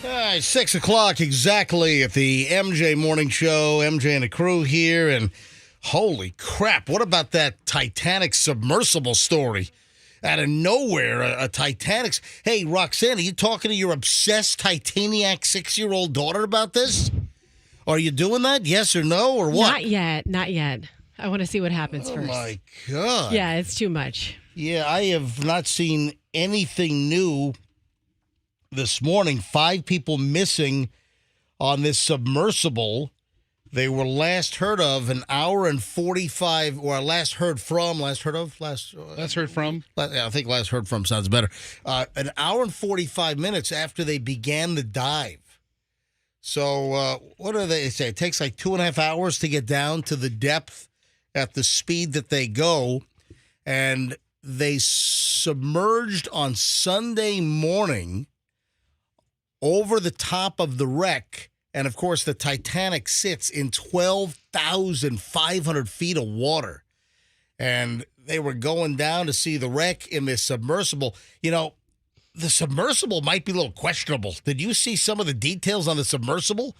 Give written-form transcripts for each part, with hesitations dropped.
All right, 6 o'clock exactly at the MJ Morning Show. MJ and the crew here, and holy crap, what about that Titanic submersible story? Out of nowhere, a Titanic's... Hey, Roxanne, are you talking to your obsessed Titanic 6-year-old daughter about this? Are you doing that? Yes or no, or what? Not yet. Not yet. I want to see what happens first. Oh, my God. Yeah, it's too much. Yeah, I have not seen anything new this morning. 5 people missing on this submersible. They were last heard of an hour and 45, or last heard from. I think last heard from sounds better. An hour and 45 minutes after they began the dive. So what do they say? It takes like 2.5 hours to get down to the depth at the speed that they go. And they submerged on Sunday morning over the top of the wreck. And, of course, the Titanic sits in 12,500 feet of water. And they were going down to see the wreck in this submersible. You know, the submersible might be a little questionable. Did you see some of the details on the submersible?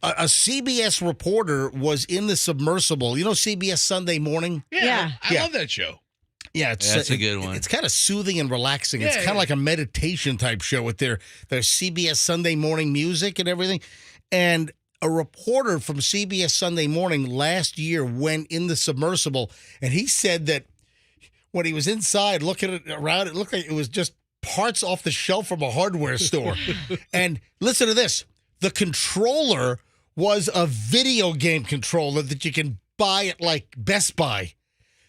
A CBS reporter was in the submersible. You know CBS Sunday Morning? Yeah. I love that show. Yeah, That's a good one. It's kind of soothing and relaxing. It's Yeah, kind of yeah. like a meditation type show with their CBS Sunday Morning music and everything. And a reporter from CBS Sunday Morning last year went in the submersible, and he said that when he was inside looking around, it looked like it was just parts off the shelf from a hardware store. And listen to this. The controller was a video game controller that you can buy at like Best Buy.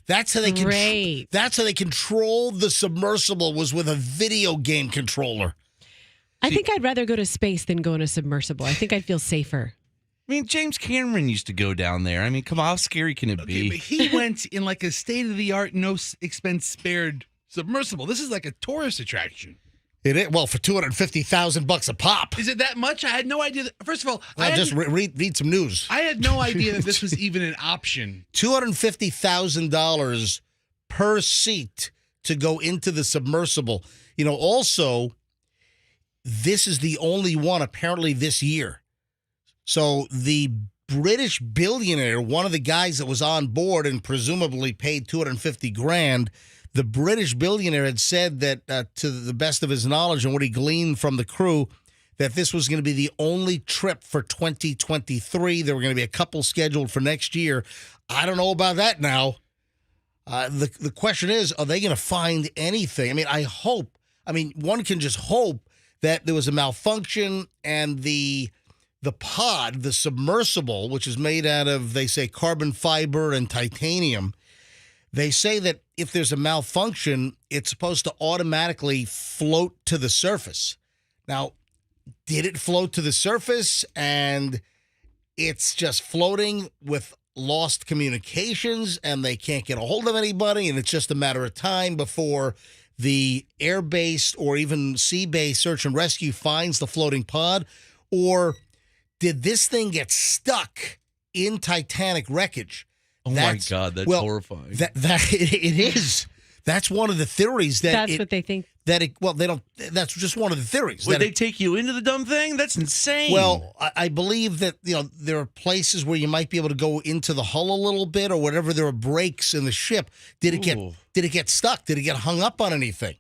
That's how they Great. That's how they controlled the submersible, was with a video game controller. I think I'd rather go to space than go in a submersible. I think I'd feel safer. I mean, James Cameron used to go down there. I mean, come on, how scary can it Okay, be? but he went in like a state-of-the-art, no expense spared submersible. This is like a tourist attraction. It is, well, for $250,000 a pop. Is it that much? I had no idea. First of all, Well, just read some news. I had no idea that this was even an option. $250,000 per seat to go into the submersible. You know, also, this is the only one apparently this year. So the British billionaire, one of the guys that was on board and presumably paid $250,000, the British billionaire had said that, to the best of his knowledge and what he gleaned from the crew, that this was going to be the only trip for 2023. There were going to be a couple scheduled for next year. I don't know about that now. The question is, are they going to find anything? I mean, one can just hope that there was a malfunction and the pod, the submersible, which is made out of, they say, carbon fiber and titanium. They say that if there's a malfunction, it's supposed to automatically float to the surface. Now, did it float to the surface and it's just floating with lost communications and they can't get a hold of anybody and it's just a matter of time before the air-based or even sea-based search and rescue finds the floating pod? Or did this thing get stuck in Titanic wreckage? Oh my God, that's horrifying. It is. That's one of the theories That's what they think. they don't. That's just one of the theories. Would they take you into the dumb thing? That's insane. Well, I believe that there are places where you might be able to go into the hull a little bit or whatever. There are breaks in the ship. Did it get stuck? Did it get hung up on anything?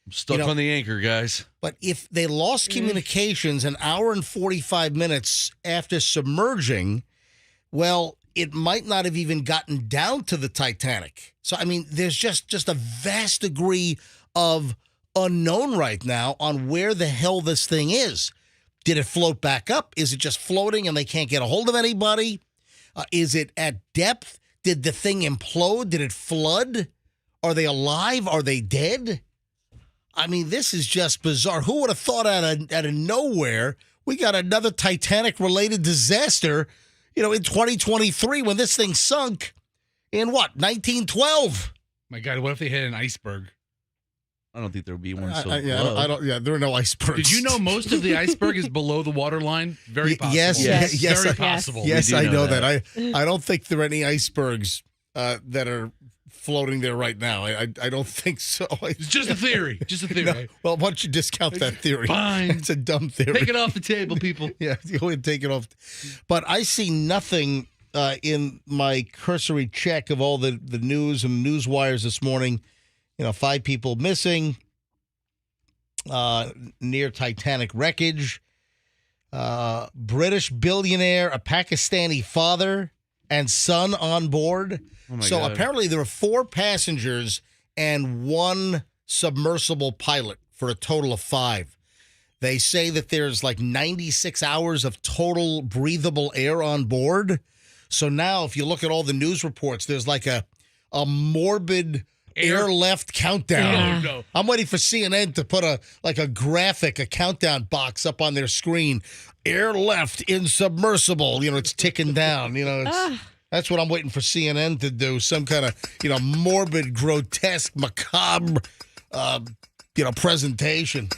I'm stuck on the anchor, guys. But if they lost communications an hour and 45 minutes after submerging, well, it might not have even gotten down to the Titanic. So, I mean, there's just a vast degree of unknown right now on where the hell this thing is. Did it float back up? Is it just floating and they can't get a hold of anybody? Is it at depth? Did the thing implode? Did it flood? Are they alive? Are they dead? I mean, this is just bizarre. Who would have thought out of nowhere we got another Titanic-related disaster, in 2023 when this thing sunk in 1912? My God, what if they hit an iceberg? I don't think there would be one so I don't. There are no icebergs. Did you know most of the iceberg is below the waterline? Very possible. Yes. Very possible. Yes, I know that. I don't think there are any icebergs that are floating there right now. I don't think so. It's just a theory. Just a theory. No, well, why don't you discount that theory? Fine. It's a dumb theory. Take it off the table, people. Yeah, you go ahead and take it off. But I see nothing in my cursory check of all the news and news wires this morning. 5 people missing near Titanic wreckage. British billionaire, a Pakistani father and son on board. Oh my So God. apparently there were 4 passengers and 1 submersible pilot for a total of 5. They say that there's like 96 hours of total breathable air on board. So now if you look at all the news reports, there's like a morbid air left countdown. Yeah. No. I'm waiting for CNN to put a graphic, a countdown box up on their screen. Air left in submersible. It's ticking down. That's what I'm waiting for CNN to do. Some kind of, morbid, grotesque, macabre, presentation.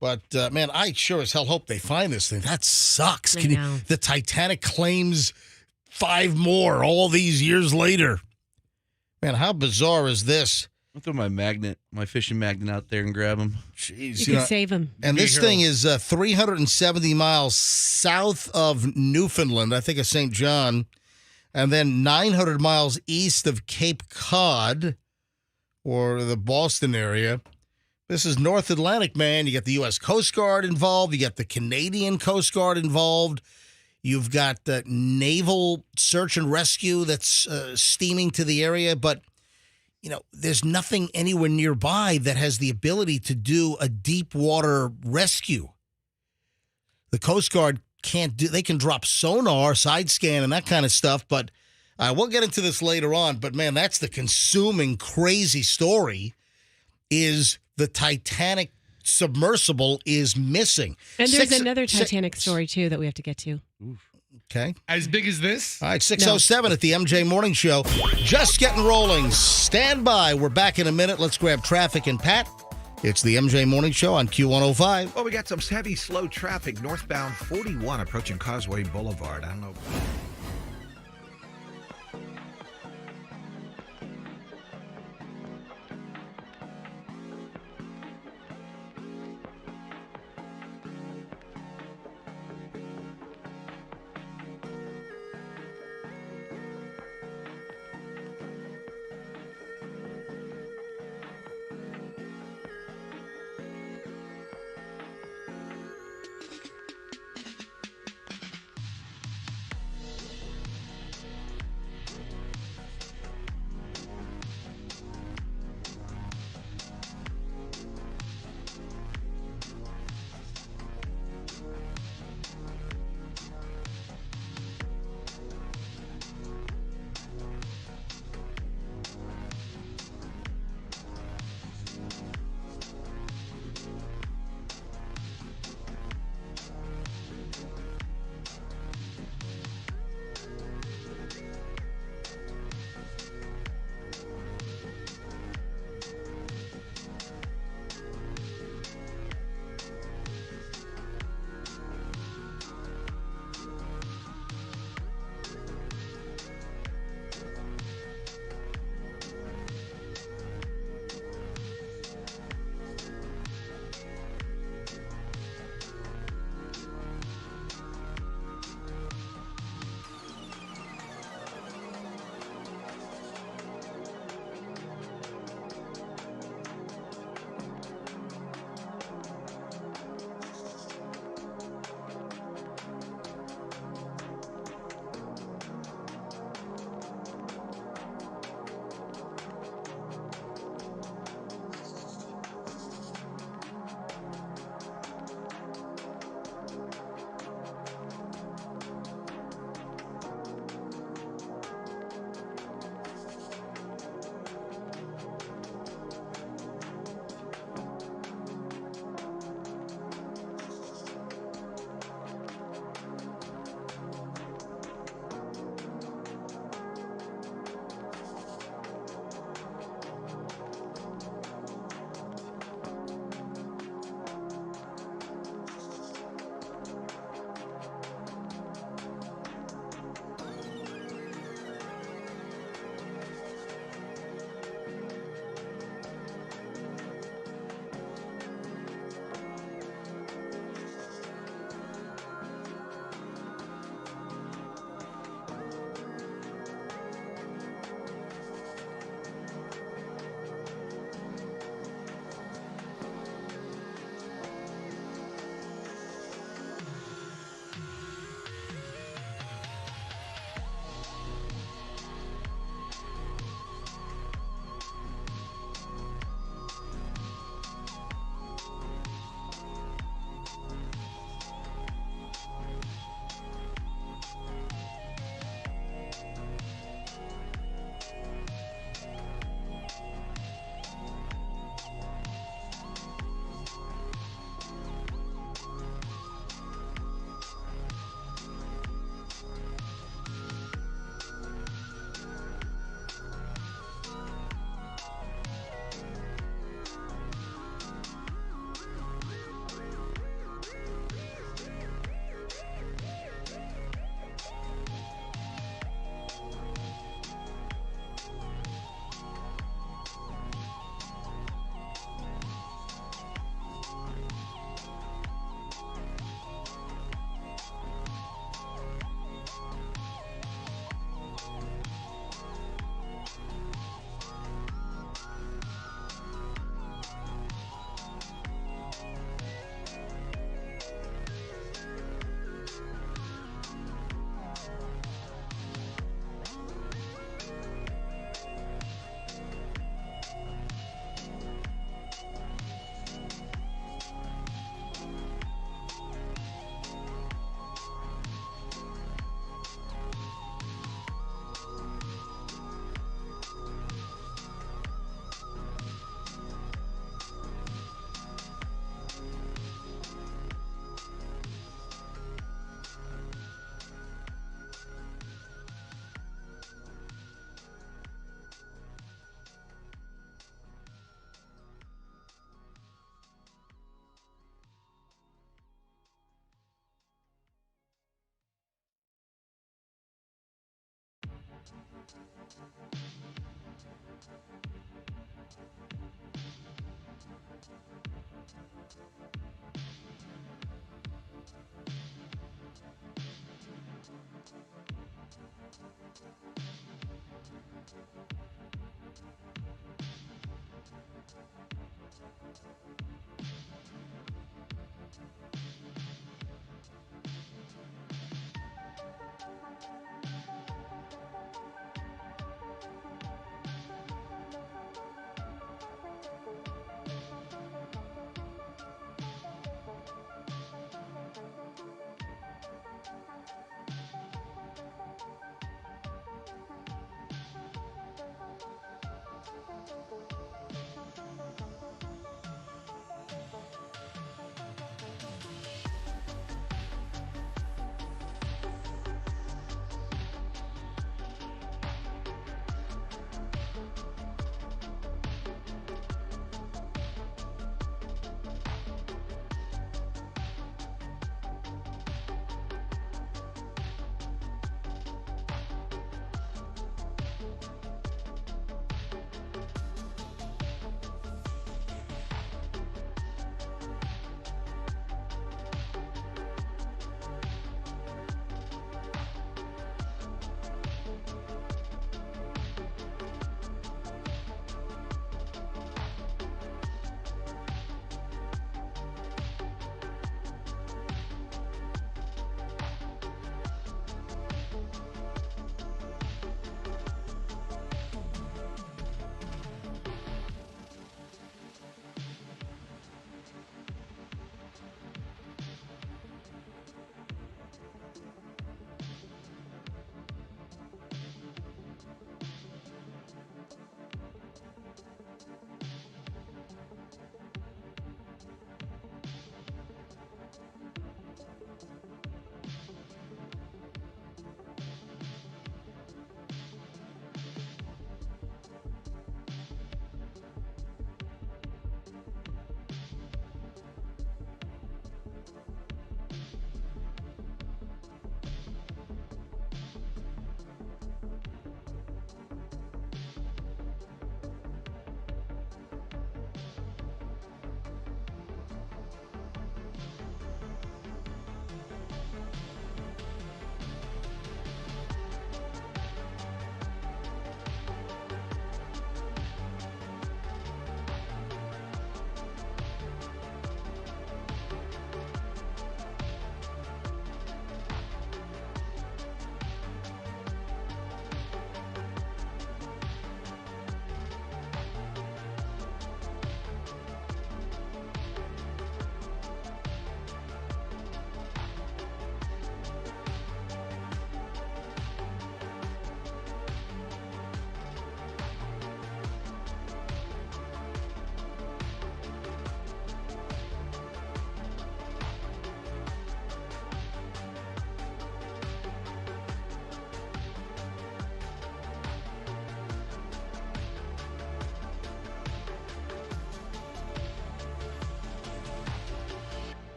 But, man, I sure as hell hope they find this thing. That sucks. I know. The Titanic claims 5 more all these years later. Man, how bizarre is this? I'll throw my fishing magnet out there and grab them. Jeez, You could save him. And this thing is 370 miles south of Newfoundland, I think of St. John, and then 900 miles east of Cape Cod or the Boston area. This is North Atlantic, man. You got the U.S. Coast Guard involved. You got the Canadian Coast Guard involved. You've got the naval search and rescue that's steaming to the area. But, there's nothing anywhere nearby that has the ability to do a deep water rescue. The Coast Guard can't do, they can drop sonar, side scan, and that kind of stuff. But we'll get into this later on. But, man, that's the consuming, crazy story is the Titanic submersible is missing. And there's another Titanic story, too, that we have to get to. Okay. As big as this? All right, 6:07 at the MJ Morning Show. Just getting rolling. Stand by. We're back in a minute. Let's grab traffic and Pat. It's the MJ Morning Show on Q105. Well, we got some heavy, slow traffic northbound 41 approaching Causeway Boulevard. I don't know.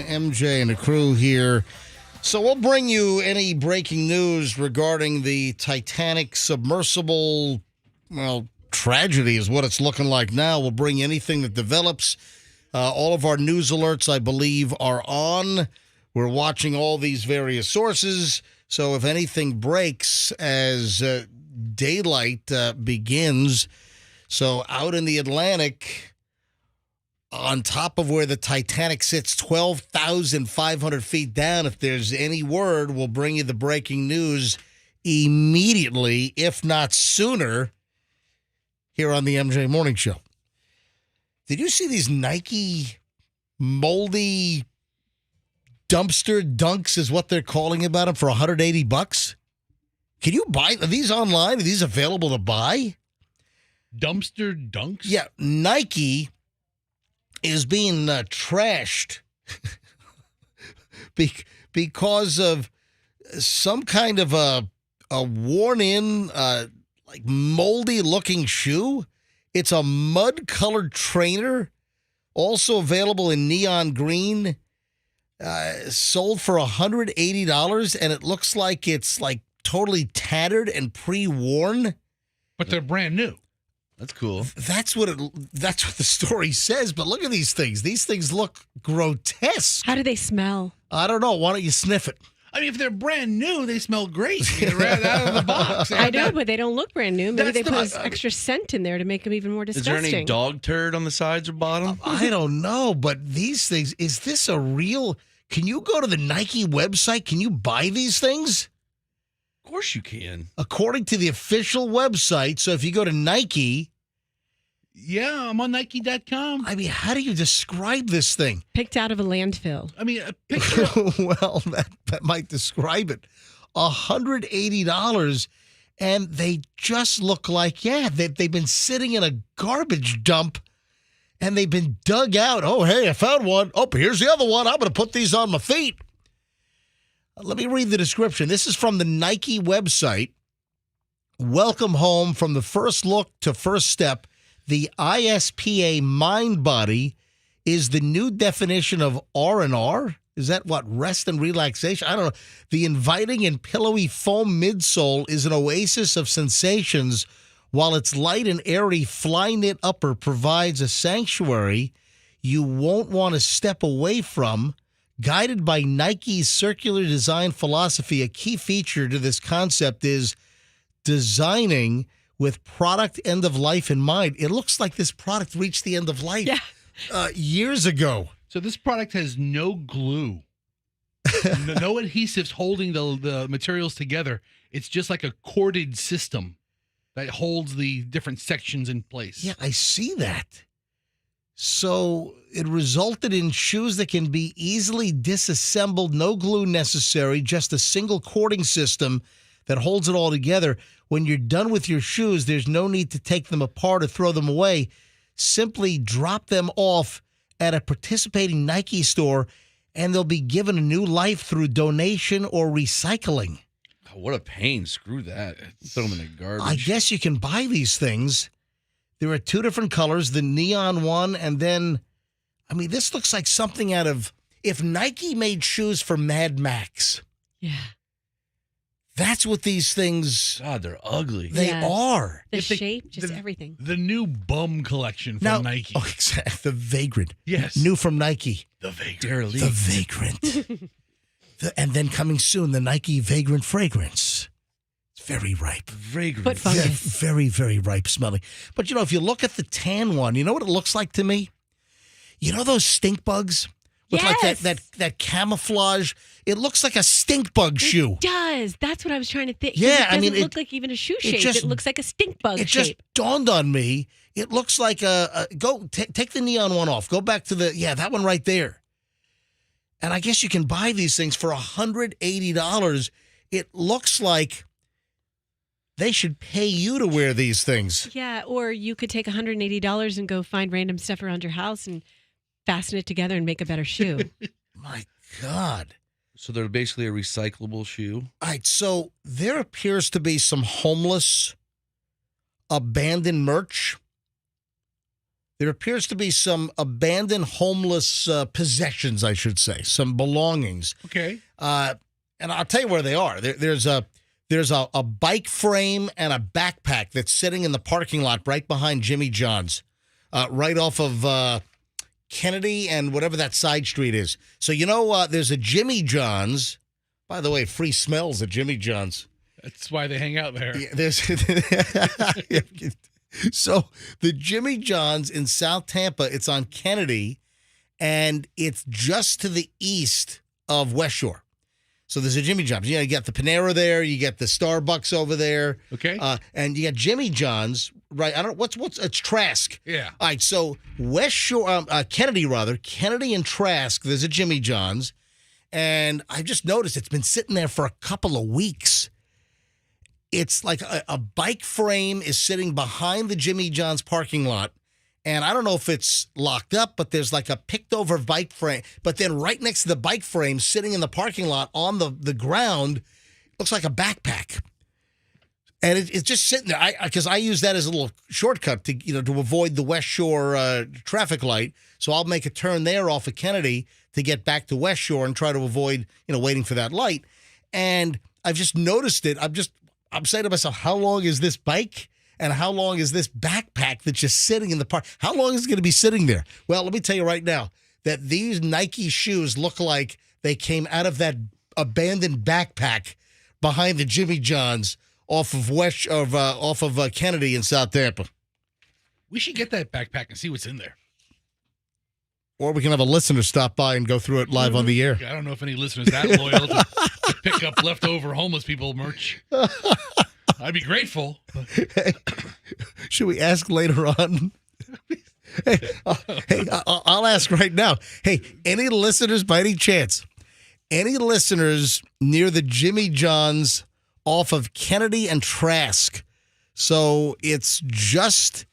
MJ and the crew here. So we'll bring you any breaking news regarding the Titanic submersible, tragedy is what it's looking like now. We'll bring you anything that develops. All of our news alerts, I believe, are on. We're watching all these various sources. So if anything breaks as daylight begins, so out in the Atlantic, on top of where the Titanic sits, 12,500 feet down, if there's any word, we'll bring you the breaking news immediately, if not sooner, here on the MJ Morning Show. Did you see these Nike moldy dumpster dunks is what they're calling about them for $180? Can you buy are these online? Are these available to buy? Dumpster dunks? Yeah, Nike is being trashed because of some kind of a worn-in, like moldy-looking shoe. It's a mud-colored trainer, also available in neon green, sold for $180, and it looks like it's like totally tattered and pre-worn. But they're brand new. That's cool. That's what the story says. But look at these things. These things look grotesque. How do they smell? I don't know. Why don't you sniff it? I mean, if they're brand new, they smell great. They're right out of the box. I know, but they don't look brand new. Maybe That's they put extra scent in there to make them even more Is disgusting. there any dog turd on the sides or bottom? I don't know. But these things, is this a real? Can you go to the Nike website? Can you buy these things? Of course you can. According to the official website, so if you go to Nike, Yeah, I'm on Nike.com. I mean, how do you describe this thing? Picked out of a landfill. I mean, a picture. Well, that might describe it. $180, and they just look like, they've been sitting in a garbage dump, and they've been dug out. Oh, hey, I found one. Oh, here's the other one. I'm going to put these on my feet. Let me read the description. This is from the Nike website. Welcome home from the first look to first step. The ISPA Mind Body is the new definition of R&R. Is that what? Rest and relaxation? I don't know. The inviting and pillowy foam midsole is an oasis of sensations, while its light and airy fly-knit upper provides a sanctuary you won't want to step away from. Guided by Nike's circular design philosophy, a key feature to this concept is designing with product end of life in mind. It looks like this product reached the end of life years ago. So this product has no glue, no adhesives holding the materials together. It's just like a corded system that holds the different sections in place. Yeah, I see that. So it resulted in shoes that can be easily disassembled, no glue necessary, just a single cording system that holds it all together. When you're done with your shoes, there's no need to take them apart or throw them away. Simply drop them off at a participating Nike store, and they'll be given a new life through donation or recycling. Oh, what a pain. Screw that. Throw them in the garbage. I guess you can buy these things. There are two different colors, the neon one, and then, I mean, this looks like something out of, if Nike made shoes for Mad Max. Yeah. That's what these things, God, they're ugly. they Yeah. are. The If they- shape, just the- everything. The new bum collection from Nike. Oh, exactly. The Vagrant. Yes. New from Nike. The Vagrant. The Vagrant. And then coming soon, the Nike Vagrant fragrance. It's very ripe. Fragrant. Foot fungus. Very, very ripe smelling. But, if you look at the tan one, you know what it looks like to me? You know those stink bugs? With Yes. like that camouflage? It looks like a stink bug shoe. It does. That's what I was trying to think. 'Cause Yeah, it I doesn't mean, look like even a shoe shape. just- It looks like a stink bug It shape. just dawned on me. It looks like take the neon one off. Go back to that one right there. And I guess you can buy these things for $180. It looks like they should pay you to wear these things. Yeah, or you could take $180 and go find random stuff around your house and fasten it together and make a better shoe. My God. So they're basically a recyclable shoe. All right, so there appears to be some homeless, abandoned merch there appears to be some abandoned homeless possessions, I should say, some belongings. Okay. And I'll tell you where they are. There's a bike frame and a backpack that's sitting in the parking lot right behind Jimmy John's, right off of Kennedy and whatever that side street is. So, there's a Jimmy John's. By the way, free smells at Jimmy John's. That's why they hang out there. Yeah, so the Jimmy John's in South Tampa, it's on Kennedy, and it's just to the east of West Shore. So there's a Jimmy John's. You got the Panera there, you get the Starbucks over there. Okay. And you got Jimmy John's, right? I don't know, it's Trask. Yeah. All right, so West Shore, Kennedy and Trask, there's a Jimmy John's. And I just noticed it's been sitting there for a couple of weeks. It's like a bike frame is sitting behind the Jimmy John's parking lot. And I don't know if it's locked up, but there's like a picked over bike frame. But then right next to the bike frame, sitting in the parking lot on the ground, looks like a backpack. And it's just sitting there. Because I use that as a little shortcut to avoid the West Shore traffic light. So I'll make a turn there off of Kennedy to get back to West Shore and try to avoid waiting for that light. And I've just noticed it. I'm saying to myself, how long is this bike? And how long is this backpack that's just sitting in the park? How long is it going to be sitting there? Well, let me tell you right now that these Nike shoes look like they came out of that abandoned backpack behind the Jimmy John's off of Kennedy in South Tampa. We should get that backpack and see what's in there. Or we can have a listener stop by and go through it live on the air. I don't know if any listeners that loyal to pick up leftover homeless people merch. I'd be grateful. Hey, should we ask later on? I'll ask right now. Hey, any listeners by any chance? Any listeners near the Jimmy John's off of Kennedy and Trask? So it's just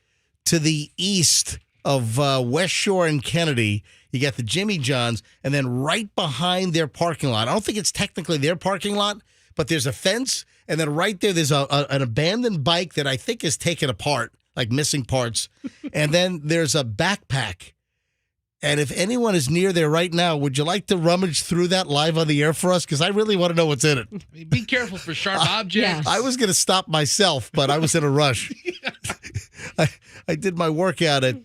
to the east of West Shore and Kennedy. You got the Jimmy John's, and then right behind their parking lot. I don't think it's technically their parking lot, but there's a fence. And then right there, there's an abandoned bike that I think is taken apart, like missing parts. And then there's a backpack. And if anyone is near there right now, would you like to rummage through that live on the air for us? Because I really want to know what's in it. I mean, be careful for sharp objects. I was going to stop myself, but I was in a rush. I did my workout at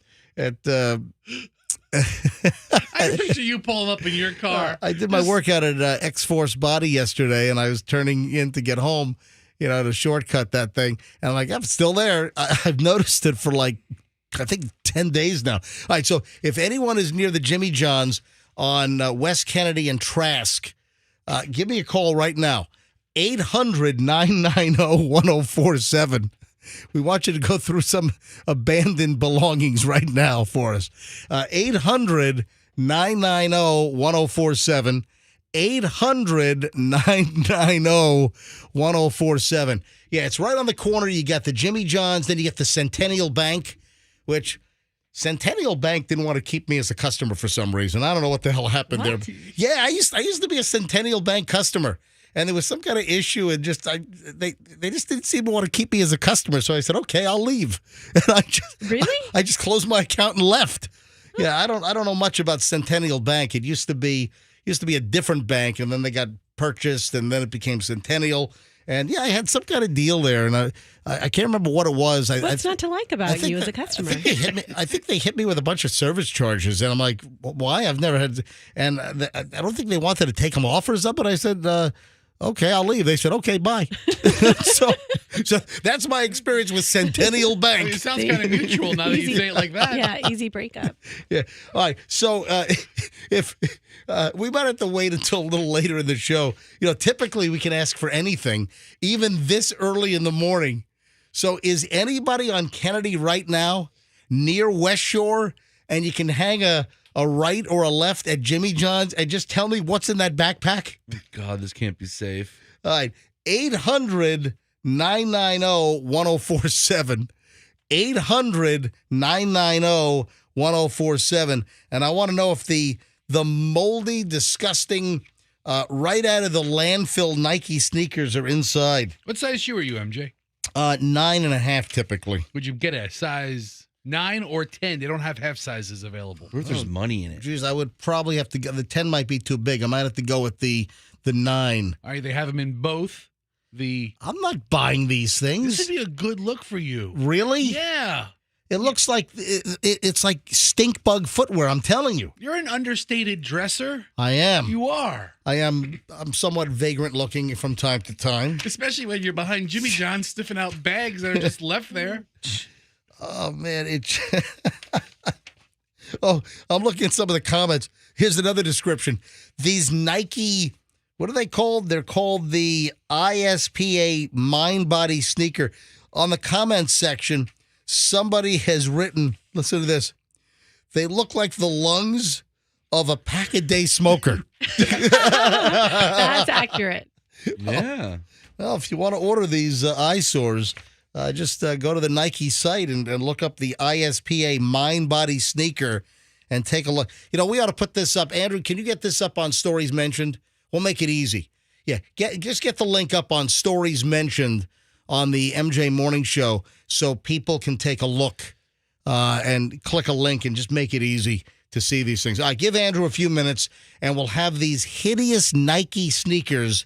I picture you pulling up in your car. I did my workout at X-Force Body yesterday, and I was turning in to get home, to shortcut that thing. And I'm like, I'm still there. I've noticed it for I think 10 days now. All right, so if anyone is near the Jimmy John's on West Kennedy and Trask, give me a call right now. 800-990-1047. We want you to go through some abandoned belongings right now for us. 800-990-1047. 800-990-1047. Yeah, it's right on the corner. You got the Jimmy John's, then you get the Centennial Bank, which Centennial Bank didn't want to keep me as a customer for some reason. I don't know what the hell happened there. Yeah, I used to be a Centennial Bank customer. And there was some kind of issue, and they just didn't seem to want to keep me as a customer. So I said, okay, I'll leave. And I just closed my account and left. Yeah, I don't know much about Centennial Bank. It used to be a different bank, and then they got purchased, and then it became Centennial. And yeah, I had some kind of deal there, and I can't remember what it was. What's not to like about you as a customer? I think they hit me with a bunch of service charges, and I'm like, why? I've never had, and I don't think they wanted to take them off or something. I said, okay, I'll leave. They said, okay, bye. so that's my experience with Centennial Bank. I mean, it sounds kind of mutual now that you say it like that. Yeah, easy breakup. Yeah. All right. So if we might have to wait until a little later in the show. Typically we can ask for anything, even this early in the morning. So is anybody on Kennedy right now near West Shore, and you can hang a right or a left at Jimmy John's and just tell me what's in that backpack? God, this can't be safe. All right. 800-990-1047. 800-990-1047. And I want to know if the moldy, disgusting, right out of the landfill Nike sneakers are inside. What size shoe are you, MJ? 9.5 typically. Would you get a size 9 or 10. They don't have half sizes available. What if there's money in it? Geez, I would probably have to go. The 10 might be too big. I might have to go with the 9. All right, they have them in both. I'm not buying these This things. would be a good look for you. Really? Yeah. It looks like it's like stink bug footwear. I'm telling you. You're an understated dresser. I am. You are. I'm somewhat vagrant looking from time to time. Especially when you're behind Jimmy John sniffing out bags that are just left there. Oh man, Oh, I'm looking at some of the comments. Here's another description. These Nike, what are they called? They're called the ISPA Mind Body Sneaker. On the comments section, somebody has written, listen to this. They look like the lungs of a pack-a-day smoker. That's accurate. Yeah. Well, if you want to order these eyesores, just go to the Nike site and look up the ISPA Mind Body Sneaker and take a look. You know, we ought to put this up. Andrew, can you get this up on Stories Mentioned? We'll make it easy. Yeah, just get the link up on Stories Mentioned on the MJ Morning Show so people can take a look and click a link and just make it easy to see these things. All right, give Andrew a few minutes, and we'll have these hideous Nike sneakers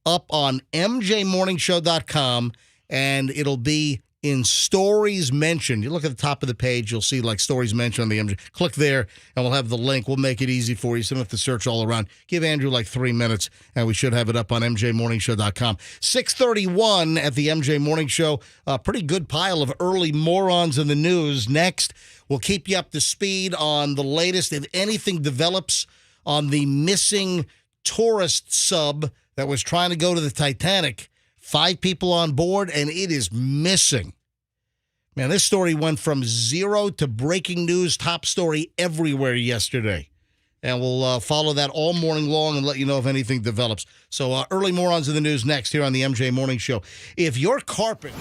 up on mjmorningshow.com, and it'll be in Stories Mentioned. You look at the top of the page, you'll see like Stories Mentioned on the MJ. Click there, and we'll have the link. We'll make it easy for you, so you don't have to search all around. Give Andrew like 3 minutes, and we should have it up on mjmorningshow.com. 6:31 at the MJ Morning Show. A pretty good pile of early morons in the news. Next, we'll keep you up to speed on the latest. If anything develops on the missing tourist sub that was trying to go to the Titanic, 5 people on board, and it is missing. Man, this story went from zero to breaking news, top story everywhere yesterday. And we'll follow that all morning long and let you know if anything develops. So early morons in the news next here on the MJ Morning Show. If your carpet...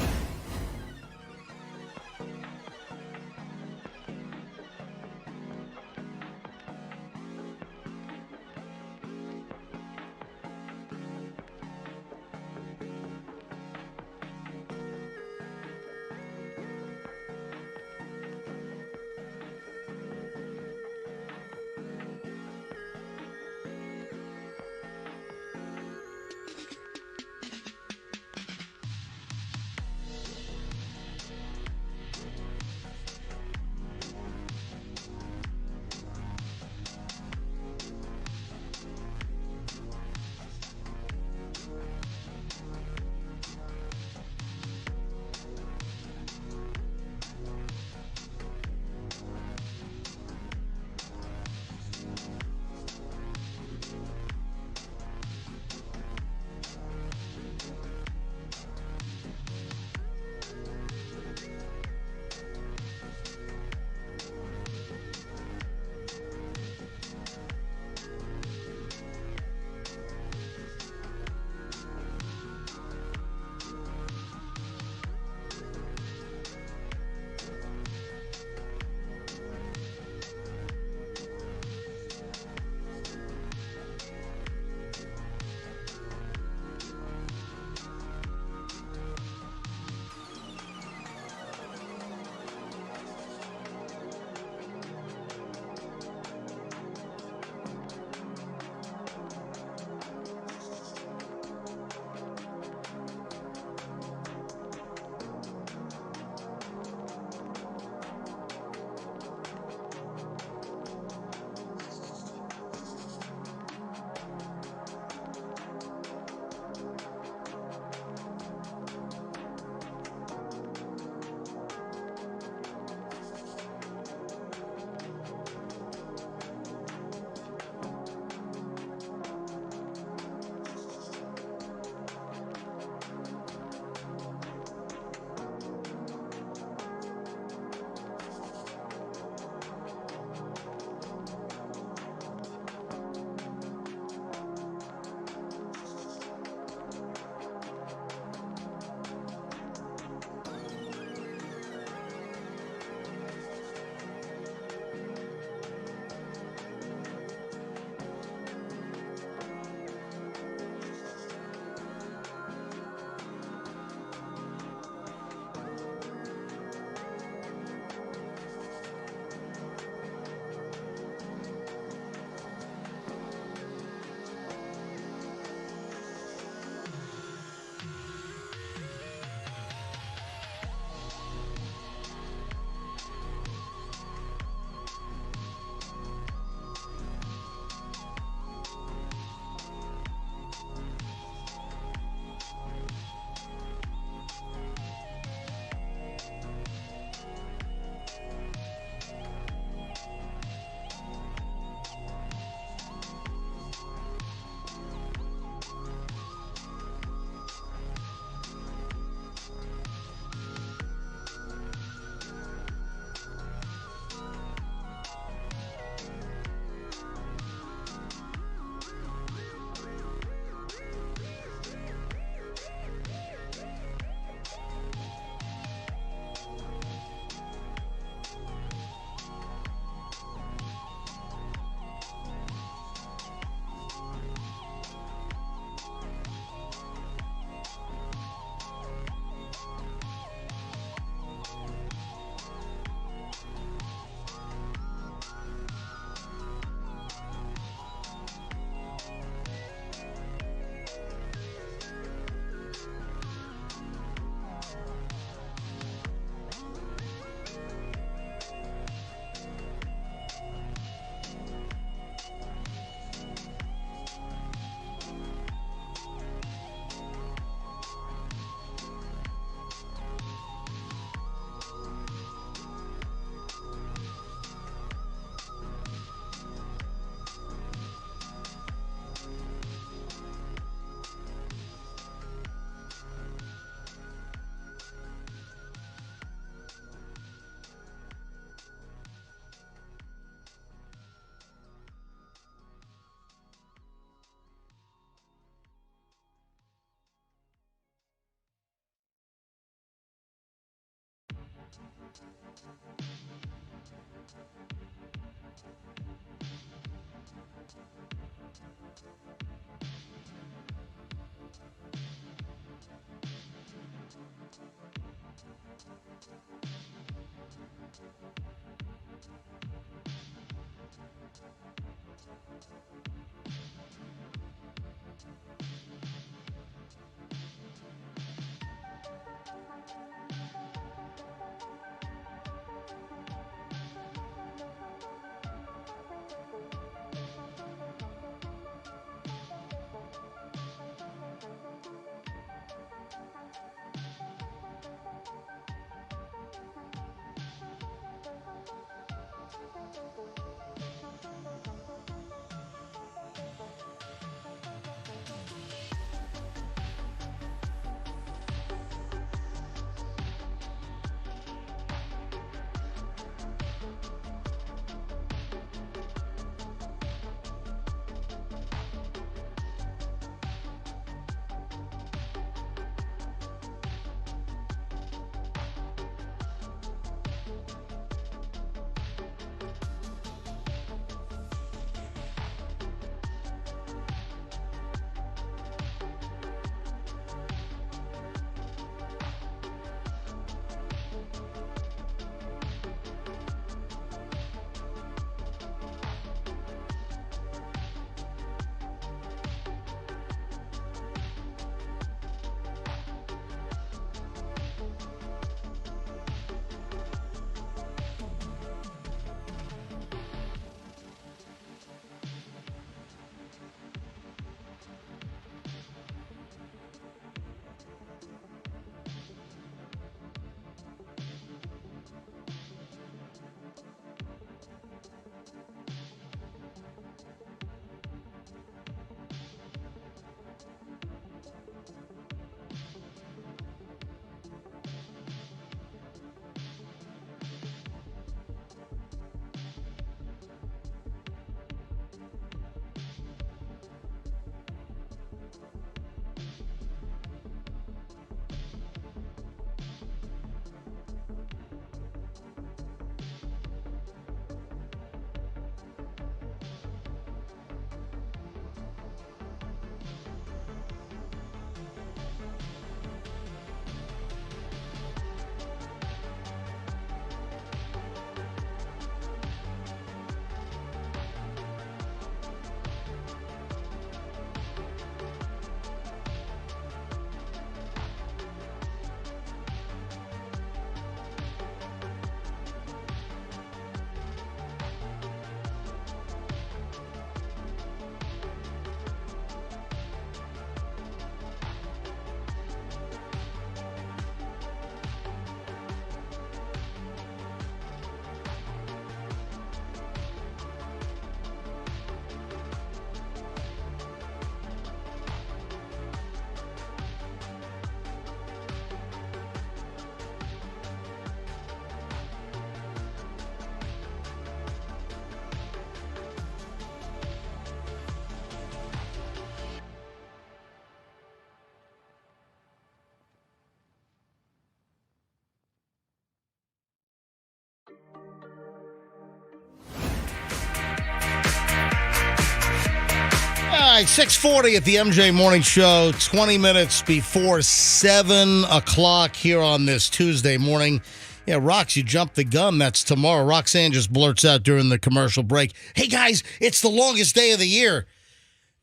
All right, 6:40 at the MJ Morning Show, 20 minutes before 7 o'clock here on this Tuesday morning. Yeah, Rox, you jumped the gun. That's tomorrow. Roxanne just blurts out during the commercial break, "Hey, guys, it's the longest day of the year."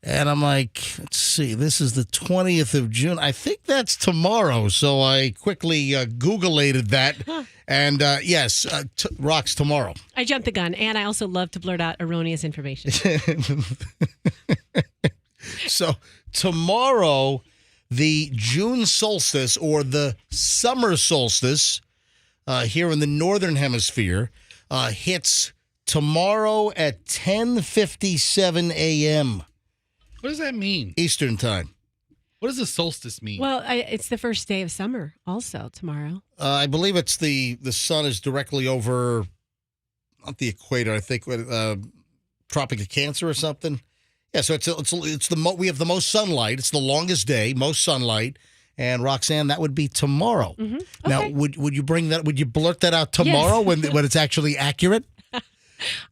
And I'm like, let's see, this is the 20th of June. I think that's tomorrow. So I quickly Googlated that. And yes, Rox, tomorrow. I jumped the gun. And I also love to blurt out erroneous information. So tomorrow, the June solstice or the summer solstice here in the northern hemisphere hits tomorrow at 10:57 a.m. What does that mean? Eastern time. What does the solstice mean? Well, it's the first day of summer also tomorrow. I believe it's the sun is directly over, not the equator, I think, Tropic of Cancer or something. Yeah, so it's we have the most sunlight. It's the longest day, most sunlight, And Roxanne, that would be tomorrow. Okay. Now, would you bring that? Would you blurt that out tomorrow when it's actually accurate?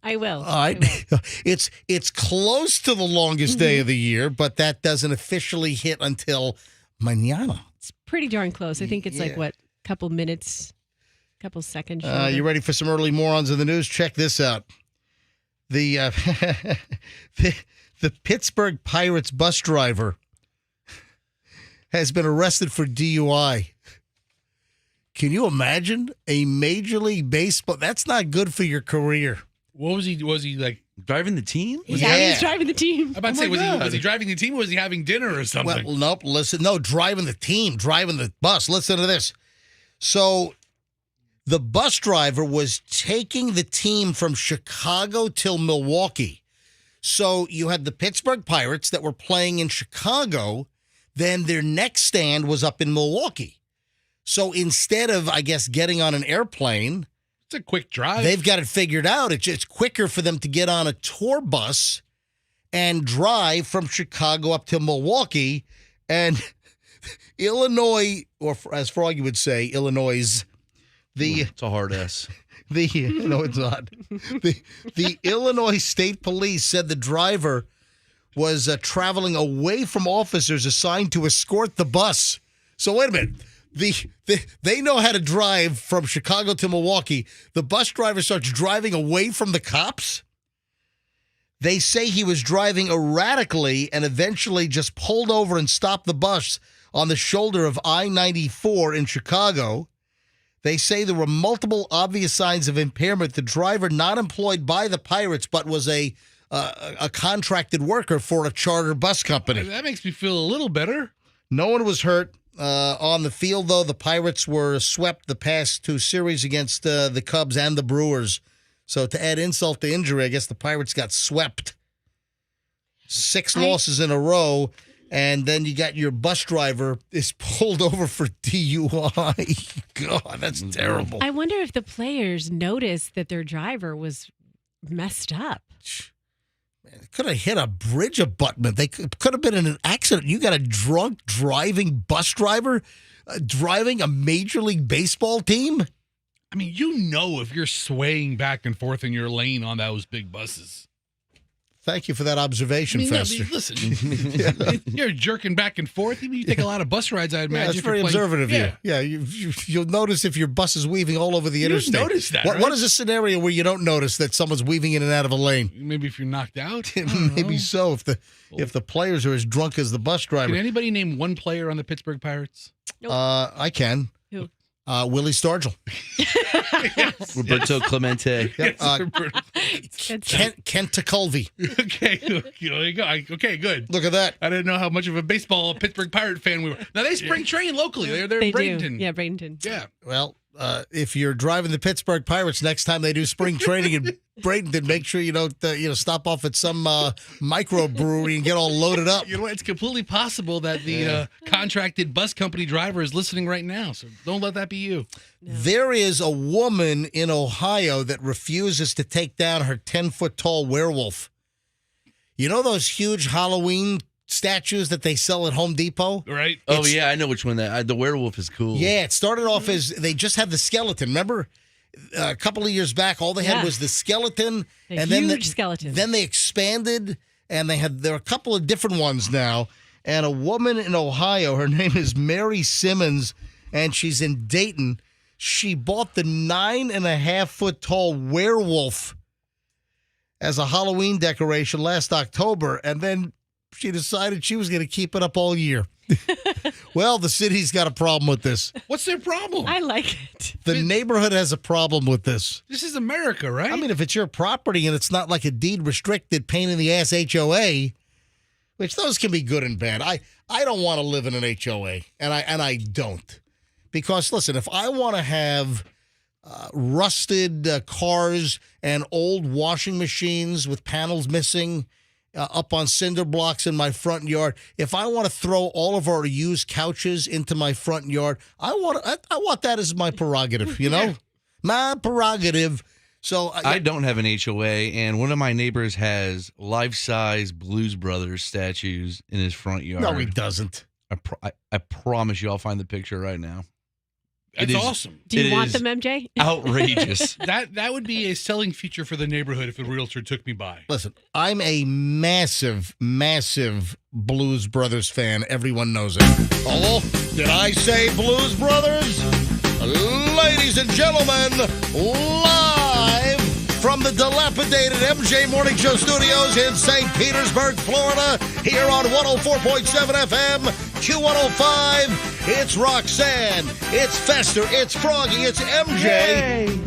I will. All right. It's close to the longest day of the year, but that doesn't officially hit until mañana. It's pretty darn close. I think it's like, what, couple minutes, couple seconds. shorter. You ready for some early morons in the news? Check this out. The the Pittsburgh Pirates bus driver has been arrested for DUI. Can you imagine a Major League Baseball? That's not good for your career. What was he? Was he like Driving the team? He was driving the team. I'm about to say, was he driving the team or was he having dinner or something? Well, nope. Listen, no, driving the team, driving the bus. Listen to this. So the bus driver was taking the team from Chicago till Milwaukee. So you had the Pittsburgh Pirates that were playing in Chicago. Then their next stand was up in Milwaukee. So instead of, I guess, getting on an airplane, It's a quick drive. they've got it figured out. It's quicker for them to get on a tour bus and drive from Chicago up to Milwaukee. And Illinois, or as Froggy would say, Illinois, It's a hard S. no, it's not. The Illinois State Police said the driver was traveling away from officers assigned to escort the bus. So wait a minute. They know how to drive from Chicago to Milwaukee. The bus driver starts driving away from the cops. They say he was driving erratically and eventually just pulled over and stopped the bus on the shoulder of I-94 in Chicago. They say there were multiple obvious signs of impairment. The driver, not employed by the Pirates, but was a contracted worker for a charter bus company. That makes me feel a little better. No one was hurt. On the field, though, the Pirates were swept the past two series against the Cubs and the Brewers. So to add insult to injury, I guess the Pirates got swept. 6 losses in a row, and then you got your bus driver is pulled over for DUI. God, that's terrible. I wonder if the players noticed that their driver was messed up. Could have hit a bridge abutment. They could have been in an accident. You got a drunk driving bus driver driving a Major League Baseball team? I mean, if you're swaying back and forth in your lane on those big buses. Thank you for that observation, Fester. Listen, you're jerking back and forth. You take a lot of bus rides, I imagine. That's very observant of you. Yeah, you'll notice if your bus is weaving all over the interstate. You notice that, right? What is a scenario where you don't notice that someone's weaving in and out of a lane? Maybe if you're knocked out. Maybe so. If the players are as drunk as the bus driver. Can anybody name one player on the Pittsburgh Pirates? Nope. I can. Who? Willie Stargell. Yes. Roberto Clemente. Yep. Kent Tekulve. Okay, there you go. Okay, good. Look at that. I didn't know how much of a baseball Pittsburgh Pirate fan we were. Now they spring train locally. They're They in Bradenton. do. Yeah, Bradenton. Yeah. Well, if you're driving the Pittsburgh Pirates next time they do spring training in Bradenton, make sure you don't stop off at some microbrewery and get all loaded up. You know what? It's completely possible that the contracted bus company driver is listening right now. So don't let that be you. No. There is a woman in Ohio that refuses to take down her 10-foot tall werewolf. You know those huge Halloween statues that they sell at Home Depot? Right? Oh, yeah, I know which one the werewolf is cool. Yeah, it started off as they just had the skeleton. Remember? A couple of years back, all they had was the skeleton. Huge skeleton. Then they expanded, and there are a couple of different ones now. And a woman in Ohio, her name is Mary Simmons, and she's in Dayton. She bought the 9.5-foot tall werewolf as a Halloween decoration last October, and then she decided she was going to keep it up all year. Well, the city's got a problem with this. What's their problem? I like it. The neighborhood has a problem with this. This is America, right? I mean, if it's your property and it's not like a deed-restricted pain-in-the-ass HOA, which those can be good and bad. I don't want to live in an HOA, and I don't. Because, listen, if I want to have rusted cars and old washing machines with panels missing up on cinder blocks in my front yard, if I want to throw all of our used couches into my front yard, I want that as my prerogative, you know? My prerogative. So I don't have an HOA, and one of my neighbors has life-size Blues Brothers statues in his front yard. No, he doesn't. I promise you, I'll find the picture right now. That's It is- awesome. Do you It want is them, MJ? Outrageous. That would be a selling feature for the neighborhood if the realtor took me by. Listen, I'm a massive, massive Blues Brothers fan. Everyone knows it. Oh, did I say Blues Brothers? Ladies and gentlemen, live from the dilapidated MJ Morning Show studios in St. Petersburg, Florida, here on 104.7 FM, Q105. It's Roxanne, it's Fester, it's Froggy, it's MJ. Yay.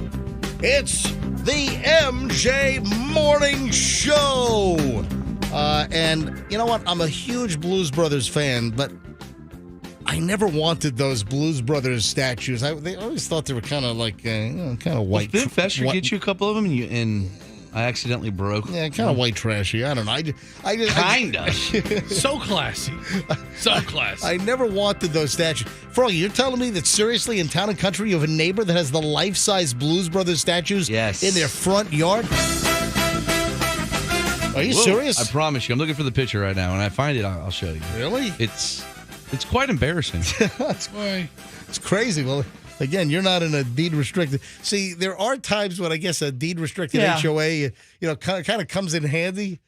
It's the MJ Morning Show. And you know what? I'm a huge Blues Brothers fan, but I never wanted those Blues Brothers statues. They always thought they were kind of like, kind of white. Didn't Fester get you a couple of them and I accidentally broke? Yeah, kind of white trashy. I don't know. I just Kinda. So classy. So classy. I never wanted those statues. Froggy, you're telling me that seriously in Town and Country you have a neighbor that has the life-size Blues Brothers statues Yes. in their front yard? Are you Whoa, serious? I promise you. I'm looking for the picture right now. When I find it, I'll show you. Really? It's quite embarrassing. Why? It's crazy. Well, again, you're not in a deed restricted. See, there are times when I guess a deed restricted Yeah. HOA, kind of comes in handy.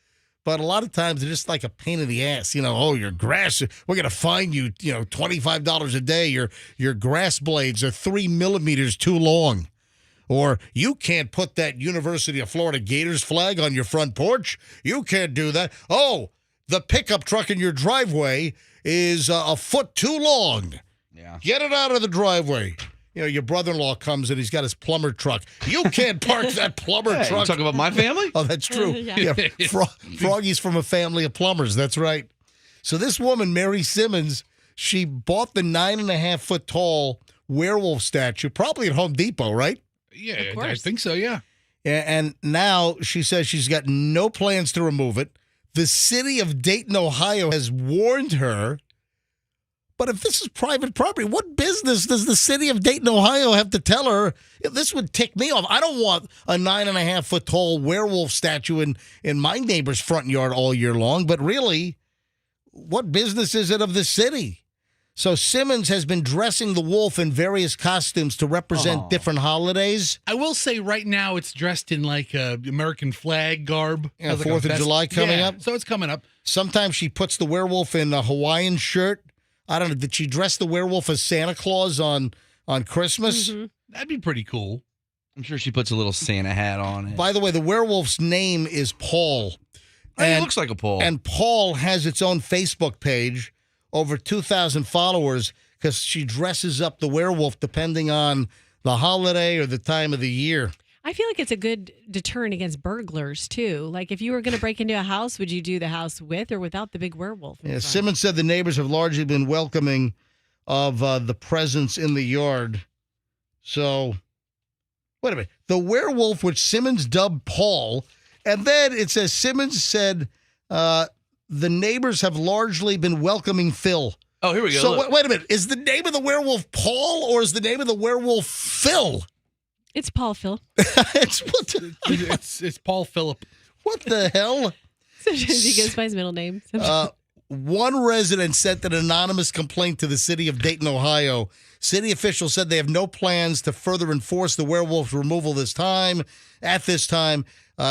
But a lot of times they're just like a pain in the ass. Your grass, we're going to fine you, $25 a day. Your grass blades are 3 millimeters too long. Or you can't put that University of Florida Gators flag on your front porch. You can't do that. Oh, the pickup truck in your driveway is a foot too long. Yeah. Get it out of the driveway. Your brother-in-law comes and he's got his plumber truck. You can't park that plumber Hey, you truck. talking about my family? Oh, that's true. Yeah. Froggy's from a family of plumbers. That's right. So this woman, Mary Simmons, she bought the 9.5-foot tall werewolf statue, probably at Home Depot, right? Yeah, Of course. I think so, yeah. And now she says she's got no plans to remove it. The city of Dayton, Ohio has warned her. But if this is private property, what business does the city of Dayton, Ohio have to tell her? This would tick me off. I don't want a 9.5-foot tall werewolf statue in my neighbor's front yard all year long. But really, what business is it of the city? So Simmons has been dressing the wolf in various costumes to represent different holidays. I will say right now it's dressed in like American flag garb. Yeah, Has like a 4th of vest. July coming Yeah, up. So it's coming up. Sometimes she puts the werewolf in a Hawaiian shirt. I don't know. Did she dress the werewolf as Santa Claus on Christmas? Mm-hmm. That'd be pretty cool. I'm sure she puts a little Santa hat on it. By the way, the werewolf's name is Paul. It looks like a pole. And Paul has its own Facebook page, over 2,000 followers, because she dresses up the werewolf depending on the holiday or the time of the year. I feel like it's a good deterrent against burglars, too. Like, if you were going to break into a house, would you do the house with or without the big werewolf? in Yeah, front? Simmons said the neighbors have largely been welcoming of the presence in the yard. So, wait a minute. The werewolf, which Simmons dubbed Paul, and then it says Simmons said the neighbors have largely been welcoming Phil. Oh, here we go. So, Look. wait a minute. Is the name of the werewolf Paul or is the name of the werewolf Phil? It's Paul Phil. It's Paul Phillip. What the hell? Sometimes he goes by his middle name. One resident sent an anonymous complaint to the city of Dayton, Ohio. City officials said they have no plans to further enforce the werewolf's removal at this time.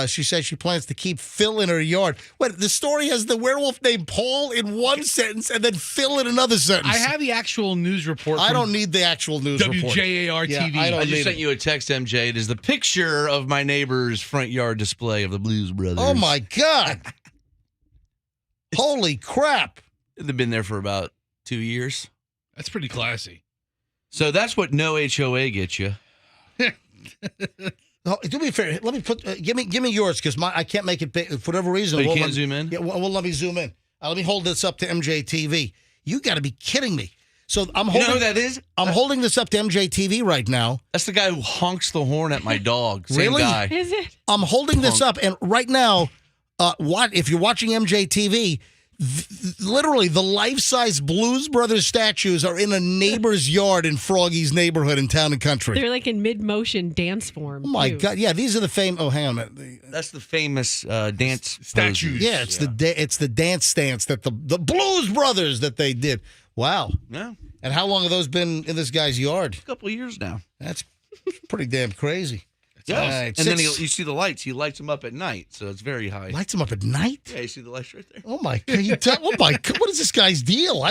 She said she plans to keep Phil in her yard. Wait, the story has the werewolf named Paul in one sentence and then Phil in another sentence. I have the actual news report. I from don't need the actual news report. WJAR Yeah, TV. I don't I need just sent it. you a text, MJ. It is the picture of my neighbor's front yard display of the Blues Brothers. Oh, my God. Holy crap. They've been there for about 2 years. That's pretty classy. So that's what no HOA gets you. Oh, do me a favor. Let me give me yours because I can't make it big for whatever reason. Oh, you Well, can't let- zoom in? Yeah, well, let me zoom in. Let me hold this up to MJTV. You got to be kidding me. So I'm You holding. know who that is? I'm holding this up to MJTV right now. That's the guy who honks the horn at my dog. Same Really? guy. Is it? I'm holding this up, and right now, if you're watching MJTV, literally the life-size Blues Brothers statues are in a neighbor's yard in Froggy's neighborhood in Town and Country. They're like in mid-motion dance form. Oh my too. God! Yeah, these are the famous. Oh, hang on a minute. That's the famous dance Statues. poses. Yeah, it's the dance stance that the Blues Brothers that they did. Wow. Yeah, And how long have those been in this guy's yard? a couple of years now. That's pretty damn crazy. Yeah, All right, and then you see the lights. He lights them up at night, so it's very high. Lights him up at night? Yeah, you see the lights right there. Oh, my God. Oh, my God. What is this guy's deal?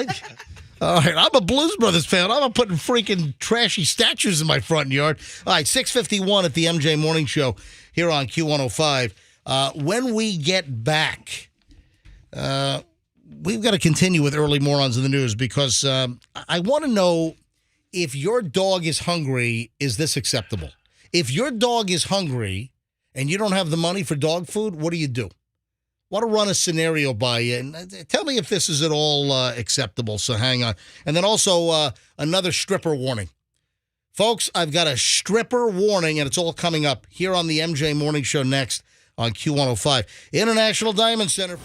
All right, I'm a Blues Brothers fan. I'm not putting freaking trashy statues in my front yard. All right, 6:51 at the MJ Morning Show here on Q105. When we get back, we've got to continue with early morons in the news because I want to know if your dog is hungry, is this acceptable? If your dog is hungry and you don't have the money for dog food, what do you do? Want to run a scenario by you and tell me if this is at all acceptable. So hang on. And then also another stripper warning. Folks, I've got a stripper warning, and it's all coming up here on the MJ Morning Show next on Q105. International Diamond Center.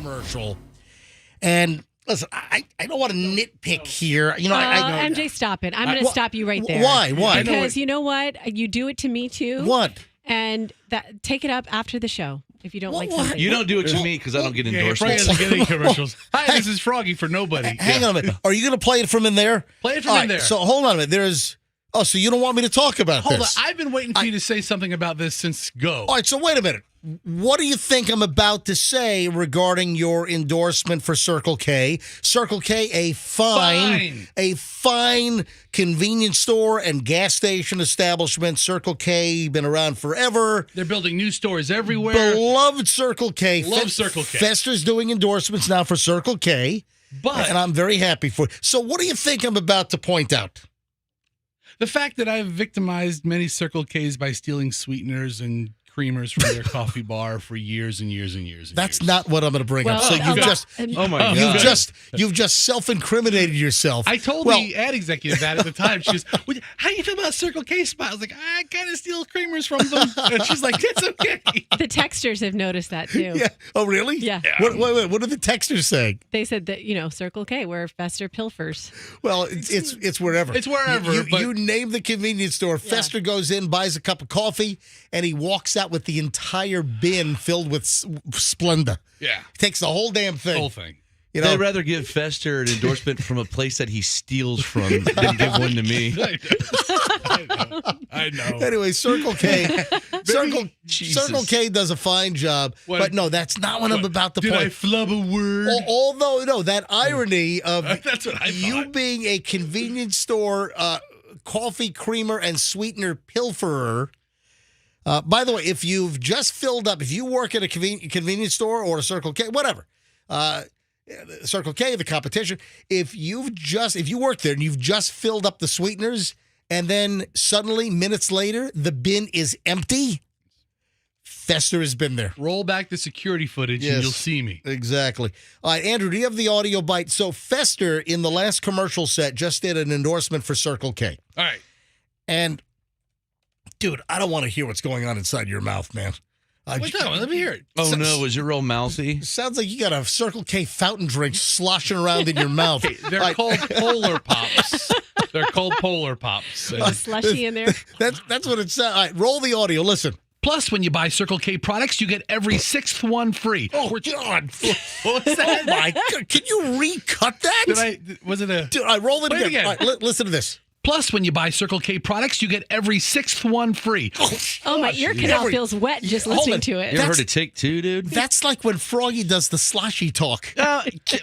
commercial. And listen, I don't want to nitpick here. You know, I MJ, stop it. I'm going to stop you right there. Why? Because you know what? You do it to me too. What? And take it up after the show if you don't like something. You don't do it to me because I don't get Yeah, Froggy endorsements. doesn't get any commercials. Hi, this is Froggy for nobody. Hang on a minute. Are you going to play it from in there? Play it from All in right, there. So hold on a minute. So you don't want me to talk about Hold on. this? I've been waiting for you to say something about this since go. All right, so wait a minute. What do you think I'm about to say regarding your endorsement for Circle K? Circle K, a fine convenience store and gas station establishment. Circle K, been around forever. They're building new stores everywhere. Beloved Circle K. Love Circle K. Fester's doing endorsements now for Circle K, But and I'm very happy for it. So what do you think I'm about to point out? the fact that I've victimized many Circle Ks by stealing sweeteners and creamers from their coffee bar for years and years and years. That's not what I'm going to bring up. So Oh my God. you've just self-incriminated yourself. I told the ad executive that at the time. She goes, "How do you feel about Circle K spot?" I was like, "I kind of steal creamers from them," and she's like, "It's okay." The texters have noticed that too. Yeah. Oh, really? Yeah. Wait. What are the texters saying? They said that, Circle K, where Fester pilfers. Well, it's wherever. It's wherever, but- You name the convenience store. Fester goes in, buys a cup of coffee, and he walks out with the entire bin filled with Splenda. Yeah, He takes the whole damn thing. whole thing. You know, They'd rather give Fester an endorsement from a place that he steals from than give one to me. I know. Anyway, Circle K. Circle Jesus. K does a fine job. What- but no, that's not what I'm about to Did I point. flub a word? Although, no, that irony of That's what I you thought. being a convenience store coffee creamer and sweetener pilferer. By the way, if you've just filled up, if you work at a convenience store or a Circle K, whatever, Circle K, the competition, if you work there and you've just filled up the sweeteners and then suddenly minutes later the bin is empty, Fester has been there. Roll back the security footage Yes. and you'll see me. Exactly. All right, Andrew, do you have the audio bite? So Fester, in the last commercial set, just did an endorsement for Circle K. All right. And, dude, I don't want to hear what's going on inside your mouth, man. What's that one? Let me hear it. Oh no, was it real mouthy? Sounds like you got a Circle K fountain drink sloshing around in your mouth. They're All right, called Polar Pops. They're called Polar Pops. And A slushy in there. That's what it says. All right, roll the audio. Listen. plus, when you buy Circle K products, you get every sixth one free. Oh, God. What was that? Oh, my God. Can you recut that? Was it a... Dude, I roll it Play it again. again. All right, listen to this. Plus, when you buy Circle K products, you get every sixth one free. Oh, my ear canal Every- feels wet just Hold listening it. to it. You ever heard it take two, dude? That's like when Froggy does the sloshy talk.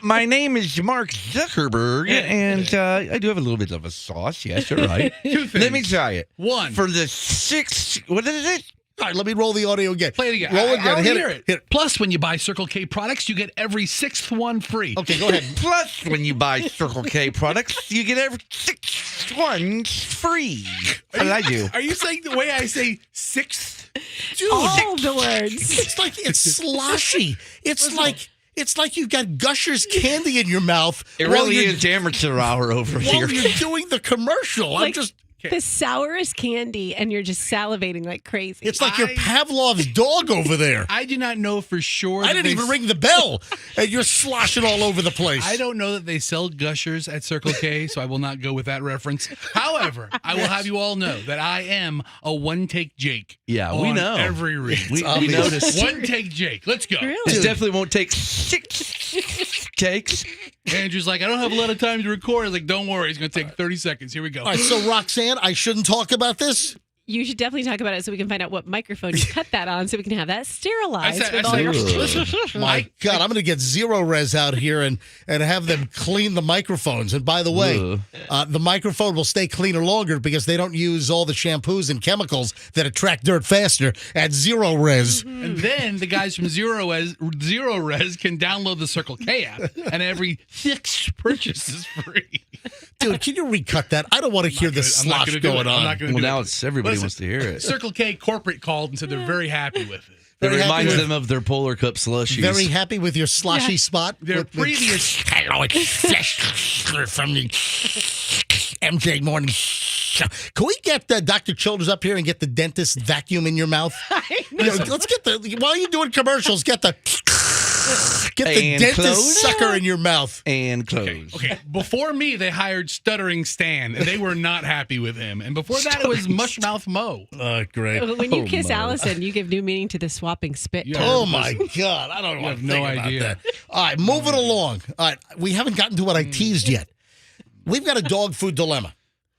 My name is Mark Zuckerberg, and I do have a little bit of a sauce. Yes, you're right. Two things. Let me try it. One. For the sixth, what is it? All right, let me roll the audio again. Play it again. Roll it I again. don't Hit hear it. it. Plus, when you buy Circle K products, you get every sixth one free. Okay, go ahead. Plus, when you buy Circle K products, you get every sixth one free. What did I do? Are you saying the way I say sixth? Dude, All the words. it's like it's sloshy. It's like you've got Gushers candy in your mouth. It while really you're- is amateur hour over here. While you're doing the commercial. I'm Like just. the sourest candy, and you're just salivating like crazy. It's like you're Pavlov's dog over there. I do not know for sure. I that didn't they even ring the bell, and you're sloshing all over the place. I don't know that they sell Gushers at Circle K, so I will not go with that reference. However, I will have you all know that I am a one-take Jake. Yeah, we on know. every read. We obvious. noticed. One-take Jake. Let's go. Really? This definitely won't take 6 takes. Andrew's like, I don't have a lot of time to record. I was like, don't worry. It's going to take 30 seconds. Here we go. All right, so Roxanne, I shouldn't talk about this? You should definitely talk about it so we can find out what microphone you cut that on so we can have that sterilized with all your... My God, I'm going to get Zero Res out here and have them clean the microphones. And by the way, the microphone will stay cleaner longer because they don't use all the shampoos and chemicals that attract dirt faster at Zero Res. And then the guys from Zero Res can download the Circle K app, and every 6 purchase is free. Dude, can you recut that? I don't want to hear the I'm not slosh gonna do it. going I'm on. not going to Well, do now it. it's everybody Listen, wants to hear it. Circle K corporate called and said they're very happy with it. It Very happy reminds with- them of their Polar Cup slushies. Very happy with your sloshy spot. Their with- previous Hello, it's Fester from the MJ Morning Show. Can we get Dr. Childers up here and get the dentist vacuum in your mouth? Let's get while you're doing commercials, get the Get the And dentist close. sucker in your mouth. And close. Okay. Before me, they hired Stuttering Stan, and they were not happy with him. And before that, it was Mushmouth Mo. Great. When you Oh, kiss Mo. Allison, you give new meaning to the swapping spit. Yeah. term. Oh my God! I don't You want have to no think idea. about that. All right, moving along. All right, we haven't gotten to what I teased yet. We've got a dog food dilemma.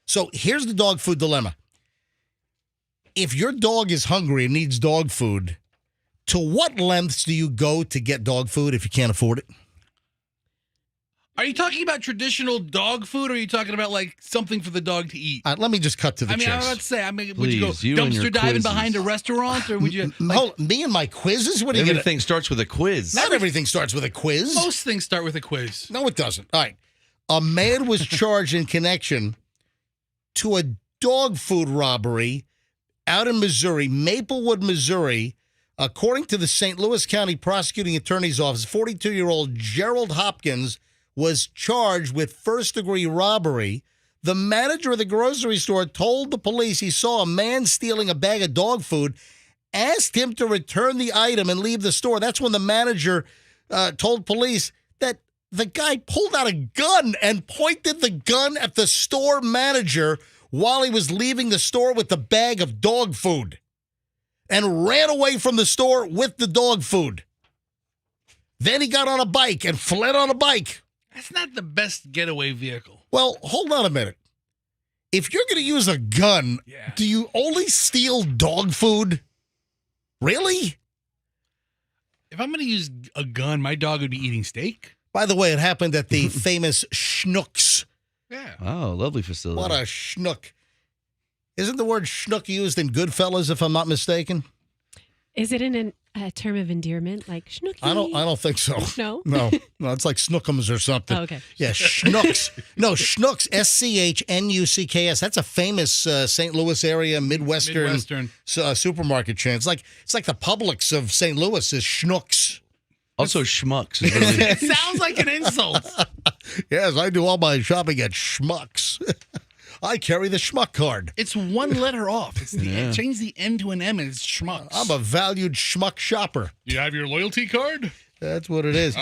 So here's the dog food dilemma. If your dog is hungry and needs dog food, to what lengths do you go to get dog food if you can't afford it? Are you talking about traditional dog food, or are you talking about like something for the dog to eat? All right, let me just cut to the I mean, I was chase. about to say, would you go Please, you and your dumpster diving quizzes. behind a restaurant, or would you? Hold- me and my quizzes? What are you going to... Everything starts with a quiz. Not everything starts with a quiz. Most things start with a quiz. No, it doesn't. All right. A man was charged in connection to a dog food robbery out in Missouri, Maplewood, Missouri. According to the St. Louis County Prosecuting Attorney's Office, 42-year-old Gerald Hopkins was charged with first-degree robbery. The manager of the grocery store told the police he saw a man stealing a bag of dog food, asked him to return the item and leave the store. That's when the manager told police that the guy pulled out a gun and pointed the gun at the store manager while he was leaving the store with the bag of dog food and ran away from the store with the dog food. Then he got on a bike and fled on a bike. That's not the best getaway vehicle. Well, hold on a minute. If you're going to use a gun, Yeah. do you only steal dog food? Really? If I'm going to use a gun, my dog would be eating steak. By the way, it happened at the famous Schnucks. Yeah. Oh, lovely facility. What a schnook. Isn't the word schnook used in Goodfellas, if I'm not mistaken? Is it in a term of endearment, like schnooky? I don't think so. No? No, it's like Snookums or something. Oh, okay. Yeah, Schnooks. No, Schnooks, SCHNUCKS. That's a famous St. Louis area, Midwestern. Supermarket chain. It's like the Publix of St. Louis is Schnooks. Also, schmucks. Is really, It sounds like an insult. Yes, I do all my shopping at Schmucks. I carry the Schmuck card. It's one letter off. It's change the N to an M, and it's schmucks. I'm a valued Schmuck shopper. You have your loyalty card? That's what it is.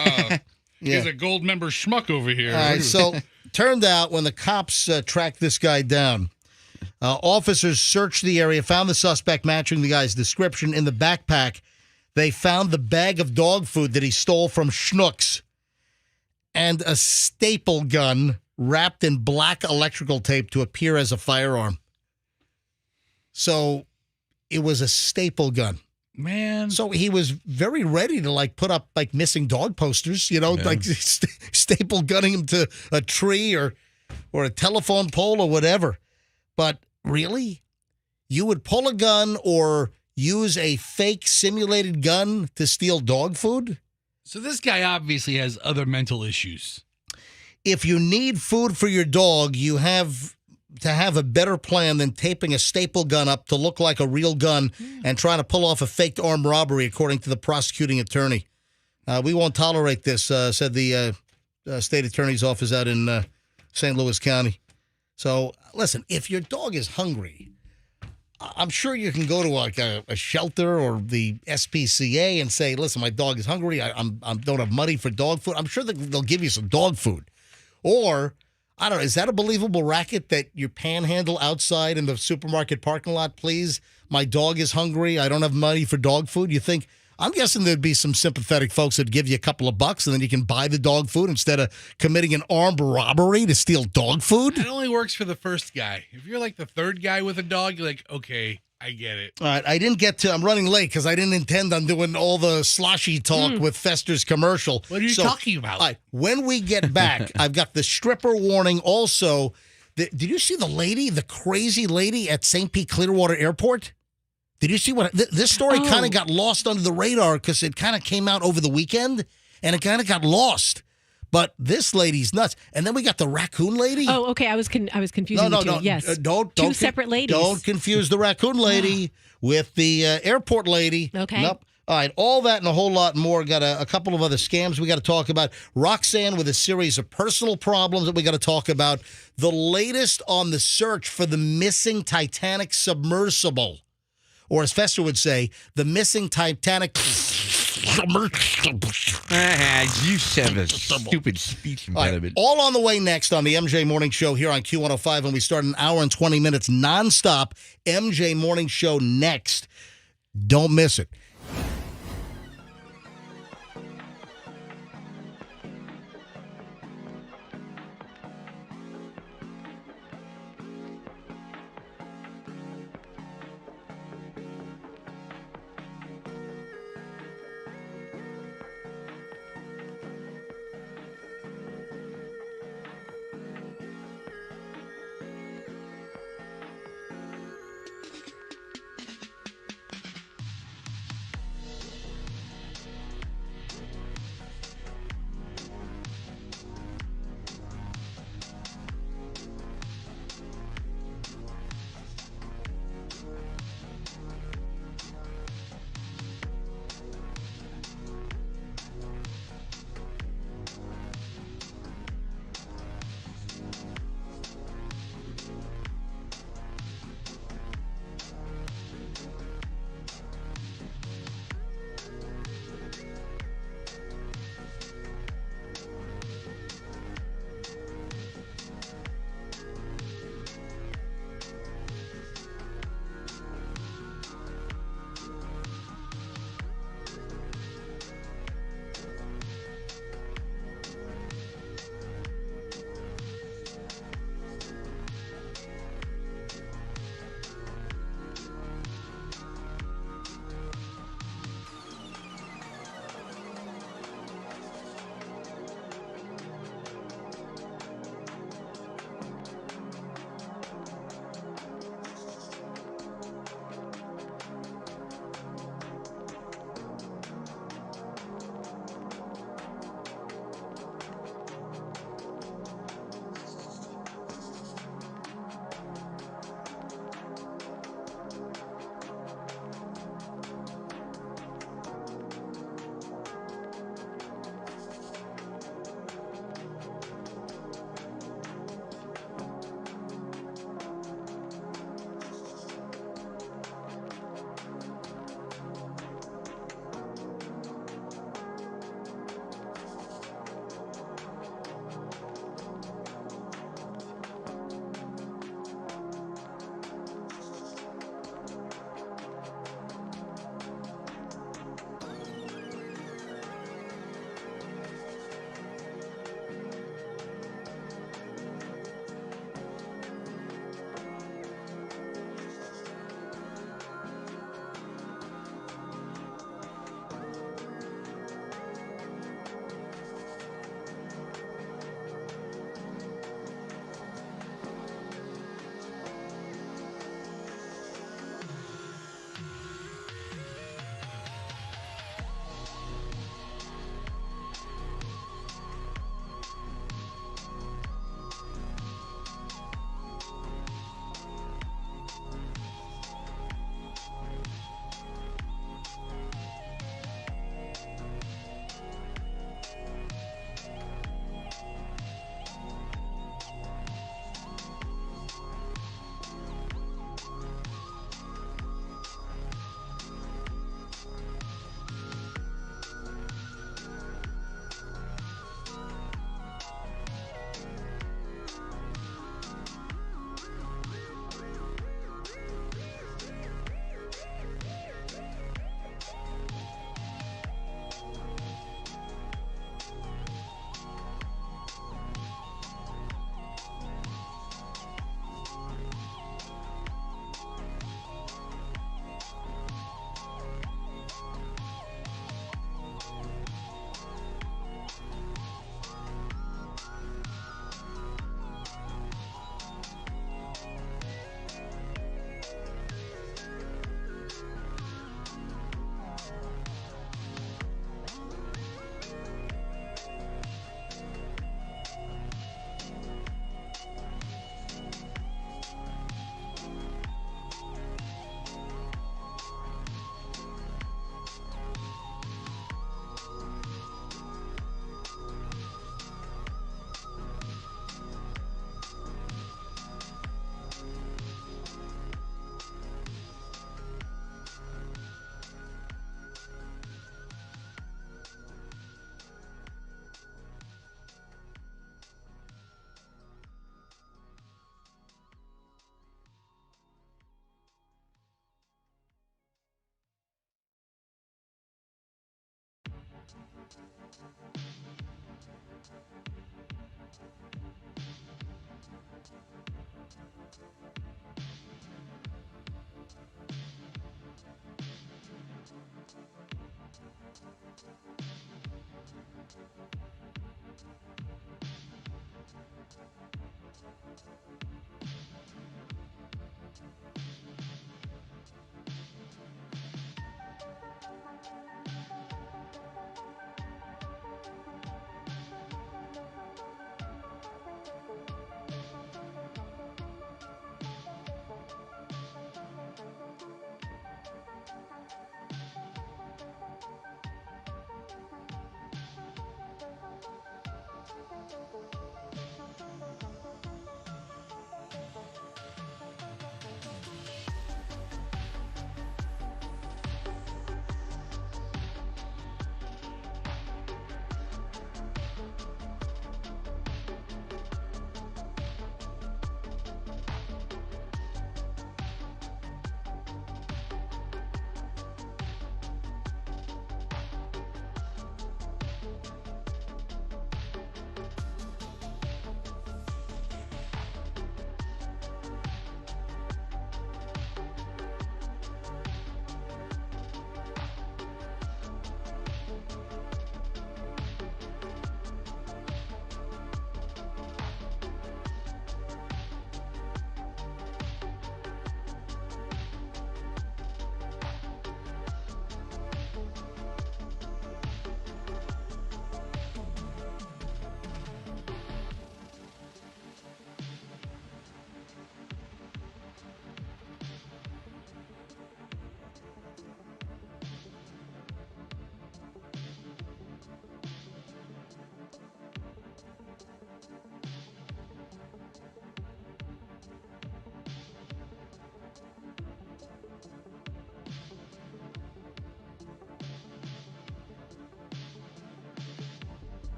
He's a gold member schmuck over here. All right, so turned out when the cops tracked this guy down, officers searched the area, found the suspect matching the guy's description. In the backpack, they found the bag of dog food that he stole from Schnucks and a staple gun wrapped in black electrical tape to appear as a firearm. So it was a staple gun. Man. So he was very ready to put up missing dog posters, like staple gunning him to a tree or a telephone pole or whatever. But really, you would pull a gun or use a fake simulated gun to steal dog food? So this guy obviously has other mental issues. If you need food for your dog, you have to have a better plan than taping a staple gun up to look like a real gun and trying to pull off a faked armed robbery, according to the prosecuting attorney. We won't tolerate this, said the state attorney's office out in St. Louis County. So, listen, if your dog is hungry, I'm sure you can go to a shelter or the SPCA and say, listen, my dog is hungry. I don't have money for dog food. I'm sure they'll give you some dog food. Or, I don't know, is that a believable racket that you panhandle outside in the supermarket parking lot, please? My dog is hungry. I don't have money for dog food. You think, I'm guessing there'd be some sympathetic folks that'd give you a couple of bucks and then you can buy the dog food instead of committing an armed robbery to steal dog food? It only works for the first guy. If you're like the third guy with a dog, you're like, okay, I get it. All right, I'm running late because I didn't intend on doing all the sloshy talk with Fester's commercial. What are you talking about? All right, when we get back, I've got the stripper warning also. Did you see the crazy lady at St. Pete Clearwater Airport? Did you see what this story kind of got lost under the radar because it kind of came out over the weekend and it kind of got lost. But this lady's nuts. And then we got the raccoon lady. Oh, okay. I was confusing the two. Yes. Don't two separate ladies. Don't confuse the raccoon lady with the airport lady. Okay. Nope. All right, all that and a whole lot more. Got a couple of other scams we got to talk about. Roxanne with a series of personal problems that we got to talk about. The latest on the search for the missing Titanic submersible. Or as Fester would say, the missing Titanic You have a stupid speech All right, impediment. all on the way next on the MJ Morning Show here on Q105, and we start an hour and 20 minutes nonstop. MJ Morning Show next. Don't miss it.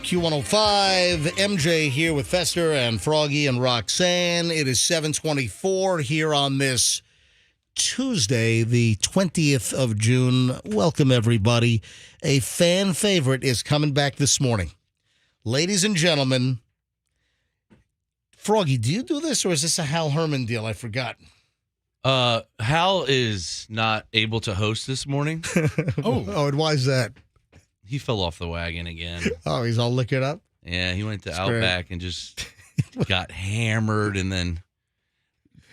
Q105, MJ here with Fester and Froggy and Roxanne. It is 7:24 here on this Tuesday, the 20th of June. Welcome, everybody. A fan favorite is coming back this morning. Ladies and gentlemen, Froggy, do you do this or is this a Hal Herman deal? I forgot. Hal is not able to host this morning. Oh, and why is that? He fell off the wagon again. Oh, he's all liquored up? Yeah, he went to That's Outback and just got hammered and then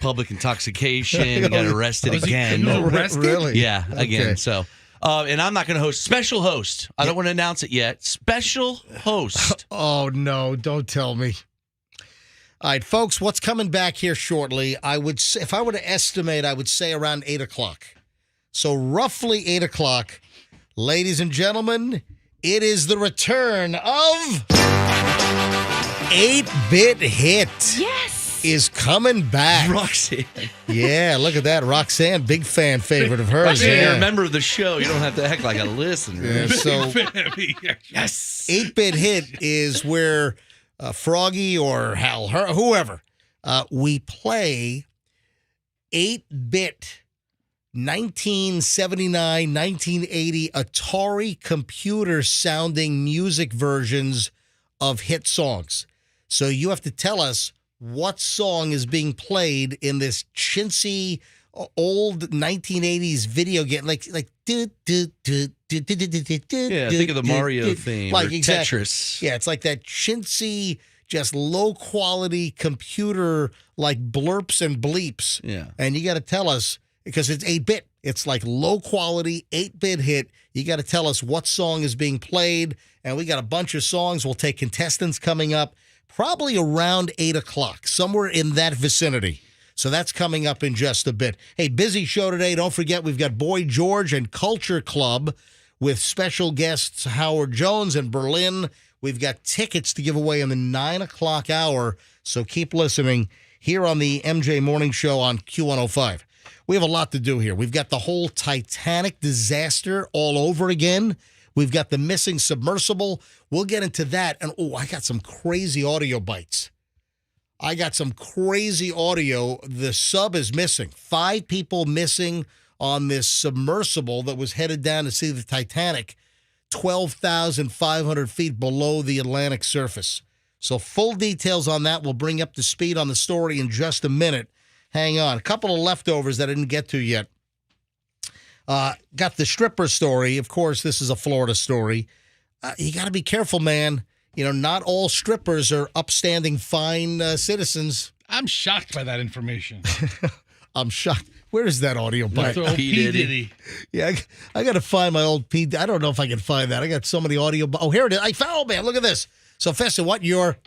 public intoxication. He got arrested again. Arrested? Really? Yeah, again. Okay. So, and I'm not going to host. Special host. I don't want to announce it yet. Special host. Oh, no, don't tell me. All right, folks, what's coming back here shortly? I would say, if I were to estimate, I would say around 8 o'clock. So roughly 8 o'clock. Ladies and gentlemen, it is the return of 8-Bit Hit. Yes. Is coming back. Roxanne. Yeah, look at that. Roxanne, big fan favorite of hers. Roxanne, Yeah. you're a member of the show. You don't have to act like a listener. Yeah, so Yes. 8-Bit Hit is where Froggy or Hal, whoever, we play 8-bit 1979, 1980 Atari computer sounding music versions of hit songs. So you have to tell us what song is being played in this chintzy old 1980s video game, like Yeah, think of the Mario theme. like or exactly. Tetris. Yeah, it's like that chintzy, just low quality computer like blurps and bleeps. Yeah. And you got to tell us, because it's 8-bit. It's like low quality 8-bit hit. You got to tell us what song is being played. And we got a bunch of songs. We'll take contestants coming up probably around 8 o'clock, somewhere in that vicinity. So that's coming up in just a bit. Hey, busy show today. Don't forget, we've got Boy George and Culture Club with special guests Howard Jones and Berlin. We've got tickets to give away in the 9 o'clock hour. So keep listening here on the MJ Morning Show on Q105. We have a lot to do here. We've got the whole Titanic disaster all over again. We've got the missing submersible. We'll get into that. And, I got some crazy audio bites. I got some crazy audio. The sub is missing. 5 people missing on this submersible that was headed down to see the Titanic 12,500 feet below the Atlantic surface. So full details on that. We'll bring up to speed on the story in just a minute. Hang on. A couple of leftovers that I didn't get to yet. Got the stripper story. Of course, this is a Florida story. You got to be careful, man. You know, not all strippers are upstanding, fine citizens. I'm shocked by that information. I'm shocked. Where is that audio bite? That's old P. Diddy. Yeah, I got to find my old P. I don't know if I can find that. I got so many audio. Oh, here it is. I found, man. Look at this. So, Festa, what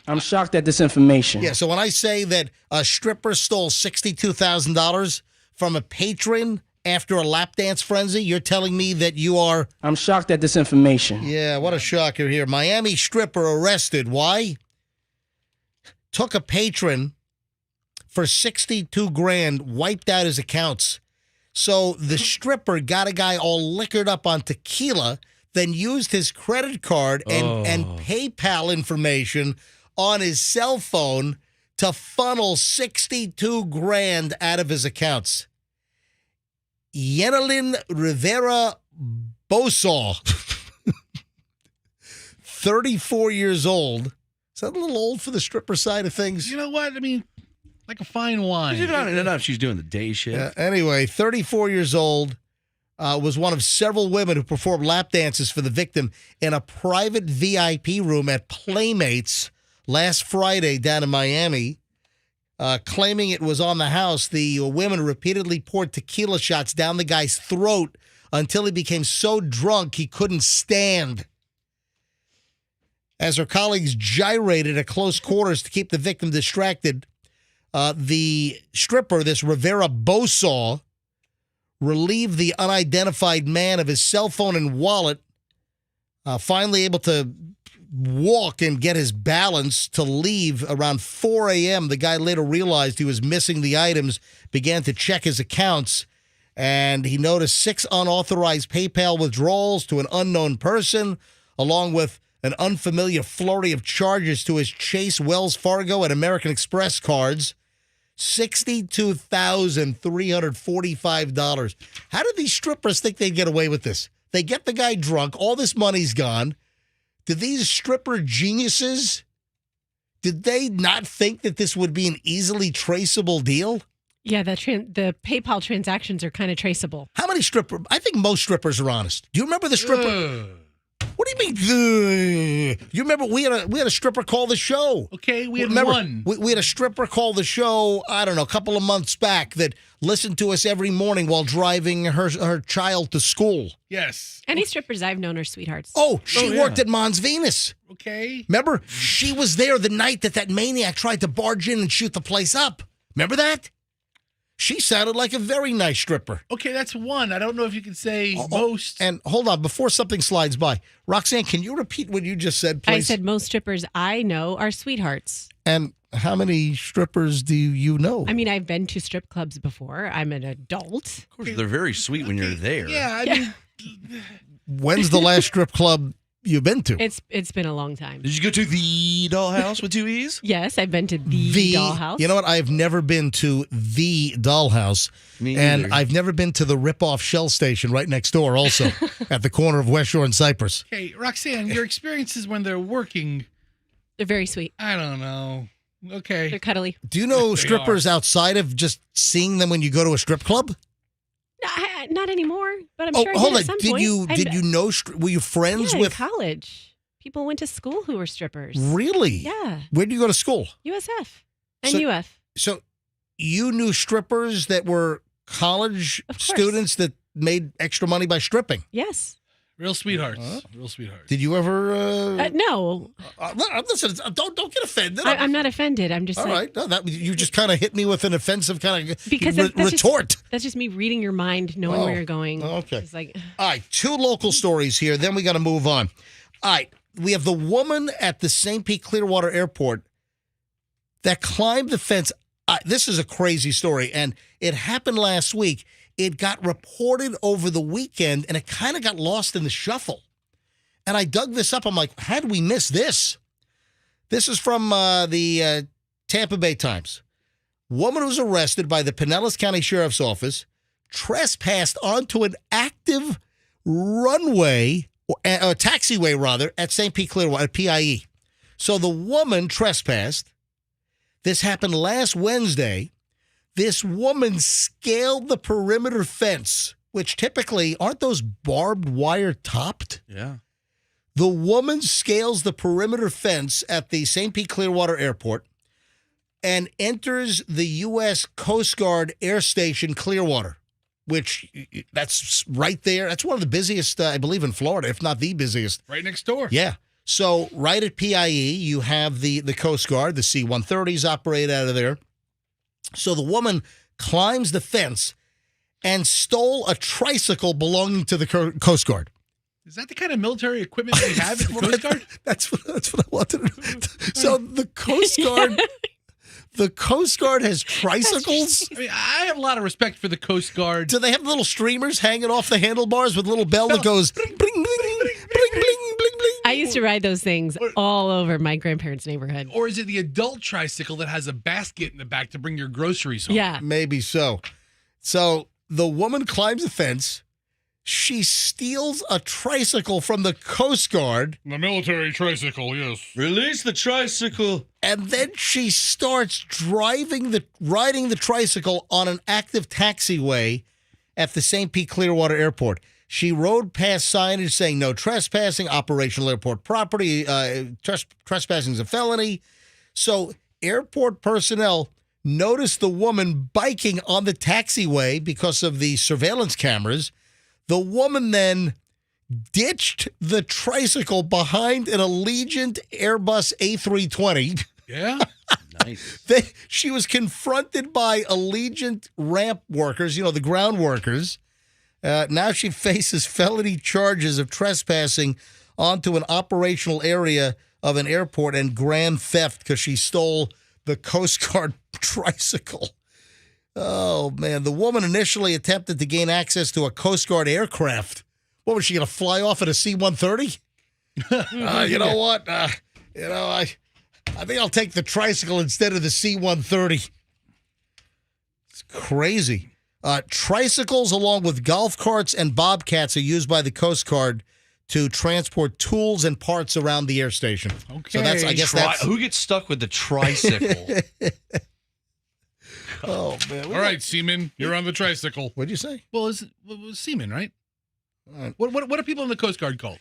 I'm shocked at this information. Yeah, so when I say that a stripper stole $62,000 from a patron after a lap dance frenzy, you're telling me that you are... I'm shocked at this information. Yeah, what a shocker here. Miami stripper arrested. Why? Took a patron for $62,000, wiped out his accounts. So the stripper got a guy all liquored up on tequila, then used his credit card and PayPal information on his cell phone to funnel $62,000 out of his accounts. Yenalyn Rivera Bosaw, 34 years old. Is that a little old for the stripper side of things? You know what? I mean, like a fine wine. I don't know if she's doing the day shift. Anyway, 34 years old, was one of several women who performed lap dances for the victim in a private VIP room at Playmates last Friday down in Miami. Claiming it was on the house, the women repeatedly poured tequila shots down the guy's throat until he became so drunk he couldn't stand. As her colleagues gyrated at close quarters to keep the victim distracted, the stripper, this Rivera Bosaw, relieved the unidentified man of his cell phone and wallet, finally able to walk and get his balance to leave around 4 a.m. The guy later realized he was missing the items, began to check his accounts, and he noticed 6 unauthorized PayPal withdrawals to an unknown person, along with an unfamiliar flurry of charges to his Chase, Wells Fargo, and American Express cards. $62,345. How did these strippers think they'd get away with this? They get the guy drunk. All this money's gone. Did these stripper geniuses, did they not think that this would be an easily traceable deal? Yeah, the PayPal transactions are kind of traceable. How many strippers? I think most strippers are honest. Do you remember the stripper? What do you mean? You remember we had a stripper call the show. Okay, we had Remember, one. We had a stripper call the show, I don't know, a couple of months back that listened to us every morning while driving her child to school. Yes. Any strippers I've known are sweethearts. Oh, she yeah. worked at Mons Venus. Okay. Remember? She was there the night that maniac tried to barge in and shoot the place up. Remember that? She sounded like a very nice stripper. Okay, that's one. I don't know if you can say most. And hold on, before something slides by, Roxanne, can you repeat what you just said, please? I said most strippers I know are sweethearts. And how many strippers do you know? I mean, I've been to strip clubs before. I'm an adult. Of course, they're very sweet when you're there. Yeah, I mean, When's the last strip club you've been to? It's been a long time. Did you go to the dollhouse with 2 E's? Yes, I've been to the dollhouse. You know what? I've never been to the dollhouse. Me and either. I've never been to the rip-off Shell station right next door also at the corner of West Shore and Cypress. okay, Roxanne, your experiences when they're working, They're very sweet. I don't know. They're Okay. cuddly. Do you know They strippers outside of just seeing them when you go to a strip club? No, not anymore, but I'm sure I hold did on. at some Did point. you know? Were you friends in with? college? People went to school who were strippers. Really? Yeah. Where did you go to school? USF and So- UF. So you knew strippers that were college Of course. students that made extra money by stripping. Yes. Real sweethearts. Real sweethearts. Did you ever? No, Listen, don't get offended. I'm not offended. I'm just All like, right. No, you just kind of hit me with an offensive kind of Because that's retort. that's just me reading your mind, knowing Oh, where you're going. okay. It's like, All right, 2 local stories here. Then we got to move on. All right, we have the woman at the St. Pete Clearwater Airport that climbed the fence. This is a crazy story, and it happened last week. It got reported over the weekend, and it kind of got lost in the shuffle. And I dug this up. I'm like, how did we miss this? This is from the Tampa Bay Times. Woman was arrested by the Pinellas County Sheriff's Office, trespassed onto an active runway, or taxiway rather, at St. Pete Clearwater, at PIE. So the woman trespassed. This happened last Wednesday. This woman scaled the perimeter fence, which typically, aren't those barbed wire topped? Yeah. The woman scales the perimeter fence at the St. Pete Clearwater Airport and enters the U.S. Coast Guard Air Station Clearwater, which that's right there. That's one of the busiest, I believe, in Florida, if not the busiest. Right next door. Yeah. So right at PIE, you have the Coast Guard, the C-130s operate out of there. So the woman climbs the fence and stole a tricycle belonging to the Coast Guard. Is that the kind of military equipment we have at the Coast Guard? That's what I wanted to know. So the Coast Guard, has tricycles. I mean, I have a lot of respect for the Coast Guard. Do they have little streamers hanging off the handlebars with a little bell that goes bling, bling, bling, bling, bling, bling, bling? I used to ride those things all over my grandparents' neighborhood. Or is it the adult tricycle that has a basket in the back to bring your groceries home? Yeah. Maybe so. So the woman climbs the fence. She steals a tricycle from the Coast Guard. The military tricycle, yes. Release the tricycle. And then she starts riding the tricycle on an active taxiway at the St. Pete Clearwater Airport. She rode past signage saying no trespassing, operational airport property, trespassing is a felony. So airport personnel noticed the woman biking on the taxiway because of the surveillance cameras. The woman then ditched the tricycle behind an Allegiant Airbus A320. Yeah? Nice. She was confronted by Allegiant ramp workers, the ground workers. Now she faces felony charges of trespassing onto an operational area of an airport and grand theft because she stole the Coast Guard tricycle. Oh, man. The woman initially attempted to gain access to a Coast Guard aircraft. What, was she going to fly off at a C-130? You know what? I think I'll take the tricycle instead of the C-130. It's crazy. Tricycles, along with golf carts and bobcats, are used by the Coast Guard to transport tools and parts around the air station. Okay. So I guess that's Who gets stuck with the tricycle? Oh man! All right, Seaman, you're on the tricycle. What'd you say? Well, it was Seaman, right? All right. What are people in the Coast Guard called?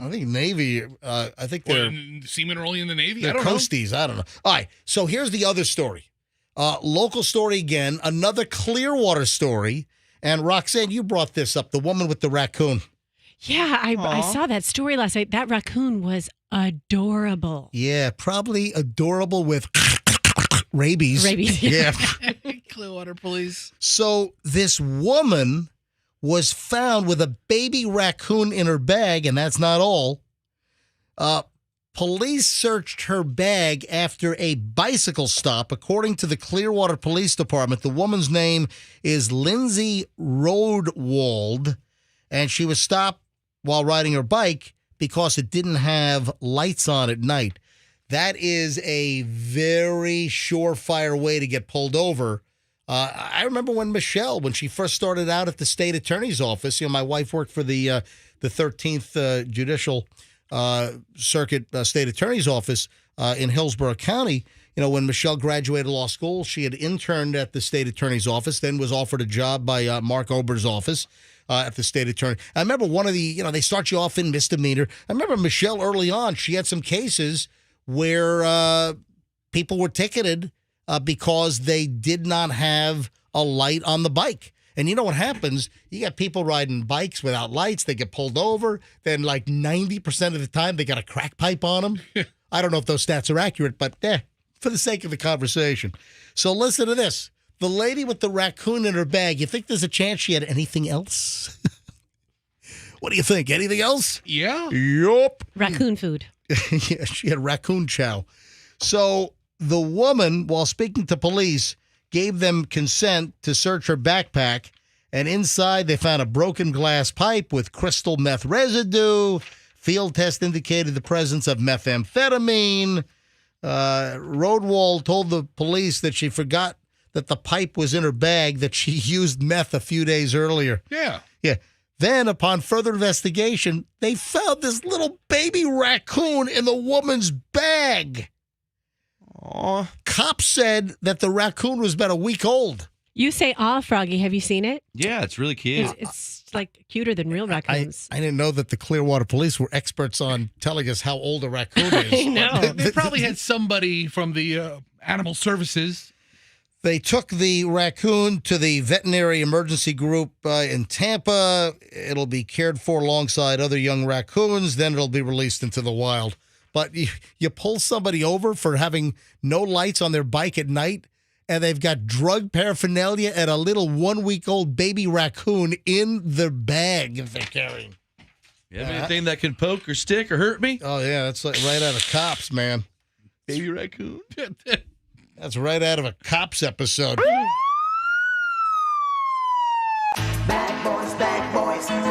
I think Navy. I think they're Seamen are only in the Navy. they're I don't know. coasties. I don't know. All right. So here's the other story. Local story again. Another Clearwater story. And Roxanne, you brought this up. The woman with the raccoon. Yeah, I saw that story last night. That raccoon was adorable. Yeah, probably adorable with rabies. Rabies. Yeah. Clearwater Police. So this woman was found with a baby raccoon in her bag, and that's not all. Police searched her bag after a bicycle stop. According to the Clearwater Police Department, the woman's name is Lindsay Rodewald, and she was stopped while riding her bike because it didn't have lights on at night. That is a very surefire way to get pulled over. I remember when Michelle, when she first started out at the state attorney's office, my wife worked for the 13th Judicial Circuit State Attorney's Office in Hillsborough County. When Michelle graduated law school, she had interned at the state attorney's office, then was offered a job by Mark Ober's office at the state attorney. I remember one of the, they start you off in misdemeanor. I remember Michelle early on, she had some cases where people were ticketed because they did not have a light on the bike. And you know what happens? You got people riding bikes without lights. They get pulled over. Then like 90% of the time, they got a crack pipe on them. I don't know if those stats are accurate, but for the sake of the conversation. So listen to this. The lady with the raccoon in her bag, you think there's a chance she had anything else? What do you think? Anything else? Yeah. Yup. Raccoon food. Yeah, she had raccoon chow. So the woman, while speaking to police, gave them consent to search her backpack, and inside they found a broken glass pipe with crystal meth residue. Field test indicated the presence of methamphetamine. Rodewald told the police that she forgot that the pipe was in her bag, that she used meth a few days earlier. Yeah. Yeah. Then, upon further investigation, they found this little baby raccoon in the woman's bag. Aw. Cops said that the raccoon was about a week old. You say, Froggy. Have you seen it? Yeah, it's really cute. It's like cuter than real raccoons. I didn't know that the Clearwater Police were experts on telling us how old a raccoon is. I know. They probably had somebody from the animal services. They took the raccoon to the veterinary emergency group in Tampa. It'll be cared for alongside other young raccoons. Then it'll be released into the wild. But you pull somebody over for having no lights on their bike at night, and they've got drug paraphernalia and a little 1-week-old baby raccoon in their bag that they're carrying. You have anything that can poke or stick or hurt me? Oh, yeah, that's like right out of Cops, man. Baby raccoon. That's right out of a Cops episode.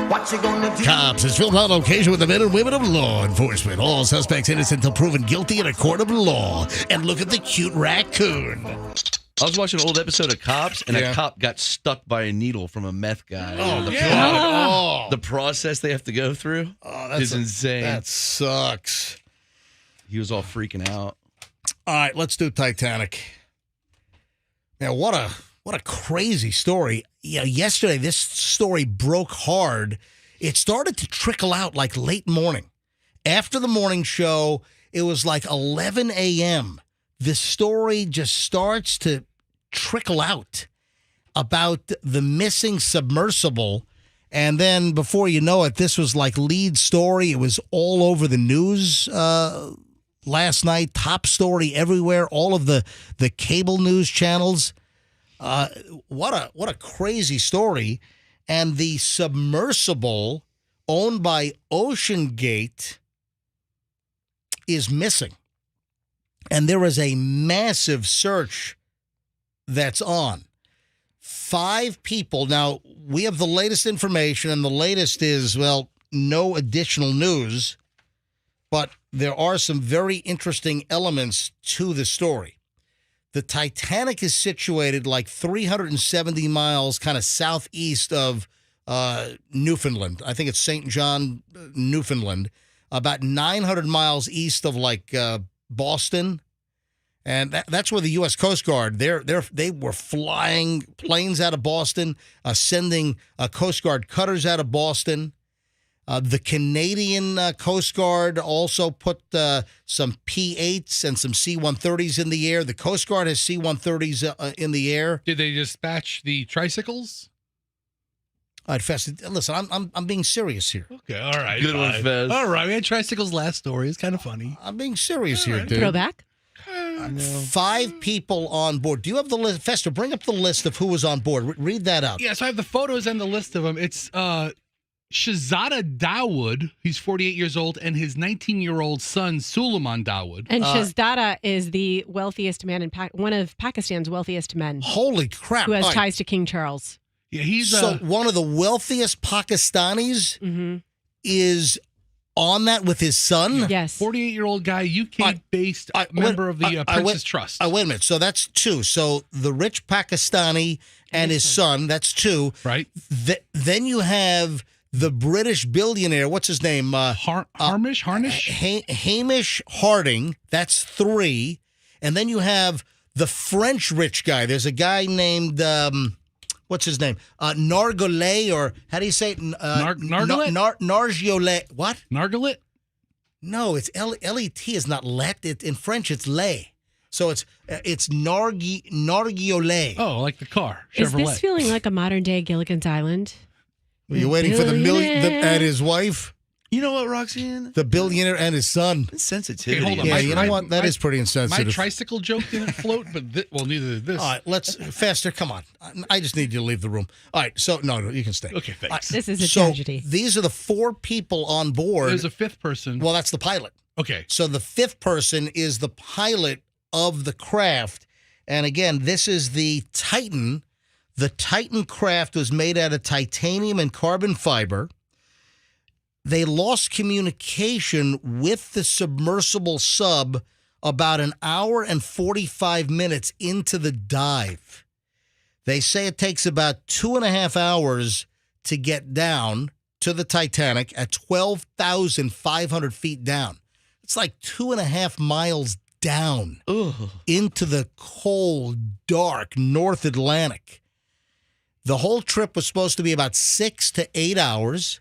What you gonna do? Cops is filmed on location with the men and women of law enforcement. All suspects innocent until proven guilty in a court of law. And look at the cute raccoon. I was watching an old episode of Cops, and Yeah. a cop got stuck by a needle from a meth guy. Oh, yeah. God. The process they have to go through is insane. That sucks. He was all freaking out. All right, let's do Titanic. Now, what a crazy story. Yeah, yesterday this story broke hard. It started to trickle out like late morning. After the morning show, it was like 11 a.m. The story just starts to trickle out about the missing submersible. And then before you know it, this was like lead story. It was all over the news last night, top story everywhere, all of the cable news channels. What a crazy story. And the submersible owned by Ocean Gate is missing. And there is a massive search that's on. 5 people. Now, we have the latest information, and the latest is, well, no additional news. but there are some very interesting elements to the story. The Titanic is situated like 370 miles kind of southeast of Newfoundland. I think it's St. John, Newfoundland, about 900 miles east of like Boston. And that's where the U.S. Coast Guard, they were flying planes out of Boston, sending Coast Guard cutters out of Boston. The Canadian Coast Guard also put some P-8s and some C-130s in the air. The Coast Guard has C-130s in the air. Did they dispatch the tricycles? All right, Fest, listen, I'm being serious here. Okay, all right. Good one, fine. Fez. All right, we had tricycles last story. It's kind of funny. I'm being serious here, dude. Throwback. 5 people on board. Do you have the list? Fester, bring up the list of who was on board. Read that out. Yeah, so I have the photos and the list of them. It's Shahzada Dawood, he's 48 years old, and his 19-year-old son, Suleiman Dawood. And Shahzada is the wealthiest man in one of Pakistan's wealthiest men Holy crap. who has All right. ties to King Charles. Yeah, he's So one of the wealthiest Pakistanis is on that with his son? Yes. 48-year-old guy, UK-based member of the Princess Trust. Wait a minute. So that's 2. So the rich Pakistani and his son, that's 2. Right. Then you have the British billionaire, what's his name? Harnish? Hamish Harding, that's 3. And then you have the French rich guy. There's a guy named... what's his name? Nargolay, or how do you say it? Nargolay? Nargolay. What? Nargolay? No, it's L-E-T is not let. In French, it's lay. So it's Nargolay. Oh, like the car. Is Chevrolet. this feeling like a modern day Gilligan's Island? Were you waiting for the Billionaire. and his wife? You know what, Roxanne? The billionaire and his son. Sensitivity. Okay, hold on. Yeah, My- you know my- what? That is pretty My insensitive. tricycle joke didn't float, but neither did this. All right, let's faster. Come on. I just need you to leave the room. All right, so no, you can stay. Okay, thanks. This is a So tragedy. these are the 4 people on board. There's a 5th person. Well, that's the pilot. Okay. So the 5th person is the pilot of the craft. And again, this is the Titan. The Titan craft was made out of titanium and carbon fiber. They lost communication with the submersible sub about an hour and 45 minutes into the dive. They say it takes about 2.5 hours to get down to the Titanic at 12,500 feet down. It's like 2.5 miles down into the cold, dark North Atlantic. The whole trip was supposed to be about 6 to 8 hours.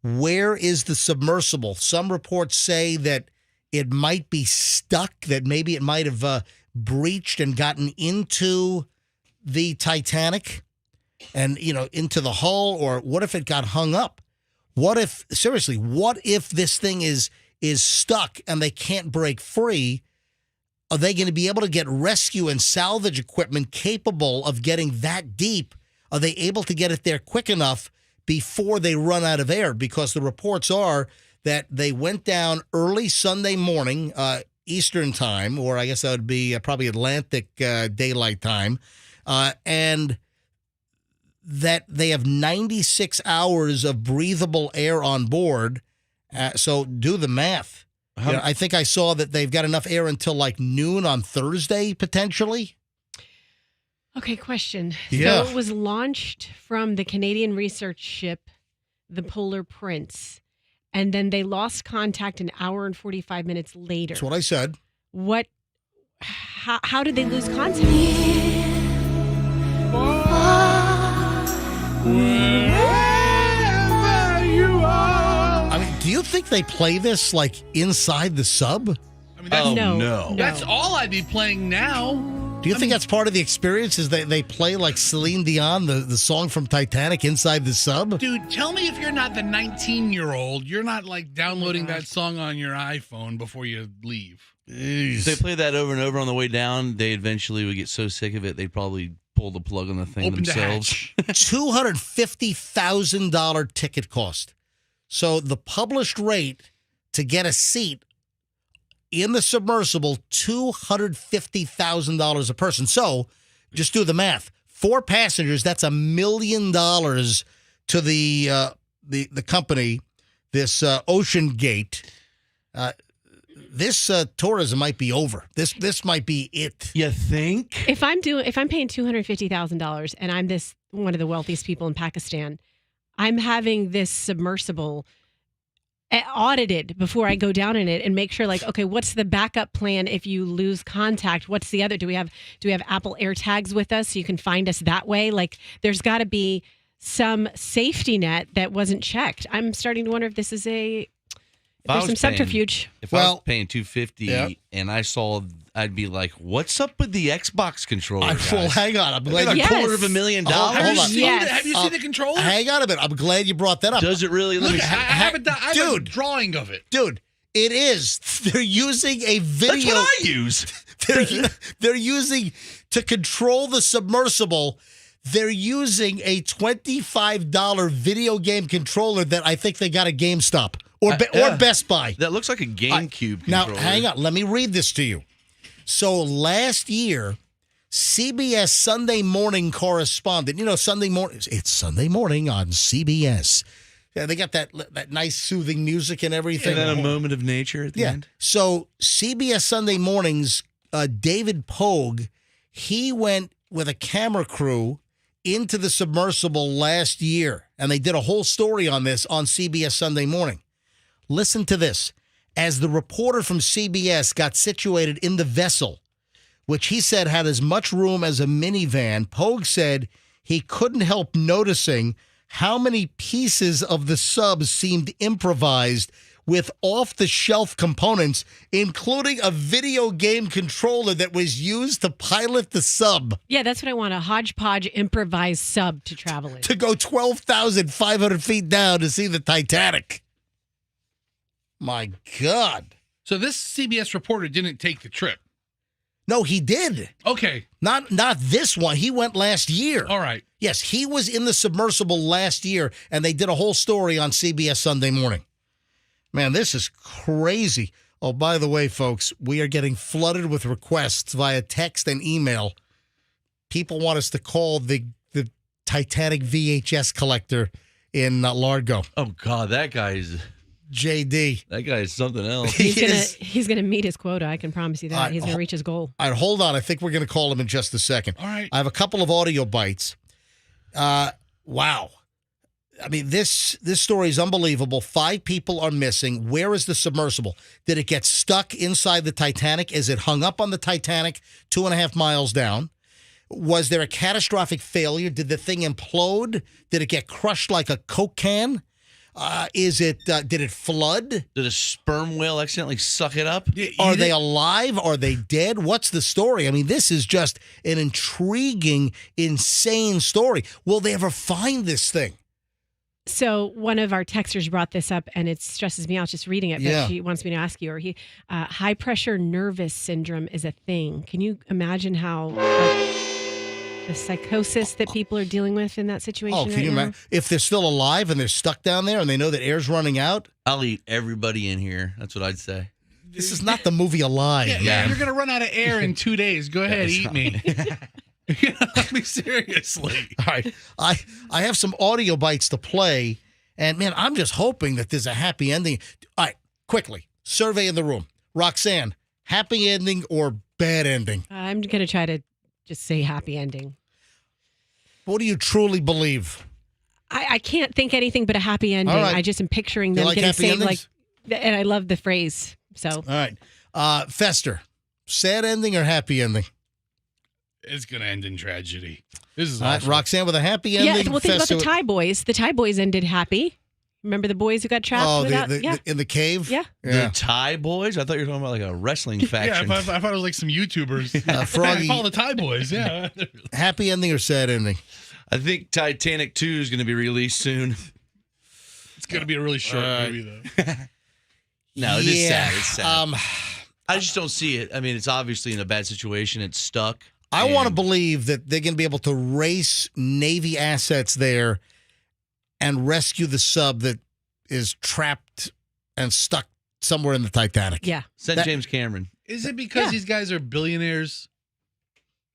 Where is the submersible? Some reports say that it might be stuck, that maybe it might have breached and gotten into the Titanic and, into the hull, or what if it got hung up? What if this thing is stuck and they can't break free? Are they going to be able to get rescue and salvage equipment capable of getting that deep? Are they able to get it there quick enough before they run out of air? Because the reports are that they went down early Sunday morning, Eastern time, or I guess that would be probably Atlantic daylight time, and that they have 96 hours of breathable air on board. So do the math. I think I saw that they've got enough air until like noon on Thursday, potentially. Okay, question. Yeah. So it was launched from the Canadian research ship, the Polar Prince, and then they lost contact an hour and 45 minutes later. That's what I said. How did they lose contact? I mean, do you think they play this like inside the sub? I mean, that's, No. that's all I'd be playing now. Do you think that's part of the experience? Is they play like Celine Dion, the song from Titanic, inside the sub? Dude, tell me if you're not the 19-year-old, you're not like downloading that song on your iPhone before you leave. If they play that over and over on the way down, they eventually would get so sick of it, they'd probably pull the plug on the thing Open the themselves. hatch. $250,000 ticket cost. So the published rate to get a seat in the submersible, $250,000 a person. So just do the math. 4 passengers, that's $1 million to the company, this Ocean Gate. This tourism might be over. This might be it. You think? If I'm paying $250,000 and I'm one of the wealthiest people in Pakistan, I'm having this submersible audited before I go down in it and make sure, like, okay, what's the backup plan if you lose contact? What's the other? Do we have Apple AirTags with us so you can find us that way? Like, there's got to be some safety net that wasn't checked. I'm starting to wonder if this is there's some subterfuge. If I was paying $250 and I saw, I'd be like, "What's up with the Xbox controller?" Well, hang on. I'm glad you $250,000. Hold on. Have you seen the controller? Hang on a minute. I'm glad you brought that up. Does it really? Look, I have a drawing of it. Dude, it is. They're using a video. That's what I use. They're using to control the submersible. They're using a $25 video game controller that I think they got at GameStop or Best Buy. That looks like a GameCube Now, controller. hang on. Let me read this to you. So last year, CBS Sunday morning correspondent, Sunday morning, it's Sunday morning on CBS. Yeah, they got that nice soothing music and everything. And then a moment of nature at the end. So CBS Sunday mornings, David Pogue, he went with a camera crew into the submersible last year, and they did a whole story on this on CBS Sunday morning. Listen to this. As the reporter from CBS got situated in the vessel, which he said had as much room as a minivan, Pogue said he couldn't help noticing how many pieces of the sub seemed improvised with off-the-shelf components, including a video game controller that was used to pilot the sub. Yeah, that's what I want, a hodgepodge improvised sub to travel in. To go 12,500 feet down to see the Titanic. My God. So this CBS reporter didn't take the trip. No, he did. Okay. Not this one. He went last year. All right. Yes, he was in the submersible last year, and they did a whole story on CBS Sunday morning. Man, this is crazy. Oh, by the way, folks, we are getting flooded with requests via text and email. People want us to call the Titanic VHS collector in Largo. Oh, God, that guy's... JD. That guy is something else. He's gonna meet his quota. I can promise you that. He's gonna reach his goal. All right, hold on. I think we're gonna call him in just a second. All right. I have a couple of audio bites. Wow. I mean, this story is unbelievable. 5 people are missing. Where is the submersible? Did it get stuck inside the Titanic? Is it hung up on the Titanic 2.5 miles down? Was there a catastrophic failure? Did the thing implode? Did it get crushed like a Coke can? Did it flood? Did a sperm whale accidentally suck it up? Are they alive? Are they dead? What's the story? I mean, this is just an intriguing, insane story. Will they ever find this thing? So one of our texters brought this up, and it stresses me out just reading it. But she wants me to ask you, high pressure nervous syndrome is a thing. Can you imagine how the psychosis that people are dealing with in that situation? Oh, can you imagine if they're still alive and they're stuck down there and they know that air's running out? I'll eat everybody in here. That's what I'd say. This is not the movie Alive. Yeah, you're gonna run out of air in 2 days. Go ahead, eat me. I mean, seriously. All right, I have some audio bites to play, and man, I'm just hoping that there's a happy ending. All right, quickly, survey in the room. Roxanne, happy ending or bad ending? I'm gonna try to just say happy ending. What do you truly believe? I can't think anything but a happy ending. All right. I just am picturing them like getting happy saved, endings? and I love the phrase. So, All right, Fester, sad ending or happy ending? It's gonna end in tragedy. This is All right, awful. Roxanne with a happy ending. yeah. Well, think about Fester the Thai boys. The Thai boys ended happy. Remember the boys who got trapped? in the cave? Yeah. The Thai boys? I thought you were talking about like a wrestling Yeah, faction. I thought it was like some YouTubers. Froggy. I follow the Thai boys. Yeah. Happy ending or sad ending? I think Titanic 2 is going to be released soon. It's gonna be a really short movie though. No, it is sad. It's sad. I I just don't see it. I mean, it's obviously in a bad situation. It's stuck. want to believe that they're going to be able to race Navy assets there and rescue the sub that is trapped and stuck somewhere in the Titanic. Yeah. Send James Cameron. Is it because these guys are billionaires?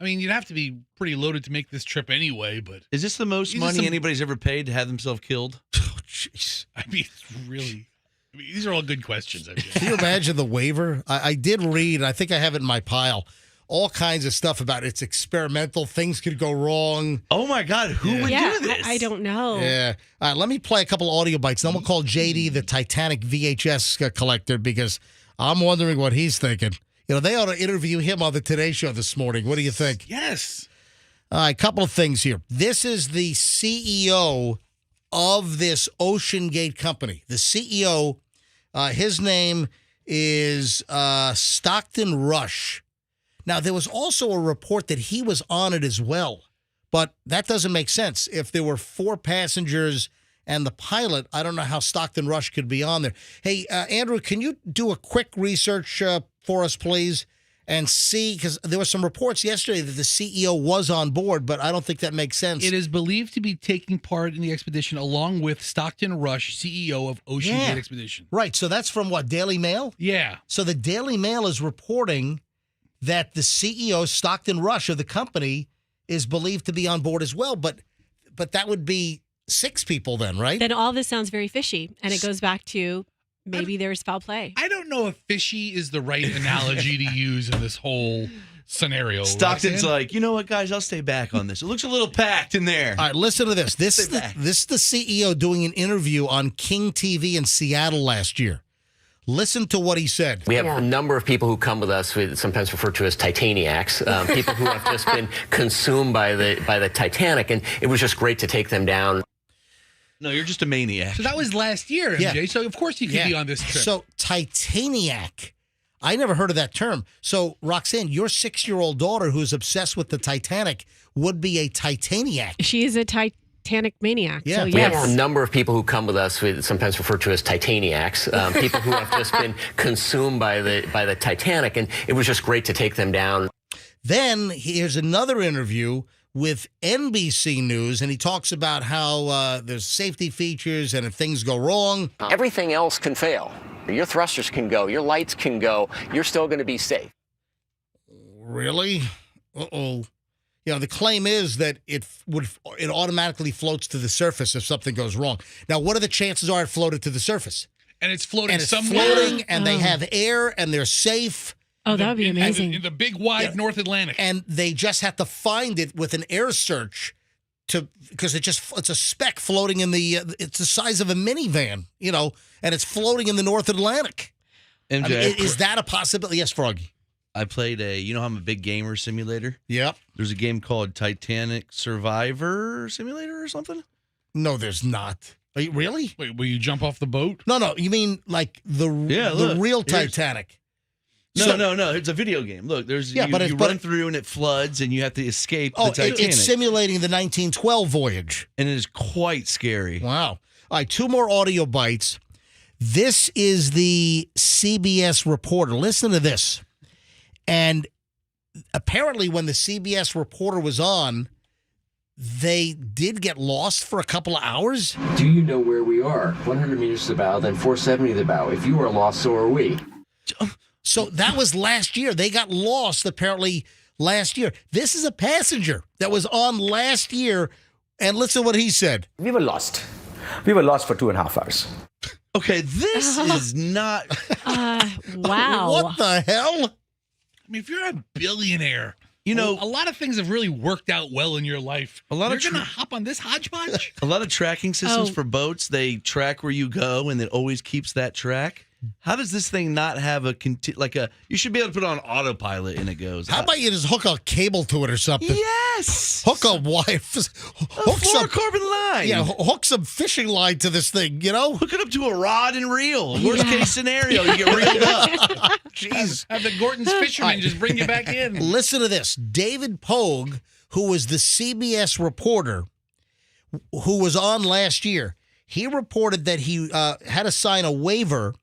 I mean, you'd have to be pretty loaded to make this trip anyway, but Is this the most These are money some- anybody's ever paid to have themselves killed? Oh, jeez. I mean, it's really. I mean, these are all good questions. Can you imagine the waiver? I did read, I think I have it in my pile, all kinds of stuff about it's experimental. Things could go wrong. Oh, my God. Who would do this? I don't know. Yeah. All right, let me play a couple audio bites. Then we'll call JD the Titanic VHS collector because I'm wondering what he's thinking. You know, they ought to interview him on the Today Show this morning. What do you think? Yes. All right, couple of things here. This is the CEO of this Ocean Gate company. The CEO, his name is Stockton Rush. Now, there was also a report that he was on it as well, but that doesn't make sense. If there were 4 passengers and the pilot, I don't know how Stockton Rush could be on there. Hey, Andrew, can you do a quick research for us, please, and see, because there were some reports yesterday that the CEO was on board, but I don't think that makes sense. It is believed to be taking part in the expedition along with Stockton Rush, CEO of Ocean Gate Expedition. Right, so that's from what, Daily Mail? Yeah. So the Daily Mail is reporting that the CEO, Stockton Rush, of the company is believed to be on board as well, but that would be 6 people then, right? Then all this sounds very fishy, and it goes back to maybe there's foul play. I don't know if fishy is the right analogy to use in this whole scenario. Stockton's Roxanne? like, you know what, guys? I'll stay back on this. It looks a little packed in there. All right, listen to this. This is the CEO doing an interview on King TV in Seattle last year. Listen to what he said. We have a number of people who come with us, we sometimes referred to as Titaniacs, people who have just been consumed by the Titanic, and it was just great to take them down. No, you're just a maniac. So that was last year, MJ. Yeah. So of course you could be on this trip. So Titaniac, I never heard of that term. So Roxanne, your 6-year-old daughter who's obsessed with the Titanic would be a Titaniac. She is a Titanic maniac. Yeah. So We yes. have a number of people who come with us, we sometimes referred to as Titaniacs, people who have just been consumed by the Titanic, and it was just great to take them down. Then here's another interview with NBC News, and he talks about how there's safety features, and if things go wrong, Everything else can fail. Your thrusters can go, your lights can go, you're still going to be safe. really? Uh-oh. You know, the claim is that it automatically floats to the surface if something goes wrong. Now, what are the chances it floated to the surface? And it's floating And it's somewhere. floating, and they have air, and they're safe. Oh, that would be amazing. In the big, wide North Atlantic. And they just have to find it with an air search because it's a speck floating in it's the size of a minivan, you know, and it's floating in the North Atlantic. MJ, I mean, is that a possibility? Yes, Froggy. I played you know how I'm a big gamer simulator? Yep. There's a game called Titanic Survivor Simulator or something? No, there's not. Are you, really? Wait, will you jump off the boat? No. You mean like the look, real here's- Titanic? No. It's a video game. Look, you run through and it floods and you have to escape the Titanic. It's simulating the 1912 voyage. And it is quite scary. Wow. All right, 2 more audio bites. This is the CBS reporter. Listen to this. And apparently when the CBS reporter was on, they did get lost for a couple of hours. Do you know where we are? 100 meters to the bow, then 470 to the bow. If you are lost, so are we. So that was last year. They got lost apparently last year. This is a passenger that was on last year. And listen to what he said. We were lost. We were lost for 2.5 hours. Okay, this is not... Wow. What the hell? I mean, if you're a billionaire, You know, a lot of things have really worked out well in your life. A lot You're of going to hop on this hodgepodge? a lot of tracking systems Oh. for boats, they track where you go and it always keeps that track. How does this thing not have you should be able to put on autopilot and it goes. How about you just hook a cable to it or something? Yes. Hook a wire. A Hook some fluorocarbon line. Yeah, hook some fishing line to this thing, you know? Hook it up to a rod and reel. Worst case scenario, you get reeled up. Jeez. Have the Gorton's fishermen just bring you back in. Listen to this. David Pogue, who was the CBS reporter who was on last year, he reported that he had to sign a waiver,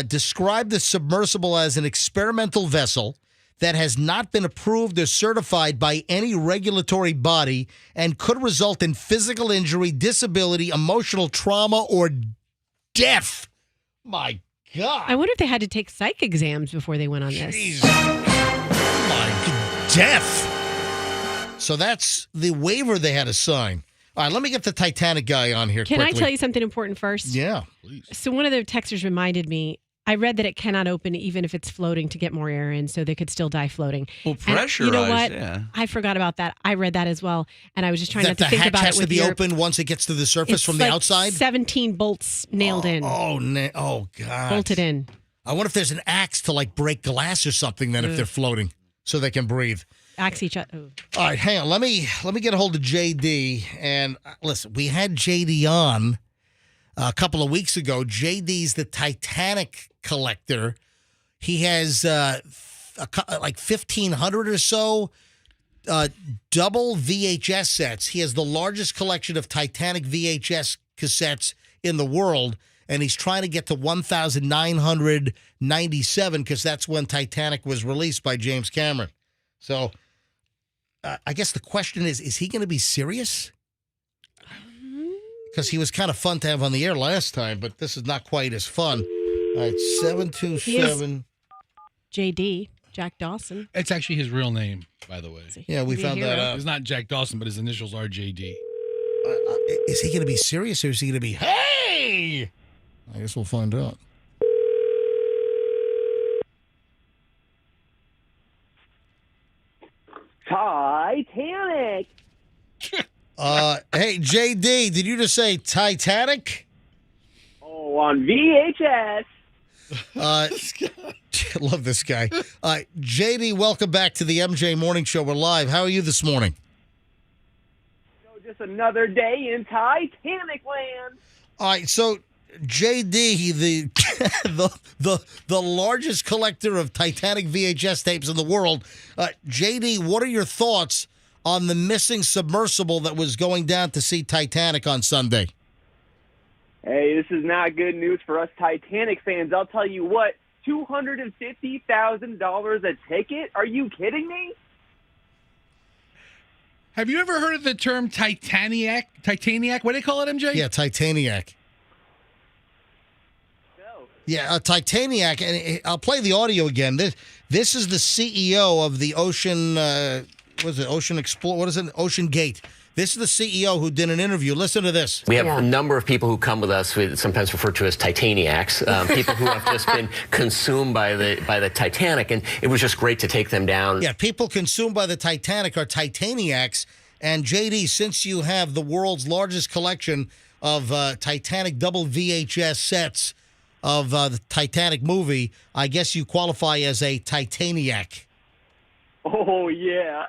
described the submersible as an experimental vessel that has not been approved or certified by any regulatory body and could result in physical injury, disability, emotional trauma, or death. My God. I wonder if they had to take psych exams before they went on this. Jeez. My death. So that's the waiver they had to sign. All right, let me get the Titanic guy on here Can quickly. I tell you something important first? Yeah. So one of the texters reminded me, I read that it cannot open even if it's floating to get more air in, so they could still die floating. Well, And pressurized, you know what? yeah. I forgot about that. I read that as well, and I was just trying That not to the think hatch about has it to with be your, open once it gets to the surface it's from the like outside? 17 bolts nailed in, Oh, God. bolted in. I wonder if there's an axe to, like, break glass or something then if they're floating so they can breathe. Axe each other. Oh. All right, hang on. Let me get a hold of JD. And listen, we had JD on a couple of weeks ago. JD's the Titanic collector. He has like 1,500 or so double VHS sets. He has the largest collection of Titanic VHS cassettes in the world, and he's trying to get to 1,997 because that's when Titanic was released by James Cameron. So I guess the question is he going to be serious? Because he was kind of fun to have on the air last time, but this is not quite as fun. All right, 727. JD, Jack Dawson. It's actually his real name, by the way. Yeah, we He's a found that hero. out. It's not Jack Dawson, but his initials are JD. Is he going to be serious or is he going to be, hey? I guess we'll find out. Titanic. Hey, JD, did you just say Titanic? Oh, on VHS. Love this guy. JD, welcome back to the MJ Morning Show. We're live. How are you this morning? So just another day in Titanic land. All right, so JD, the largest collector of Titanic VHS tapes in the world. JD, what are your thoughts on the missing submersible that was going down to see Titanic on Sunday? Hey, this is not good news for us Titanic fans. I'll tell you what, $250,000 a ticket? Are you kidding me? Have you ever heard of the term Titanic? Titanic? What do they call it, MJ? Yeah, Titanic. No. Yeah, Titanic, and I'll play the audio again. This is the CEO of the Ocean, Ocean Explore? What is it? Ocean Gate. This is the CEO who did an interview. Listen to this. We have a number of people who come with us, sometimes referred to as Titaniacs, people who have just been consumed by the Titanic, and it was just great to take them down. Yeah, people consumed by the Titanic are Titaniacs. And JD, since you have the world's largest collection of Titanic double VHS sets of the Titanic movie, I guess you qualify as a Titaniac. Oh, yeah.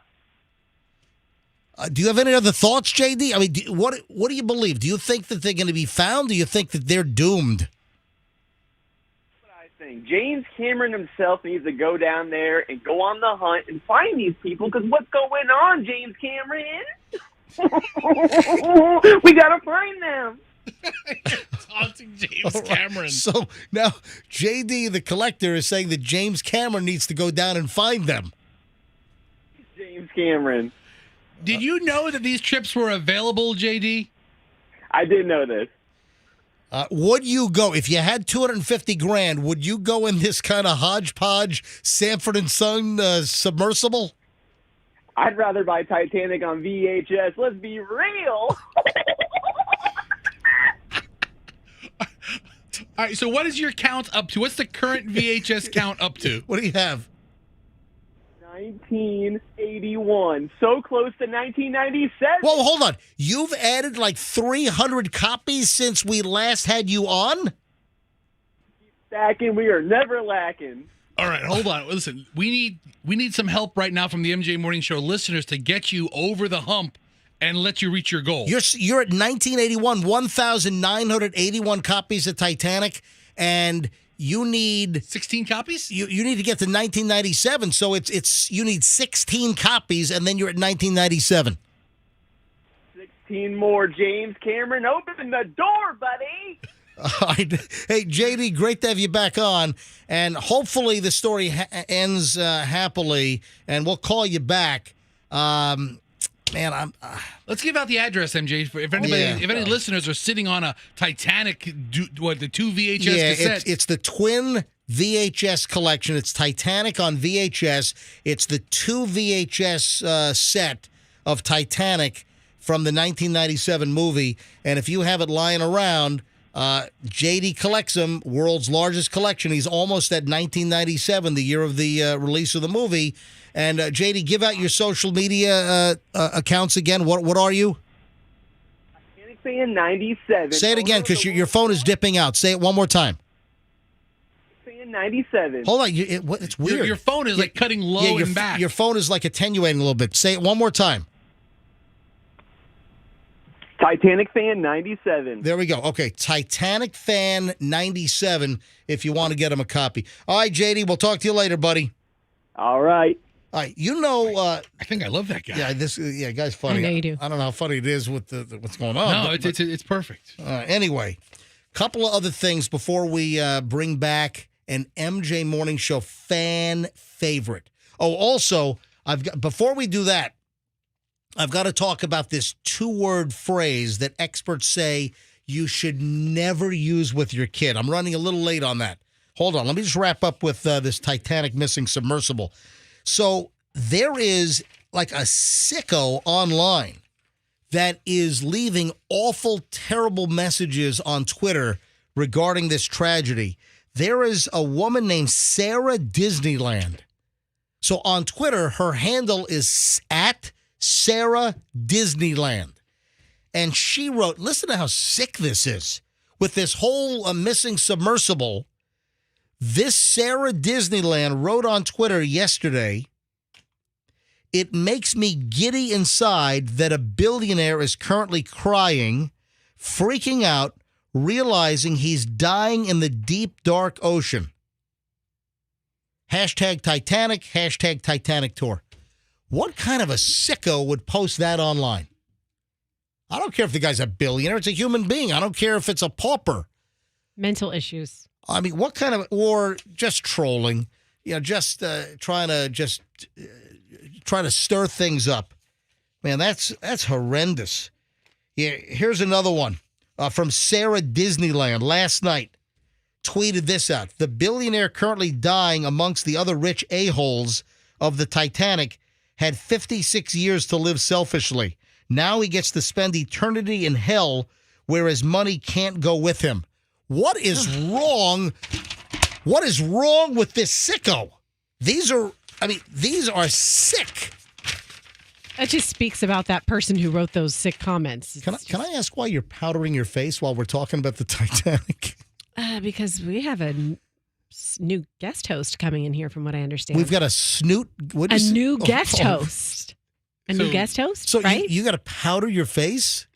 Do you have any other thoughts, JD? I mean, what do you believe? Do you think that they're going to be found? Do you think that they're doomed? What I think. James Cameron himself needs to go down there and go on the hunt and find these people, because what's going on, James Cameron? We got to find them. Taunting James Cameron. So now JD, the collector, is saying that James Cameron needs to go down and find them. James Cameron. Did you know that these trips were available, JD? I did know this. Would you go, if you had $250,000, would you go in this kind of hodgepodge Sanford and Son submersible? I'd rather buy Titanic on VHS. Let's be real. All right, so what is your count up to? What's the current VHS count up to? What do you have? 1981. So close to 1997. Well, hold on. You've added like 300 copies since we last had you on? Stacking, we are never lacking. All right, hold on. Listen, we need some help right now from the MJ Morning Show listeners to get you over the hump and let you reach your goal. You're at 1981, 1,981 copies of Titanic, and you need 16 copies? You need to get to 1997, so it's you need 16 copies, and then you're at 1997. 16 more, James Cameron. Open the door, buddy. All right. Hey, JD, great to have you back on, and hopefully the story ends happily, and we'll call you back. Man, I'm. Let's give out the address, MJ. If any listeners are sitting on a Titanic, the 2 VHS cassettes. It's the twin VHS collection. It's Titanic on VHS. It's the 2 VHS set of Titanic from the 1997 movie. And if you have it lying around, JD collects them, world's largest collection. He's almost at 1997, the year of the release of the movie. And JD, give out your social media accounts again. What are you? Titanic Fan 97. Say it again, because your phone is dipping out. Say it one more time. Fan 97. Hold on, it's weird. Your phone is like cutting low and back. Your phone is like attenuating a little bit. Say it one more time. Titanic Fan 97. There we go. Okay, Titanic Fan 97, if you want to get him a copy. All right, JD, we'll talk to you later, buddy. All right. All right, you know... I think I love that guy. Yeah, guy's funny. I know you do. I don't know how funny it is with what's going on. No, it's perfect. Anyway, couple of other things before we bring back an MJ Morning Show fan favorite. Oh, also, before we do that, I've got to talk about this 2-word phrase that experts say you should never use with your kid. I'm running a little late on that. Hold on. Let me just wrap up with this Titanic missing submersible. So there is like a sicko online that is leaving awful, terrible messages on Twitter regarding this tragedy. There is a woman named Sarah Disneyland. So on Twitter, her handle is at Sarah Disneyland. And she wrote, listen to how sick this is. With this whole missing submersible, this Sarah Disneyland wrote on Twitter yesterday, it makes me giddy inside that a billionaire is currently crying, freaking out, realizing he's dying in the deep, dark ocean. Hashtag Titanic, hashtag Titanic Tour. What kind of a sicko would post that online? I don't care if the guy's a billionaire. It's a human being. I don't care if it's a pauper. Mental issues. I mean, what kind of, or just trolling, just trying to stir things up. Man, that's horrendous. Yeah, here's another one from Sarah Disneyland last night. Tweeted this out. The billionaire currently dying amongst the other rich a-holes of the Titanic had 56 years to live selfishly. Now he gets to spend eternity in hell where his money can't go with him. What is wrong? What is wrong with this sicko? These are sick. That just speaks about that person who wrote those sick comments. Can I ask why you're powdering your face while we're talking about the Titanic? Because we have a new guest host coming in here, from what I understand. We've got a snoot. New guest host. New guest host, so right? You got to powder your face?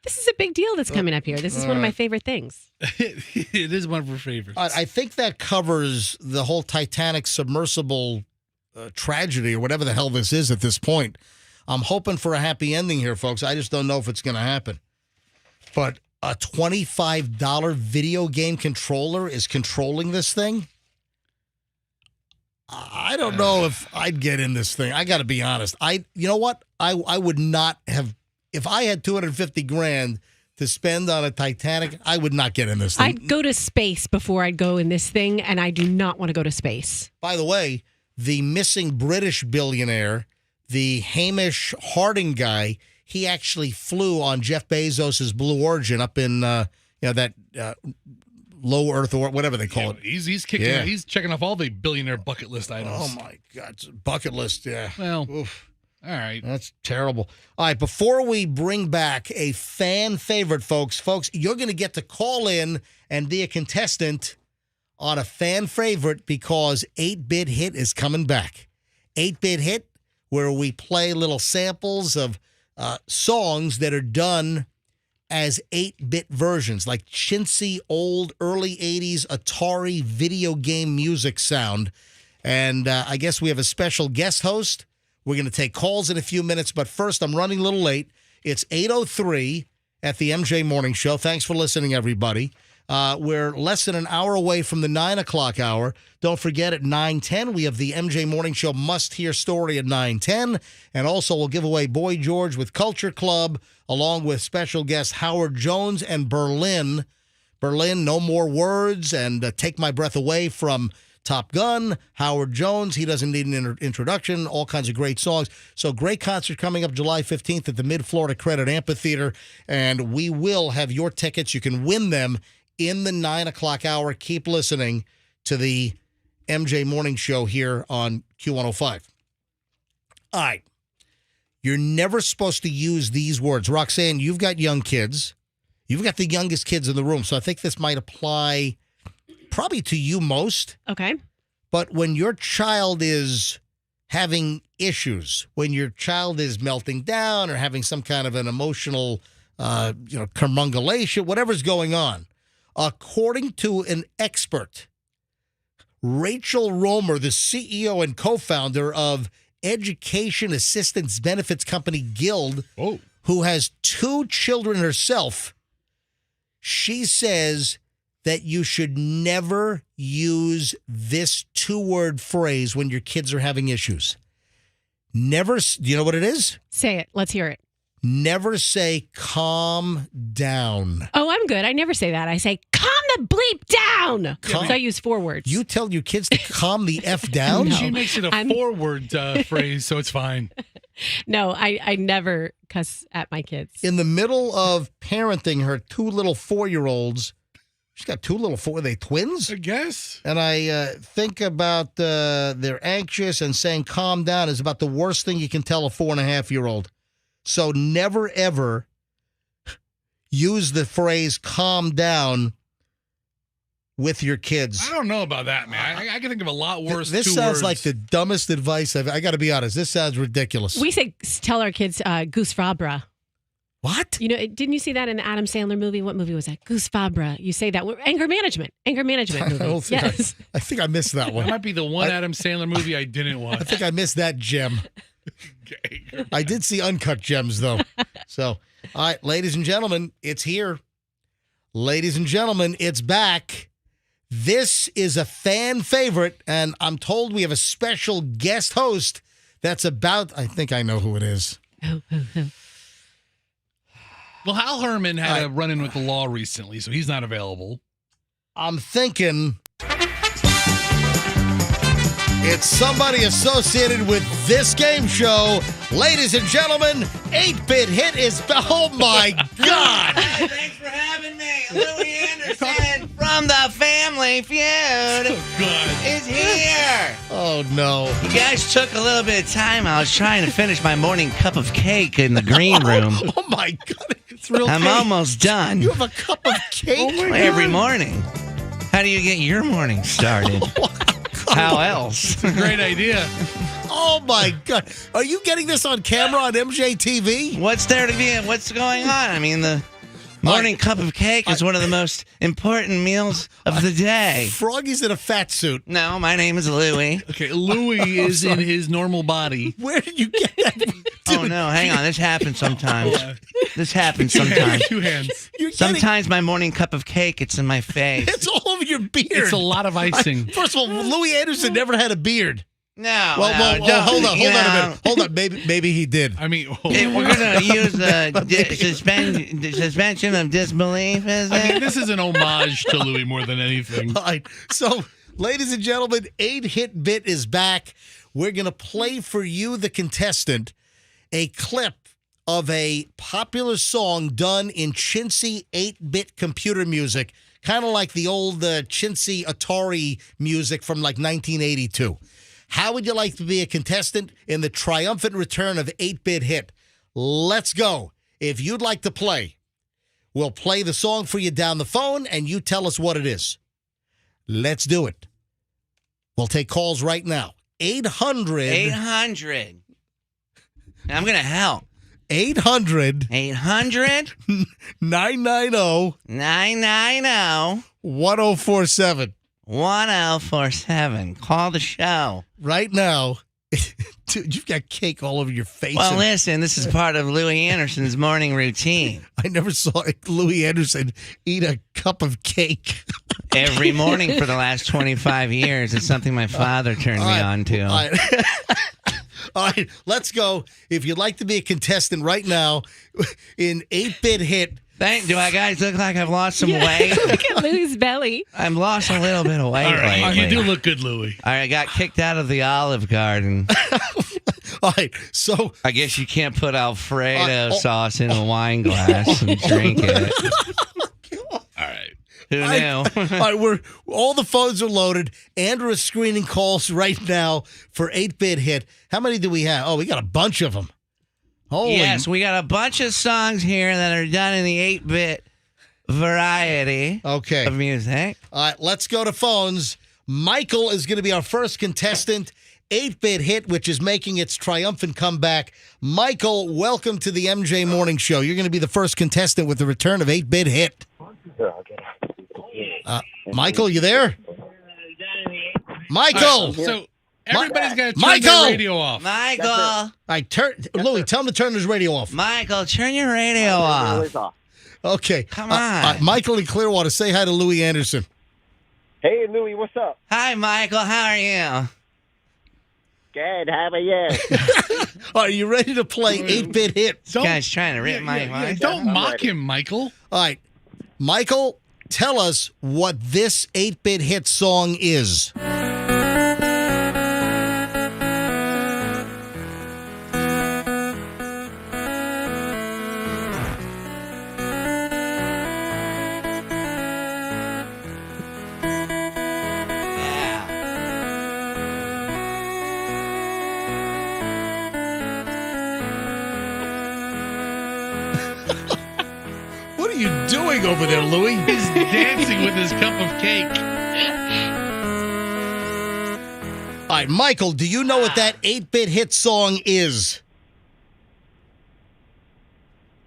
This is a big deal that's coming up here. This is one of my favorite things. It is one of her favorites. I think that covers the whole Titanic submersible tragedy or whatever the hell this is at this point. I'm hoping for a happy ending here, folks. I just don't know if it's going to happen. But a $25 video game controller is controlling this thing? I don't know if I'd get in this thing. I got to be honest. You know what? I would not have, if I had $250,000 to spend on a Titanic, I would not get in this thing. I'd go to space before I'd go in this thing, and I do not want to go to space. By the way, the missing British billionaire, the Hamish Harding guy, he actually flew on Jeff Bezos' Blue Origin up in that low Earth or whatever they call it. He's kicking. Yeah. He's checking off all the billionaire bucket list items. Oh my God, bucket list. Yeah. Well, oof. All right. That's terrible. All right, before we bring back a fan favorite, folks, you're going to get to call in and be a contestant on a fan favorite because 8-Bit Hit is coming back. 8-Bit Hit, where we play little samples of songs that are done as 8-bit versions, like chintzy, old, early 80s Atari video game music sound. And I guess we have a special guest host. We're going to take calls in a few minutes, but first, I'm running a little late. It's 8:03 at the MJ Morning Show. Thanks for listening, everybody. We're less than an hour away from the 9 o'clock hour. Don't forget, at 9:10, we have the MJ Morning Show must-hear story at 9:10. And also, we'll give away Boy George with Culture Club, along with special guests Howard Jones and Berlin. Berlin, No More Words, and Take My Breath Away from Top Gun, Howard Jones, He Doesn't Need an Introduction, all kinds of great songs. So great concert coming up July 15th at the Mid-Florida Credit Amphitheater, and we will have your tickets. You can win them in the 9 o'clock hour. Keep listening to the MJ Morning Show here on Q105. All right. You're never supposed to use these words. Roxanne, you've got young kids. You've got the youngest kids in the room, so I think this might apply probably to you most. Okay. But when your child is having issues, when your child is melting down or having some kind of an emotional, comungulation, whatever's going on, according to an expert, Rachel Romer, the CEO and co-founder of Education Assistance Benefits Company Guild, who has 2 children herself, she says that you should never use this 2-word phrase when your kids are having issues. Never, do you know what it is? Say it. Let's hear it. Never say calm down. Oh, I'm good. I never say that. I say calm the bleep down. So I use 4 words. You tell your kids to calm the F down? No. She makes it a 4-word phrase, so it's fine. No, I never cuss at my kids. In the middle of parenting her 2 little 4-year-olds, she's got 2 little 4, are they twins? I guess. And I think about they're anxious, and saying calm down is about the worst thing you can tell a 4.5-year-old. So never, ever use the phrase calm down with your kids. I don't know about that, man. I can think of a lot worse. This 2 sounds words. like the dumbest advice I got to be honest. This sounds ridiculous. We tell our kids goose fabra. What? You know, didn't you see that in the Adam Sandler movie? What movie was that? Goose fabra. You say that. Anger management movie. Yes. I think I missed that one. That might be the one Adam Sandler movie I didn't watch. I think I missed that gem. Okay. I did see Uncut Gems, though. So, all right, ladies and gentlemen, it's here. Ladies and gentlemen, it's back. This is a fan favorite, and I'm told we have a special guest host that's about, I think I know who it is. Well, Hal Herman had a run-in with the law recently, so he's not available. I'm thinking it's somebody associated with this game show. Ladies and gentlemen, 8-Bit Hit is, oh my God. Hey, thanks for having me. Louis Anderson from the Family Feud is here. Oh, no. You guys took a little bit of time. I was trying to finish my morning cup of cake in the green room. Oh, my God. It's real I'm cake. almost done. You have a cup of cake? Every morning. How do you get your morning started? How else? It's a great idea. Oh, my God. Are you getting this on camera on MJTV? What's there to be? What's going on? I mean, the morning cup of cake is one of the most important meals of the day. Froggy's in a fat suit. No, my name is Louie. Okay, Louie is in his normal body. Where did you get that? Oh, no, hang on. This happens sometimes. This happens sometimes. 2 hands. Sometimes my morning cup of cake, it's in my face. It's all over your beard. It's a lot of icing. First of all, Louis Anderson never had a beard. No, Well, no, hold on a you know. minute. Hold on, maybe he did. I mean, We're going to use the suspension of disbelief, is I mean, it? this is an homage to Louis more than anything. All right. So, ladies and gentlemen, 8-Hit Bit is back. We're going to play for you, the contestant, a clip of a popular song done in chintzy 8-bit computer music, kind of like the old chintzy Atari music from like 1982. How would you like to be a contestant in the triumphant return of 8-Bit Hit? Let's go. If you'd like to play, we'll play the song for you down the phone, and you tell us what it is. Let's do it. We'll take calls right now. 800. 800. I'm going to help. 800. 800. 990. 990. 1047. 1047. Call the show. Right now. Dude, you've got cake all over your face. Well, listen, this is part of Louis Anderson's morning routine. I never saw Louis Anderson eat a cup of cake. Every morning for the last 25 years. It's something my father turned me on to. All right. All right, let's go. If you'd like to be a contestant right now in 8-Bit Hit, Do I guys look like I've lost some weight? Look at Lou's belly. I've lost a little bit of weight All right. lately. You do look good, Louie. All right, I got kicked out of the Olive Garden. All right, so I guess you can't put Alfredo sauce in a wine glass and drink it. All right. Who knew? all right, all the phones are loaded. Andrew is screening calls right now for 8-Bit Hit. How many do we have? Oh, we got a bunch of them. Holy. Yes, we got a bunch of songs here that are done in the 8-bit variety of music. All right, let's go to phones. Michael is going to be our first contestant. 8-Bit Hit, which is making its triumphant comeback. Michael, welcome to the MJ Morning Show. You're going to be the first contestant with the return of 8-Bit Hit. Michael, you there? Michael! So everybody's got to turn Michael! their radio off. Michael! All right, Louie, tell him to turn his radio off. Michael, turn your radio off. Okay. Come on. Michael in Clearwater, say hi to Louie Anderson. Hey, Louie, what's up? Hi, Michael. How are you? Good. How about you? Are you ready to play 8-Bit Hit? This guy's trying to rip my voice. Don't mock him, Michael. All right. Michael, tell us what this 8-Bit Hit song is. What are you doing over there, Louie? He's dancing with his cup of cake. All right, Michael, do you know what that 8-Bit Hit song is?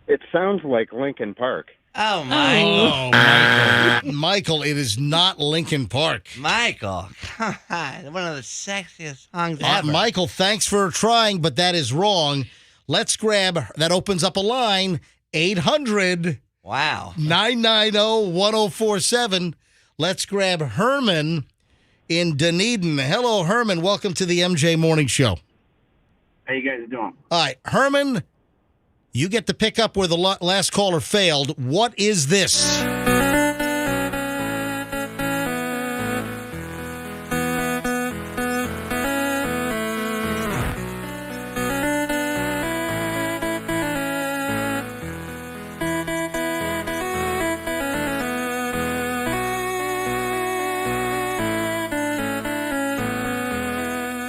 It sounds like Linkin Park. Oh, Michael. Oh, Michael. Michael, it is not Linkin Park. Michael. One of the sexiest songs ever. Michael, thanks for trying, but that is wrong. Let's grab, that opens up a line, 800 Wow. 990-1047. Let's grab Herman in Dunedin. Hello, Herman. Welcome to the MJ Morning Show. How you guys doing? All right, Herman, you get to pick up where the last caller failed. What is this?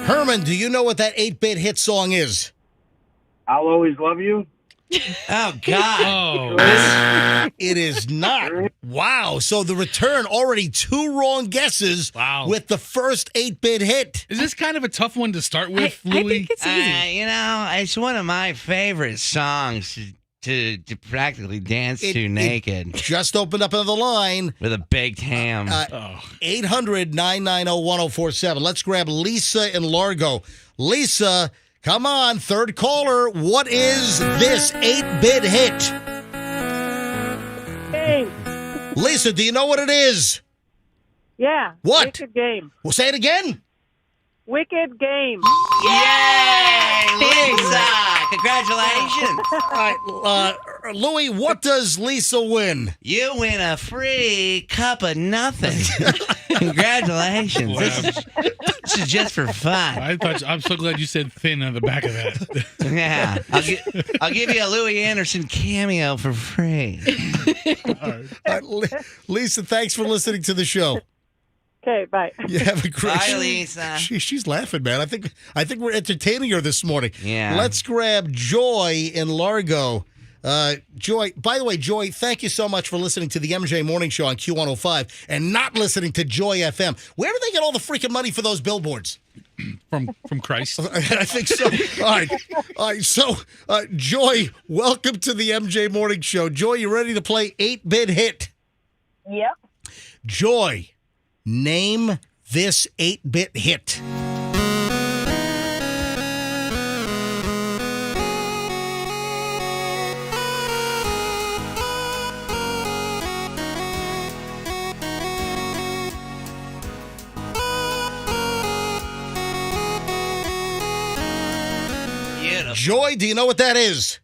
Herman, do you know what that 8-Bit Hit song is? I'll Always Love You. Oh, God. Oh, It is not. Wow. So the return, already 2 wrong guesses with the first 8-Bit Hit. is this kind of a tough one to start with, I Louie? think it's easy. It's one of my favorite songs to practically dance to naked. Just opened up another line. With a baked ham. 800-990-1047. Let's grab Lisa in Largo. Lisa, come on, third caller. What is this 8-Bit Hit? Game. Lisa, do you know what it is? Yeah. What? Wicked Game. Well, say it again. Wicked Game. Yay, Lisa! Congratulations. All right, Louie, what does Lisa win? You win a free cup of nothing. Congratulations. This is just for fun. I'm so glad you said thin on the back of that. Yeah. I'll give you a Louis Anderson cameo for free. All right, Lisa, thanks for listening to the show. Okay, bye. You have a great Bye, Lisa. She's laughing, man. I think we're entertaining her this morning. Yeah. Let's grab Joy in Largo. Joy, by the way, Joy, thank you so much for listening to the MJ Morning Show on Q105 and not listening to Joy FM. Where do they get all the freaking money for those billboards? From Christ. I think so. All right. So, Joy, welcome to the MJ Morning Show. Joy, you ready to play 8-Bit Hit? Yep. Joy, name this 8-Bit Hit. Beautiful. Joy, do you know what that is?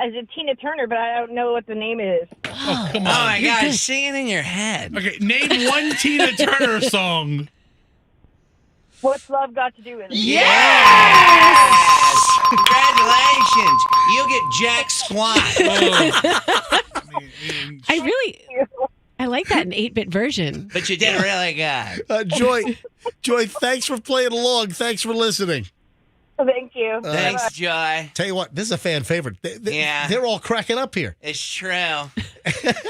Is it Tina Turner? But I don't know what the name is. Oh, come on. Oh my gosh, sing it in your head. Okay, name one Tina Turner song. What's love got to do with it? Yes! Congratulations. You get Jack Squat. I like that in 8-bit version. But you did really good. Joy, thanks for playing along. Thanks for listening. Thank you. Thanks, Joy. Tell you what, this is a fan favorite. They're all cracking up here. It's true.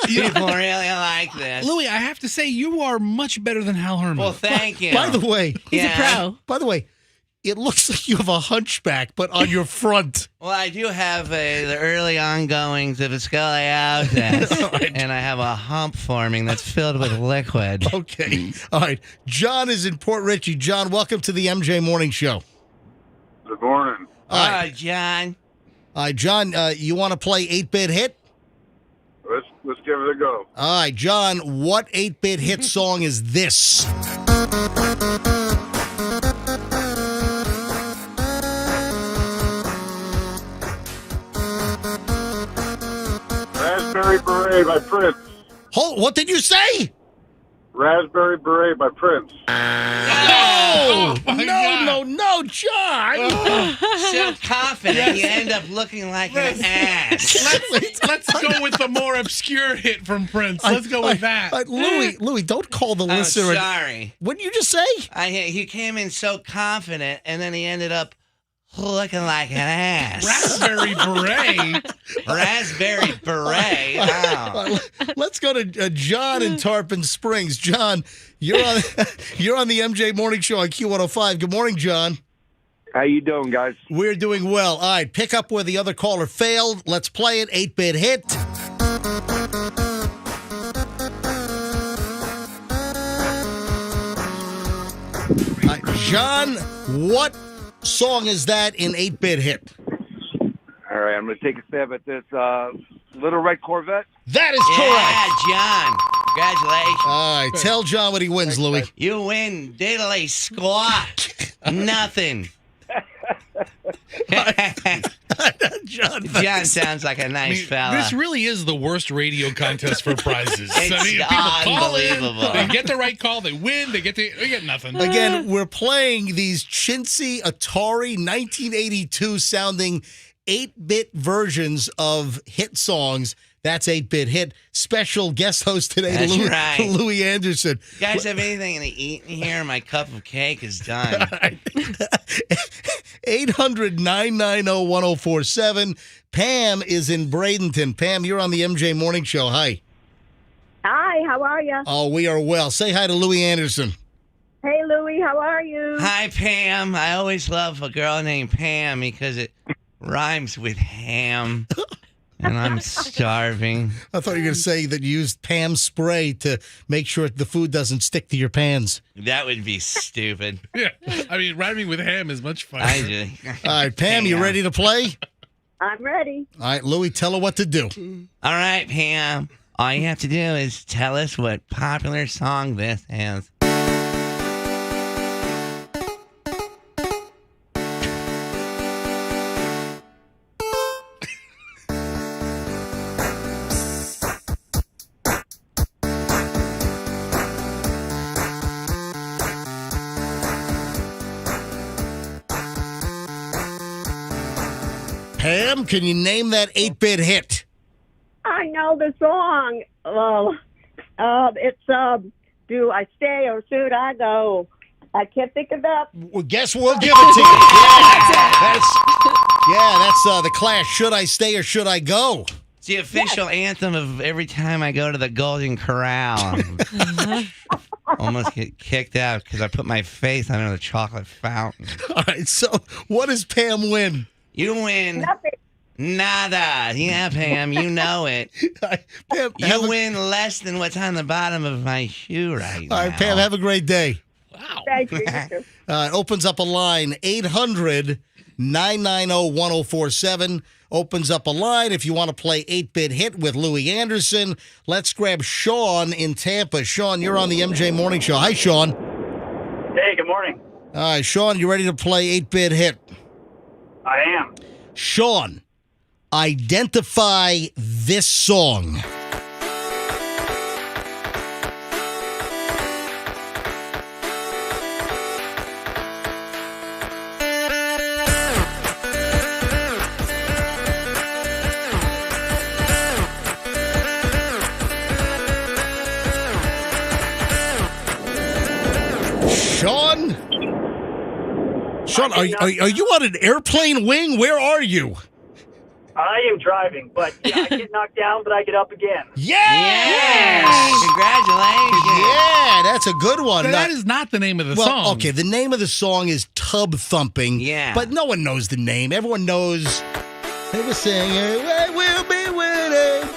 People really like this. Louie, I have to say, you are much better than Hal Herman. Well, thank you. By the way, He's a pro. By the way, it looks like you have a hunchback, but on your front. Well, I do have the early ongoings of a scoliosis, and I have a hump forming that's filled with liquid. Okay. All right. John is in Port Richey. John, welcome to the MJ Morning Show. Good morning. All right. John. All right, John, you want to play 8-bit hit? Let's give it a go. All right, John, what 8-bit hit song is this? Raspberry Beret by Prince. What did you say? Raspberry Beret by Prince. No, John. So confident, you end up looking like an ass. Let's go with the more obscure hit from Prince. Let's go with that. Louie, don't call the listener. Sorry. What did you just say? He came in so confident, and then he ended up looking like an ass. Raspberry Beret. Raspberry Beret. Wow. Let's go to John in Tarpon Springs. John, you're on the MJ Morning Show on Q105. Good morning, John. How you doing, guys? We're doing well. All right, pick up where the other caller failed. Let's play it. 8-bit hit. All right, John, what song is that in 8-bit hit? All right, I'm going to take a stab at this. Little Red Corvette. That is correct. Yeah, John. Congratulations. All right, tell John what he wins, Louie. You win diddly squat. Nothing. John sounds like a nice fella. This really is the worst radio contest for prizes. It's people call in, unbelievable. they get the right call, they win, they get nothing. Again, we're playing these chintzy Atari 1982 sounding 8-bit versions of hit songs. That's 8-bit hit. Special guest host today, That's right. Louie Anderson. You guys have anything to eat in here? My cup of cake is done. 800-990-1047. Pam is in Bradenton. Pam, you're on the MJ Morning Show. Hi. Hi, how are you? Oh, we are well. Say hi to Louie Anderson. Hey, Louie, how are you? Hi, Pam. I always love a girl named Pam because it rhymes with ham. And I'm starving. I thought you were going to say that you used Pam spray to make sure the food doesn't stick to your pans. That would be stupid. Yeah, I mean, rhyming with ham is much fun. All right, Pam, you ready to play? I'm ready. All right, Louie, tell her what to do. All right, Pam. All you have to do is tell us what popular song this is. Pam, can you name that 8-bit hit? I know the song. It's Do I Stay or Should I Go? I can't think of that. Well, guess we'll give it to you. That's the Clash. Should I Stay or Should I Go? It's the official anthem of every time I go to the Golden Corral. Almost get kicked out because I put my face under the chocolate fountain. All right, so what does Pam win? You win. Nothing. Nada. Yeah, Pam, you know it. Pam, you win less than what's on the bottom of my shoe right now. All right, Pam, have a great day. Wow. Thank you. It opens up a line, 800-990-1047. Opens up a line if you want to play 8-bit hit with Louie Anderson. Let's grab Sean in Tampa. Sean, you're on the MJ Morning Show. Hi, Sean. Hey, good morning. All right, Sean, you ready to play 8-bit hit? I am. Sean, Identify this song. Sean, are you on an airplane wing? Where are you? I am driving, but I get knocked down, but I get up again. Yes! Congratulations! Yeah, that's a good one. That is not the name of the song. Okay, the name of the song is Tub Thumping. Yeah. But no one knows the name. Everyone knows. They were singing, "I will be winning."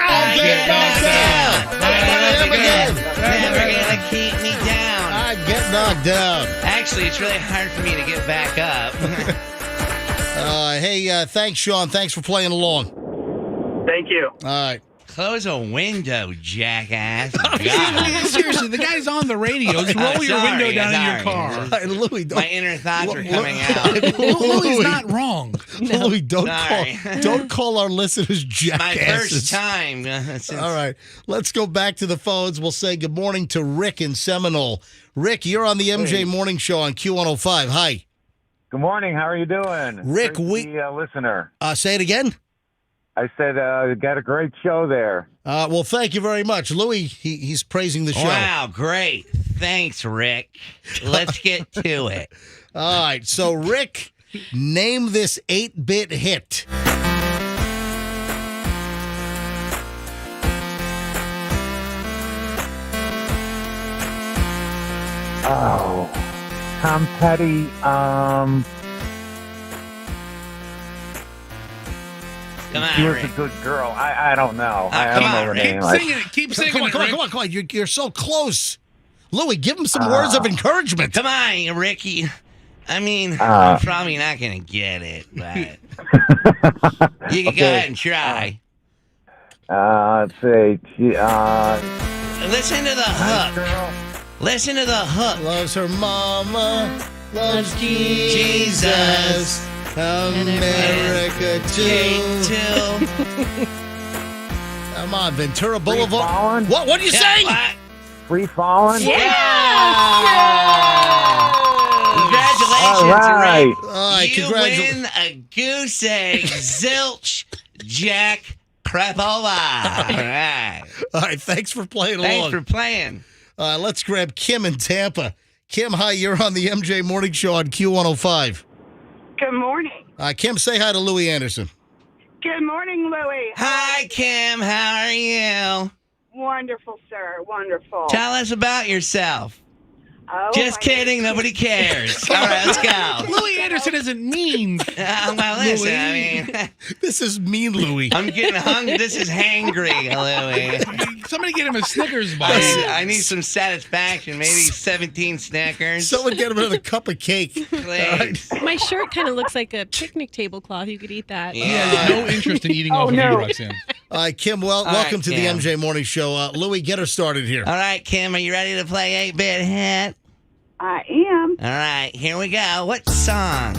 I get knocked down. Never gonna keep me down. I get knocked down. Actually, it's really hard for me to get back up. Hey, thanks, Sean. Thanks for playing along. Thank you. All right. Close a window, jackass. Seriously, the guy's on the radio. Just roll your window down in your car. Louis, my inner thoughts are coming out. Louis not wrong. No. Louis, don't call our listeners jackasses. My first time. All right, let's go back to the phones. We'll say good morning to Rick in Seminole. Rick, you're on the MJ Morning Show on Q105. Hi. Good morning. How are you doing? Rick, listener. Say it again. I said, got a great show there. Well, thank you very much. Louis, he's praising the show. Wow, great. Thanks, Rick. Let's get to it. All right, so Rick, name this 8-bit hit. Oh, Tom Petty, Come on, she was Rick. a good girl. I don't know. I don't know her name. Keep singing it. Come on. You're so close. Louis, give him some words of encouragement. Come on, Ricky. I mean, I'm probably not going to get it, but you can go ahead and try. Let's see. Listen to the hook. Listen to the hook. Loves her mama, loves Jesus. America too. Come on, Ventura Boulevard. What are you saying? Free Falling? Congratulations, all right. Rick. All right, you win a goose egg, zilch, Jack Crapola. All right. All right, thanks for playing along. Thanks for playing. Let's grab Kim in Tampa. Kim, hi, you're on the MJ Morning Show on Q105. Good morning. Kim, say hi to Louis Anderson. Good morning, Louie. Hi, Kim. How are you? Wonderful, sir. Wonderful. Tell us about yourself. Oh, Just kidding. Nobody cares. All right, let's go. Louis Anderson isn't mean. Well, listen, I mean. This is mean, Louis. I'm getting hungry. This is hangry, Louis. Somebody get him a Snickers bar. I need some satisfaction. Maybe 17 Snickers. Someone get him another cup of cake. Please. My shirt kind of looks like a picnic tablecloth. You could eat that. He has no interest in eating off of you, Roxanne. All right, Kim, welcome to the MJ Morning Show. Louis, get her started here. All right, Kim, are you ready to play 8-bit hit? I am. All right, here we go. What song?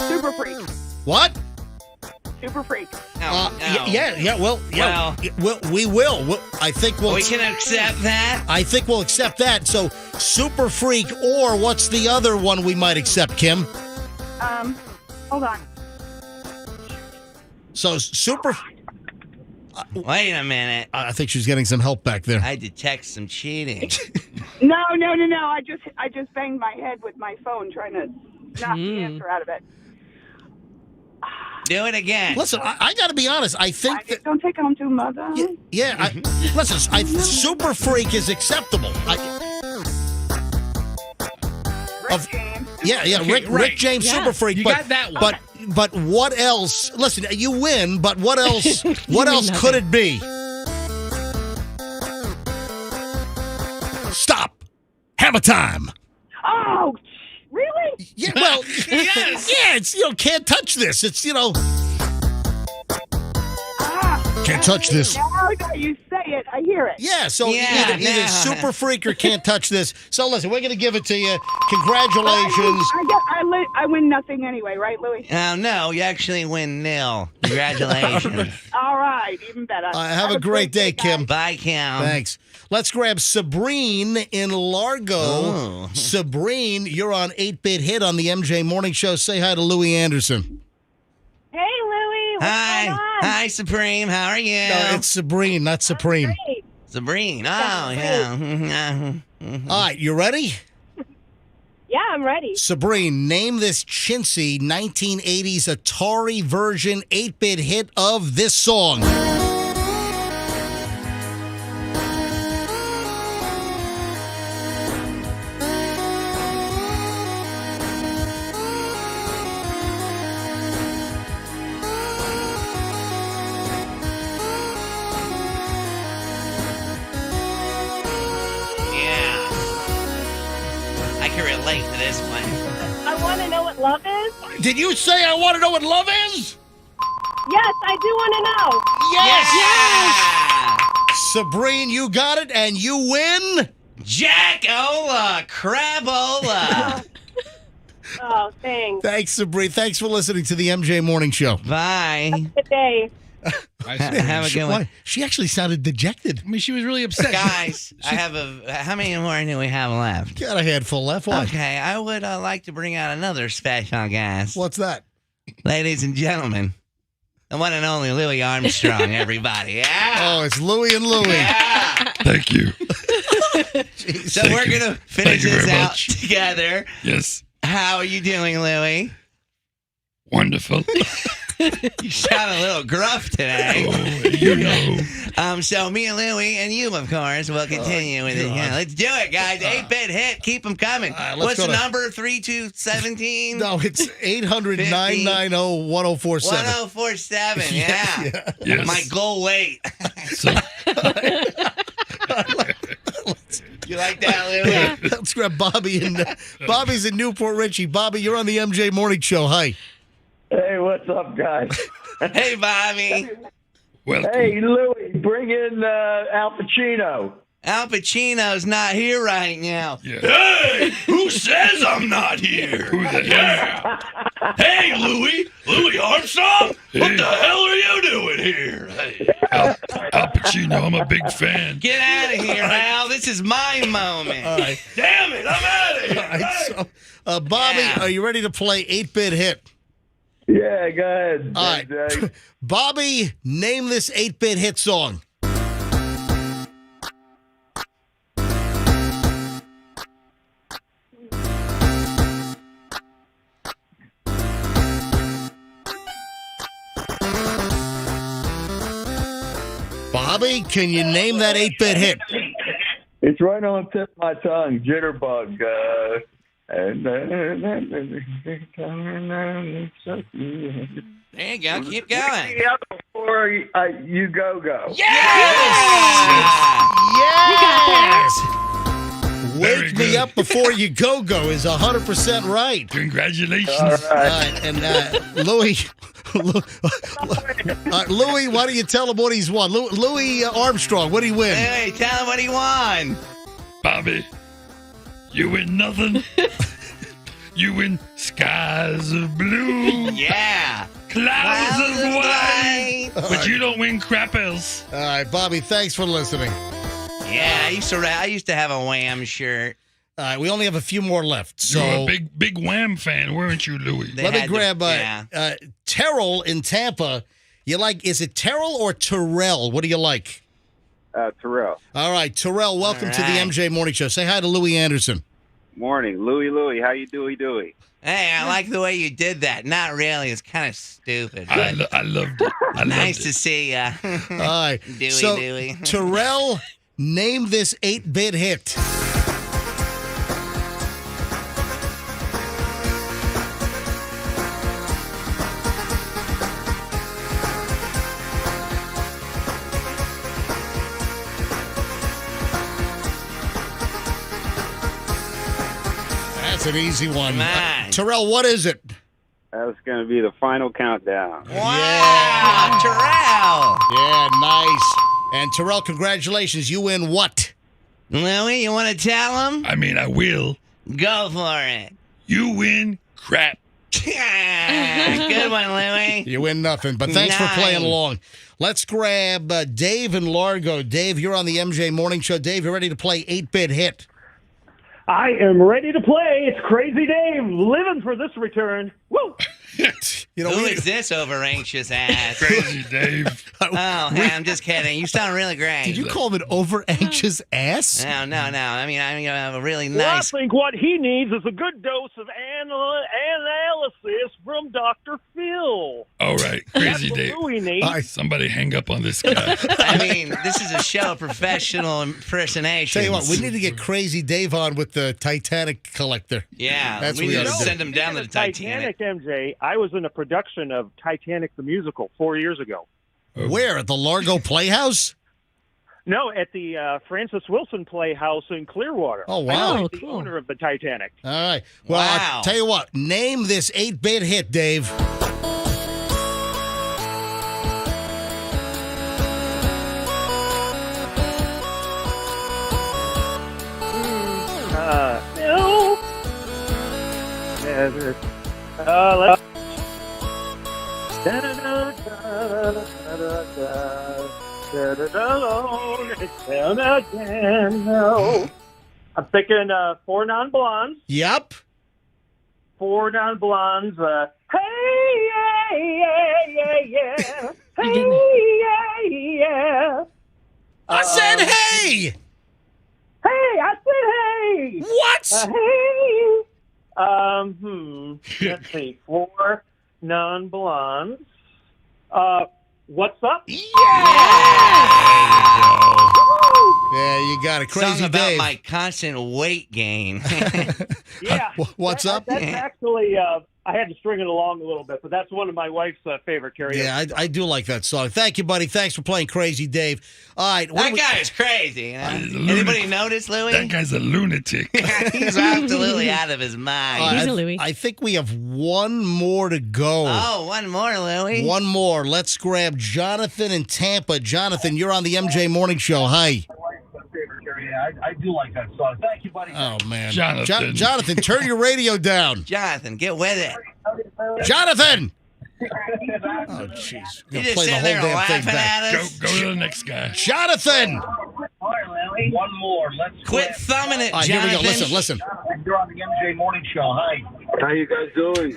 Super Freak. What? Super Freak. No. Well, we will. I think we can accept that. I think we'll accept that. So, Super Freak, or what's the other one we might accept, Kim? Hold on. So, Super... Wait a minute. I think she's getting some help back there. I detect some cheating. No. I just banged my head with my phone trying to knock the answer out of it. Do it again. Listen, I got to be honest. I think that... Don't take on to mother. Listen, Super Freak is acceptable. Rick James. Rick James, Super Freak. You got that one. But what else? Listen, you win, but what else? What else could it be? Stop. Hammer time. Oh, really? Yeah, well, yes. Yeah, it's, can't touch this. It's, can't touch this. Now no, you say it. I hear it. Yeah, so either super freak or can't touch this. So listen, we're going to give it to you. Congratulations. I win nothing anyway, right, Louis? No, you actually win nil. Congratulations. All right, even better. Have a great day, Kim. Bye, Kim. Thanks. Let's grab Sabrine in Largo. Oh. Sabrine, you're on 8-Bit Hit on the MJ Morning Show. Say hi to Louis Anderson. Hey, Louie. What's Hi. going on? Hi, Supreme. How are you? No, it's Sabrine, not Supreme. Great. Sabrine. Oh, yeah. All right, you ready? Yeah, I'm ready. Sabrine, name this chintzy 1980s Atari version 8-Bit hit of this song. I can relate to this one. I want to know what love is. Did you say I want to know what love is? Yes, I do want to know. Yes! Sabrine, you got it, and you win. Jackola, Crabola. Oh, thanks. Thanks, Sabrine. Thanks for listening to the MJ Morning Show. Bye. Good day. Have a good one. She actually sounded dejected. I mean, she was really upset. Guys, I have how many more do we have left? Got a handful left. What? Okay, I would like to bring out another special guest. What's that? Ladies and gentlemen, the one and only Louis Armstrong, everybody. Yeah. Oh, it's Louis and Louis. Yeah. Thank you. So we're going to finish this out together. Yes. How are you doing, Louis? Wonderful. You sound a little gruff today. Oh, you know. So me and Louie and you, of course, will continue with it. Yeah, let's do it, guys. 8-Bit hit. Keep them coming. What's the number? 3217? No, it's 800-990-1047. 1047, yeah. Yes. My goal weight. You like that, Louie? Yeah. Let's grab Bobby. Bobby's in Newport Richie. Bobby, you're on the MJ Morning Show. Hi. Hey, what's up, guys? Hey, Bobby. Welcome. Hey, Louie, bring in Al Pacino. Al Pacino's not here right now. Yeah. Hey, who says I'm not here? Who the hell? Hey, Louis Armstrong? What the hell are you doing here? Hey. Al Pacino, I'm a big fan. Get out of here, Al. This is my moment. All right. Damn it, I'm out of here. All right, so, Bobby, are you ready to play 8-Bit Hit? Yeah, go ahead. All right. Bobby, name this 8-Bit hit song. Bobby, can you name that 8-Bit hit? It's right on the tip of my tongue. Jitterbug. There you go. Keep going. Before you go. Yes! Wake me up before you go is 100% right. Congratulations. All right. And Louis, Louis, why don't you tell him what he's won? Louis Armstrong, what did he win? Hey, tell him what he won. Bobby, you win nothing. You win skies of blue. Yeah. Clouds of white. But you don't win crap else. All right, Bobby, thanks for listening. Yeah, I used to have a Wham shirt. All right, we only have a few more left. So You're a big Wham fan, weren't you, Louis? let me grab Terrell in Tampa. You like, is it Terrell or Terrell? What do you like? Terrell. All right, Terrell, welcome to the MJ Morning Show. Say hi to Louis Anderson. Morning. Louie, how you doing? Hey, I like the way you did that. Not really. It's kind of stupid. I loved it. Nice to see ya. All right. Dewey. Terrell, name this 8-Bit hit. That's an easy one. Terrell, what is it? That's going to be the final countdown. Wow, Terrell. Yeah, nice. And Terrell, congratulations. You win what? Louie, you want to tell him? I mean, I will. Go for it. You win crap. Good one, Louie. You win nothing, but thanks for playing 9. along. Let's grab Dave in Largo. Dave, you're on the MJ Morning Show. Dave, you ready to play 8-Bit Hit? I am ready to play. It's Crazy Dave, living for this return. Woo! You know, Who is this over anxious ass? Crazy Dave. Oh, hey, I'm just kidding. You sound really great. Did you call him an over anxious ass? No. I mean, I have a really Well, nice. I think what he needs is a good dose of analysis from Dr. Phil. All right, Crazy That's Dave. what Louie needs. Somebody hang up on this guy. I mean, this is a show of professional impersonation. Tell you what, we need to get Crazy Dave on with the Titanic collector. Yeah, That's we what we need to ought to do. send him down to the Titanic. MJ, I was in a production of Titanic the musical 4 years ago. Where? At the Largo Playhouse? No, at the Francis Wilson Playhouse in Clearwater. Oh, wow. I was the owner of the Titanic. All right. Well, Wow. I'll tell you what. Name this 8-Bit Hit, Dave. No. Let's. Down again. No. I'm thinking 4 Non-Blondes. Yep. 4 Non-Blondes. Hey, yeah. Hey, yeah. I said hey! Hey, I said hey. What? Hey. Let's see. 4 Non-Blondes. What's up? Yeah, you got it. Crazy Something about Dave. my constant weight gain. Yeah. What's up? That's actually, I had to string it along a little bit, but that's one of my wife's favorite karaoke. Yeah, I do like that song. Thank you, buddy. Thanks for playing Crazy Dave. All right. That guy is crazy. You know? Anybody notice, Louie? That guy's a lunatic. He's absolutely out of his mind. He's a Louie. I think we have one more to go. Oh, one more, Louie. One more. Let's grab Jonathan in Tampa. Jonathan, you're on the MJ Morning Show. Hi. I do like that song. Thank you, buddy. Oh, man. Jonathan. Jonathan, turn your radio down. Jonathan, get with it. Jonathan! Oh, jeez. You Gonna just play the sitting whole there damn thing laughing back. at us. Go to the next guy. Jonathan! One more. Let's Quit thumbing it, All right, here Jonathan. we go. Listen. You're on the MJ Morning Show. Hi. How you guys doing?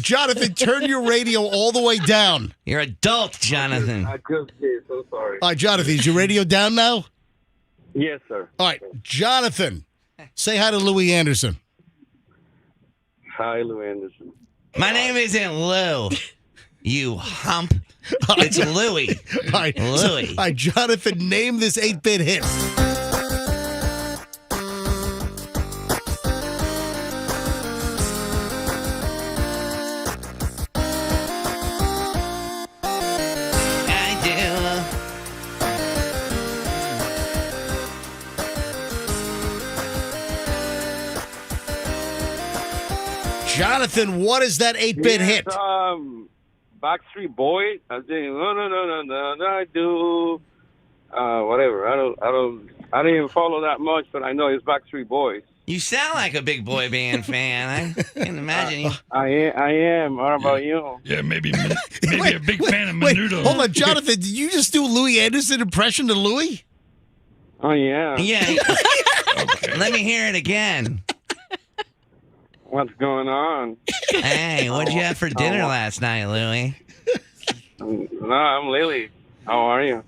Jonathan, turn your radio all the way down. You're adult, Jonathan. I just did. So sorry. All right, Jonathan, is your radio down now? Yes, sir. All right, Jonathan, say hi to Louie Anderson. Hi, Lou Anderson. My name isn't Lou. You hump. It's Louie. All right, Louie. all right, Jonathan, name this 8-Bit Hit. I do. Jonathan, what is that 8-Bit hit? Backstreet Boy. I think no, I do. Whatever. I didn't even follow that much, but I know it's Backstreet Boys. You sound like a big boy band fan. I can imagine you. I am. What about you? Yeah, maybe a big fan of Menudo. Hold on, Jonathan, did you just do a Louie Anderson impression to Louie? Oh yeah. Yeah. Let me hear it again. What's going on? Hey, what'd you have for dinner last night, Louie? No, I'm Lily. How are you?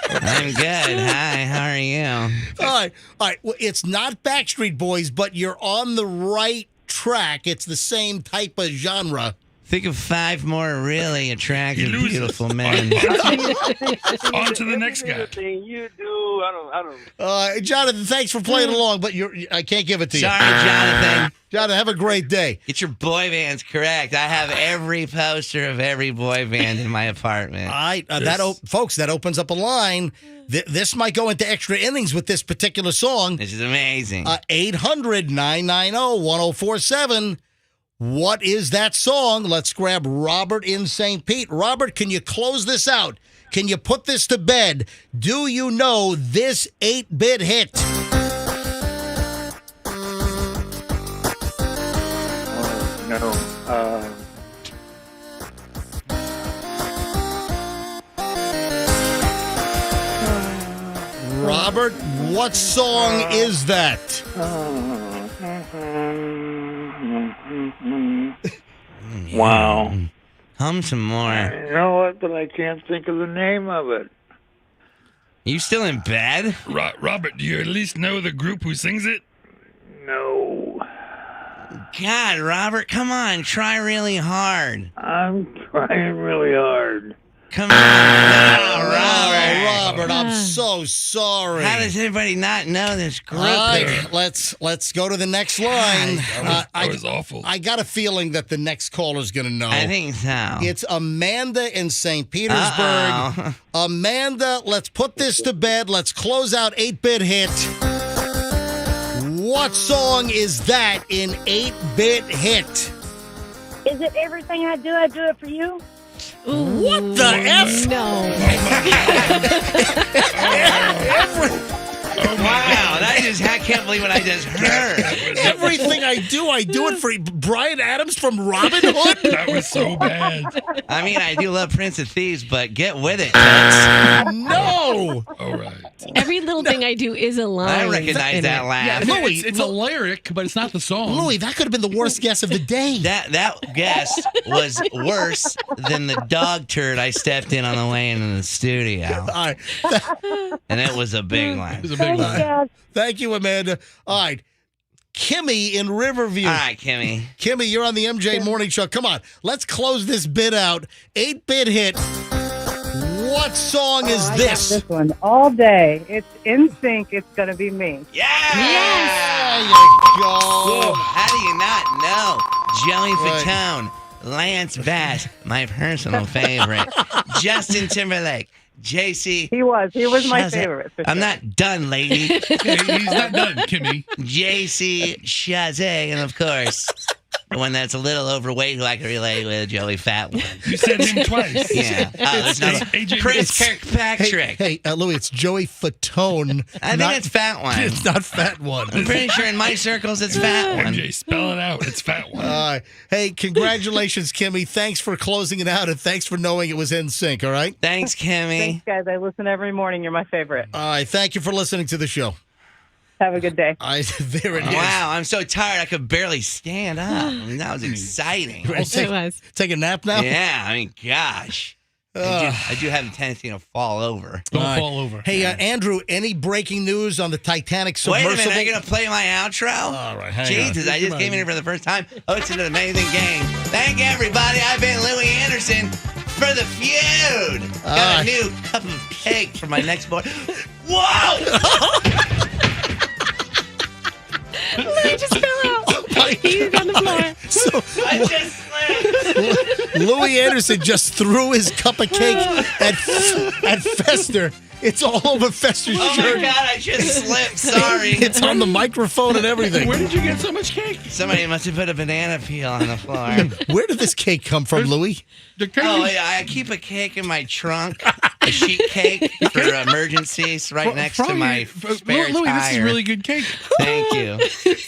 I'm good. Hi, how are you? All right. Well, it's not Backstreet Boys, but you're on the right track. It's the same type of genre. Think of 5 more really attractive, beautiful men. On to the next guy. Everything you do, I don't. Jonathan, thanks for playing along, but I can't give it to you. Sorry, Jonathan. Jonathan, have a great day. Get your boy bands correct. I have every poster of every boy band in my apartment. All right, folks, that opens up a line. This might go into extra innings with this particular song. This is amazing. 800-990-1047. What is that song? Let's grab Robert in St. Pete. Robert, can you close this out? Can you put this to bed? Do you know this 8-bit hit? No. Robert, what song is that? Wow. Hum some more. You know what? But I can't think of the name of it. You still in bed? Robert, do you at least know the group who sings it? No. God, Robert, come on. Try really hard. I'm trying really hard. Come on. No, Robert, I'm so sorry. How does everybody not know this group? All right, let's go to the next line. That was awful. I got a feeling that the next caller's going to know. I think so. It's Amanda in St. Petersburg. Uh-oh. Amanda, let's put this to bed. Let's close out 8-bit hit. What song is that in 8-bit hit? Is it Everything I Do It For You? What the F? No. Wow, I can't believe what I just heard. Everything I do it for Bryan Adams from Robin Hood? That was so bad. I mean, I do love Prince of Thieves, but get with it. No! All right. Every little thing I do is a line. I recognize that laugh. Yeah, it's a lyric, but it's not the song. Louis, that could have been the worst guess of the day. That guess was worse than the dog turd I stepped in on the way into the studio. All right. And it was a big one. It was a big one. Thank you, Amanda. All right. Kimmy in Riverview. All right, Kimmy. Kimmy, you're on the MJ Morning Show. Come on. Let's close this bit out. 8-bit hit. What song is I this? got this one all day. It's in sync. It's going to be me. Yeah! There you go. How do you not know? Joey Fatone, Lance Bass, my personal favorite. Justin Timberlake. JC. He was my Shazza. favorite. for I'm sure. not done, lady. He's not done, Kimmy. JC Shazza, and of course, the one that's a little overweight who I can relate with, Joey Fat One. You said him twice. Yeah. There's another AJ Chris Kirkpatrick. Hey, Louis, it's Joey Fatone. I think it's Fat One. It's not Fat One. I'm pretty sure in my circles it's Fat One. MJ, spell it out. It's Fat One. Hey, congratulations, Kimmy. Thanks for closing it out, and thanks for knowing it was in sync, all right? Thanks, Kimmy. Thanks, guys. I listen every morning. You're my favorite. All right, thank you for listening to the show. Have a good day. There it is. Wow, I'm so tired I could barely stand up. I mean, that was exciting. You ready to take a nap now? Yeah, I mean, gosh. I do have a tendency to fall over. Don't fall over. Hey, Andrew, any breaking news on the Titanic submersible? Wait a minute, are you going to play my outro? All right, hang Jesus, on. I just came in here for the first time. Oh, it's an amazing game. Thank everybody. I've been Louis Anderson for the feud. Got a new cup of cake for my next boy. Whoa! He just fell out. He's on the floor. So, I just slipped. Louis Anderson just threw his cup of cake at Fester. It's all over Fester's Oh shirt. my God, I just slipped. Sorry. It's on the microphone and everything. Where did you get so much cake? Somebody must have put a banana peel on the floor. Where did this cake come from, Louis? The cake Oh, yeah, I keep a cake in my trunk, a sheet cake for emergencies right next to my spare Louis, tire. this is really good cake. Thank you.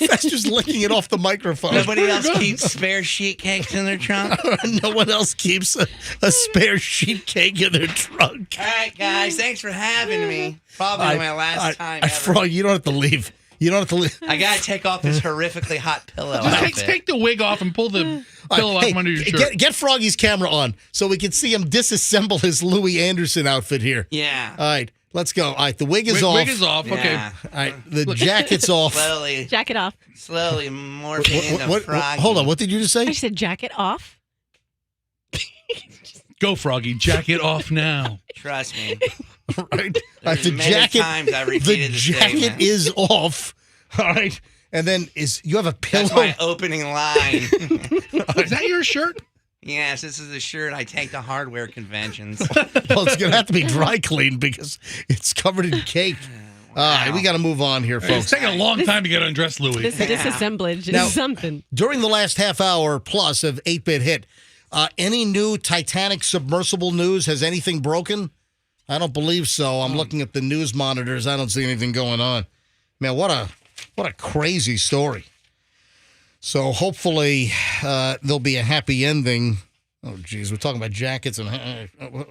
Fester's licking it off the microphone. Nobody else keeps spare sheet cakes in their trunk? No one else keeps a spare sheet cake in their trunk. All right, guys, thanks for having me. Probably my last time ever. Frog, you don't have to leave. You don't have to leave. I got to take off this horrifically hot pillow Just outfit. take the wig off and pull the pillow Hey, off under your shirt. Get Froggy's camera on so we can see him disassemble his Louis Anderson outfit here. Yeah. All right, let's go. All right, the wig is off. Wig is off. Okay. Yeah. All right, the jacket's off. Slowly Jacket off. morphing into Froggy. Hold on, what did you just say? I said jacket off. Go, Froggy. Jacket off now. Trust me. Right. There's The many jacket. times I The repeated the jacket statement. is off. All right, and then you have a pillow. That's my opening line. Is that your shirt? Yes, this is a shirt I take to hardware conventions. Well, it's gonna have to be dry cleaned because it's covered in cake. All right, we got to move on here, folks. It's taking a long time to get undressed, Louis. This disassemblage Now, is something. During the last half hour plus of 8-Bit Hit, any new Titanic submersible news? Has anything broken? I don't believe so. I'm looking at the news monitors. I don't see anything going on. Man, what a crazy story. So hopefully there'll be a happy ending. Oh, geez, we're talking about jackets and all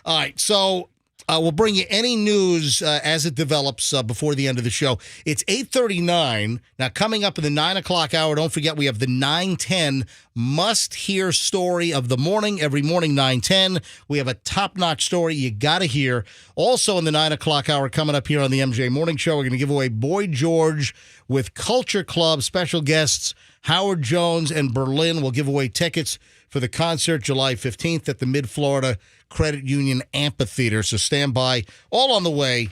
right. So we'll bring you any news as it develops before the end of the show. It's 8:39. Now, coming up in the 9 o'clock hour, don't forget we have the 9:10 must-hear story of the morning. Every morning, 9:10. We have a top-notch story you got to hear. Also in the 9 o'clock hour, coming up here on the MJ Morning Show, we're going to give away Boy George with Culture Club special guests Howard Jones and Berlin. We'll give away tickets for the concert July 15th at the Mid-Florida Credit Union Amphitheater. So stand by. All on the way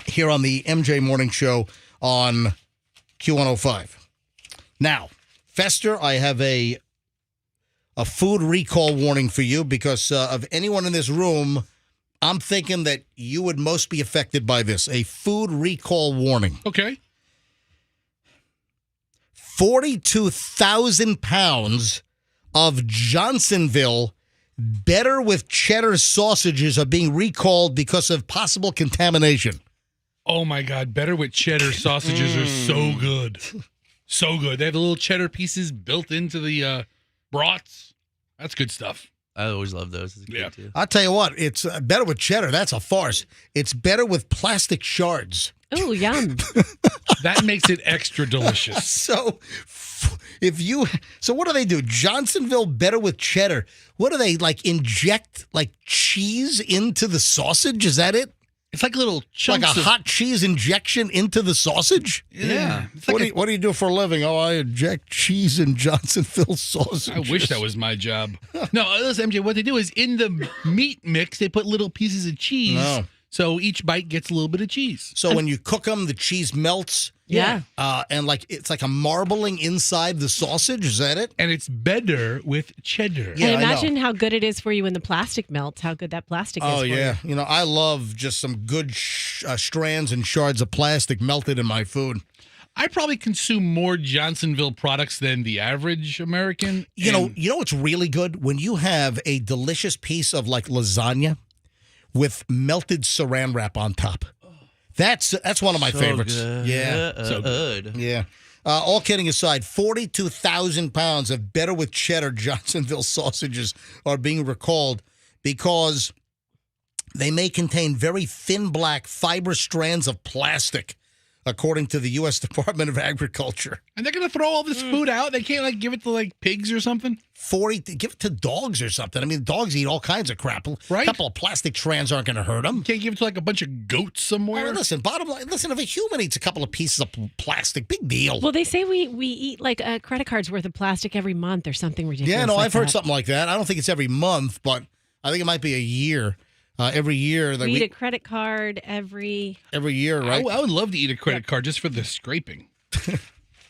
here on the MJ Morning Show on Q105. Now, Fester, I have a food recall warning for you because of anyone in this room, I'm thinking that you would most be affected by this. A food recall warning. Okay. 42,000 pounds of Johnsonville better with cheddar sausages are being recalled because of possible contamination. Oh, my God. Better with cheddar sausages are so good. So good. They have the little cheddar pieces built into the brats. That's good stuff. I always love those as a kid, too. I'll tell you what, it's better with cheddar. That's a farce. It's better with plastic shards. Oh, yum. That makes it extra delicious. So what do they do? Johnsonville better with cheddar. What do they inject cheese into the sausage? Is that it? It's like little chunks like a hot cheese injection into the sausage? Yeah. What do you do for a living? Oh, I inject cheese in Johnsonville sausage. I wish that was my job. No, listen, MJ, what they do is in the meat mix, they put little pieces of cheese. Oh. So each bite gets a little bit of cheese. So when you cook them, the cheese melts. Yeah. And it's like a marbling inside the sausage. Is that it? And it's better with cheddar. Yeah, and imagine how good it is for you when the plastic melts, how good that plastic is for you. You know, I love just some good strands and shards of plastic melted in my food. I probably consume more Johnsonville products than the average American. You know what's really good? When you have a delicious piece of lasagna with melted saran wrap on top. That's one of my favorites. Good. Yeah. So good. Yeah. All kidding aside, 42,000 pounds of better with cheddar Johnsonville sausages are being recalled because they may contain very thin black fiber strands of plastic, according to the U.S. Department of Agriculture. And they're going to throw all this food out? They can't give it to pigs or something? Give it to dogs or something. I mean, dogs eat all kinds of crap. Right? A couple of plastic strands aren't going to hurt them. Can't give it to a bunch of goats somewhere? Listen, bottom line, if a human eats a couple of pieces of plastic, big deal. Well, they say we eat a credit card's worth of plastic every month or something ridiculous. Yeah, no, like I've heard that. something like that. I don't think it's every month, but I think it might be a year. Every year. We eat a credit card every year, right? I would love to eat a credit card just for the scraping.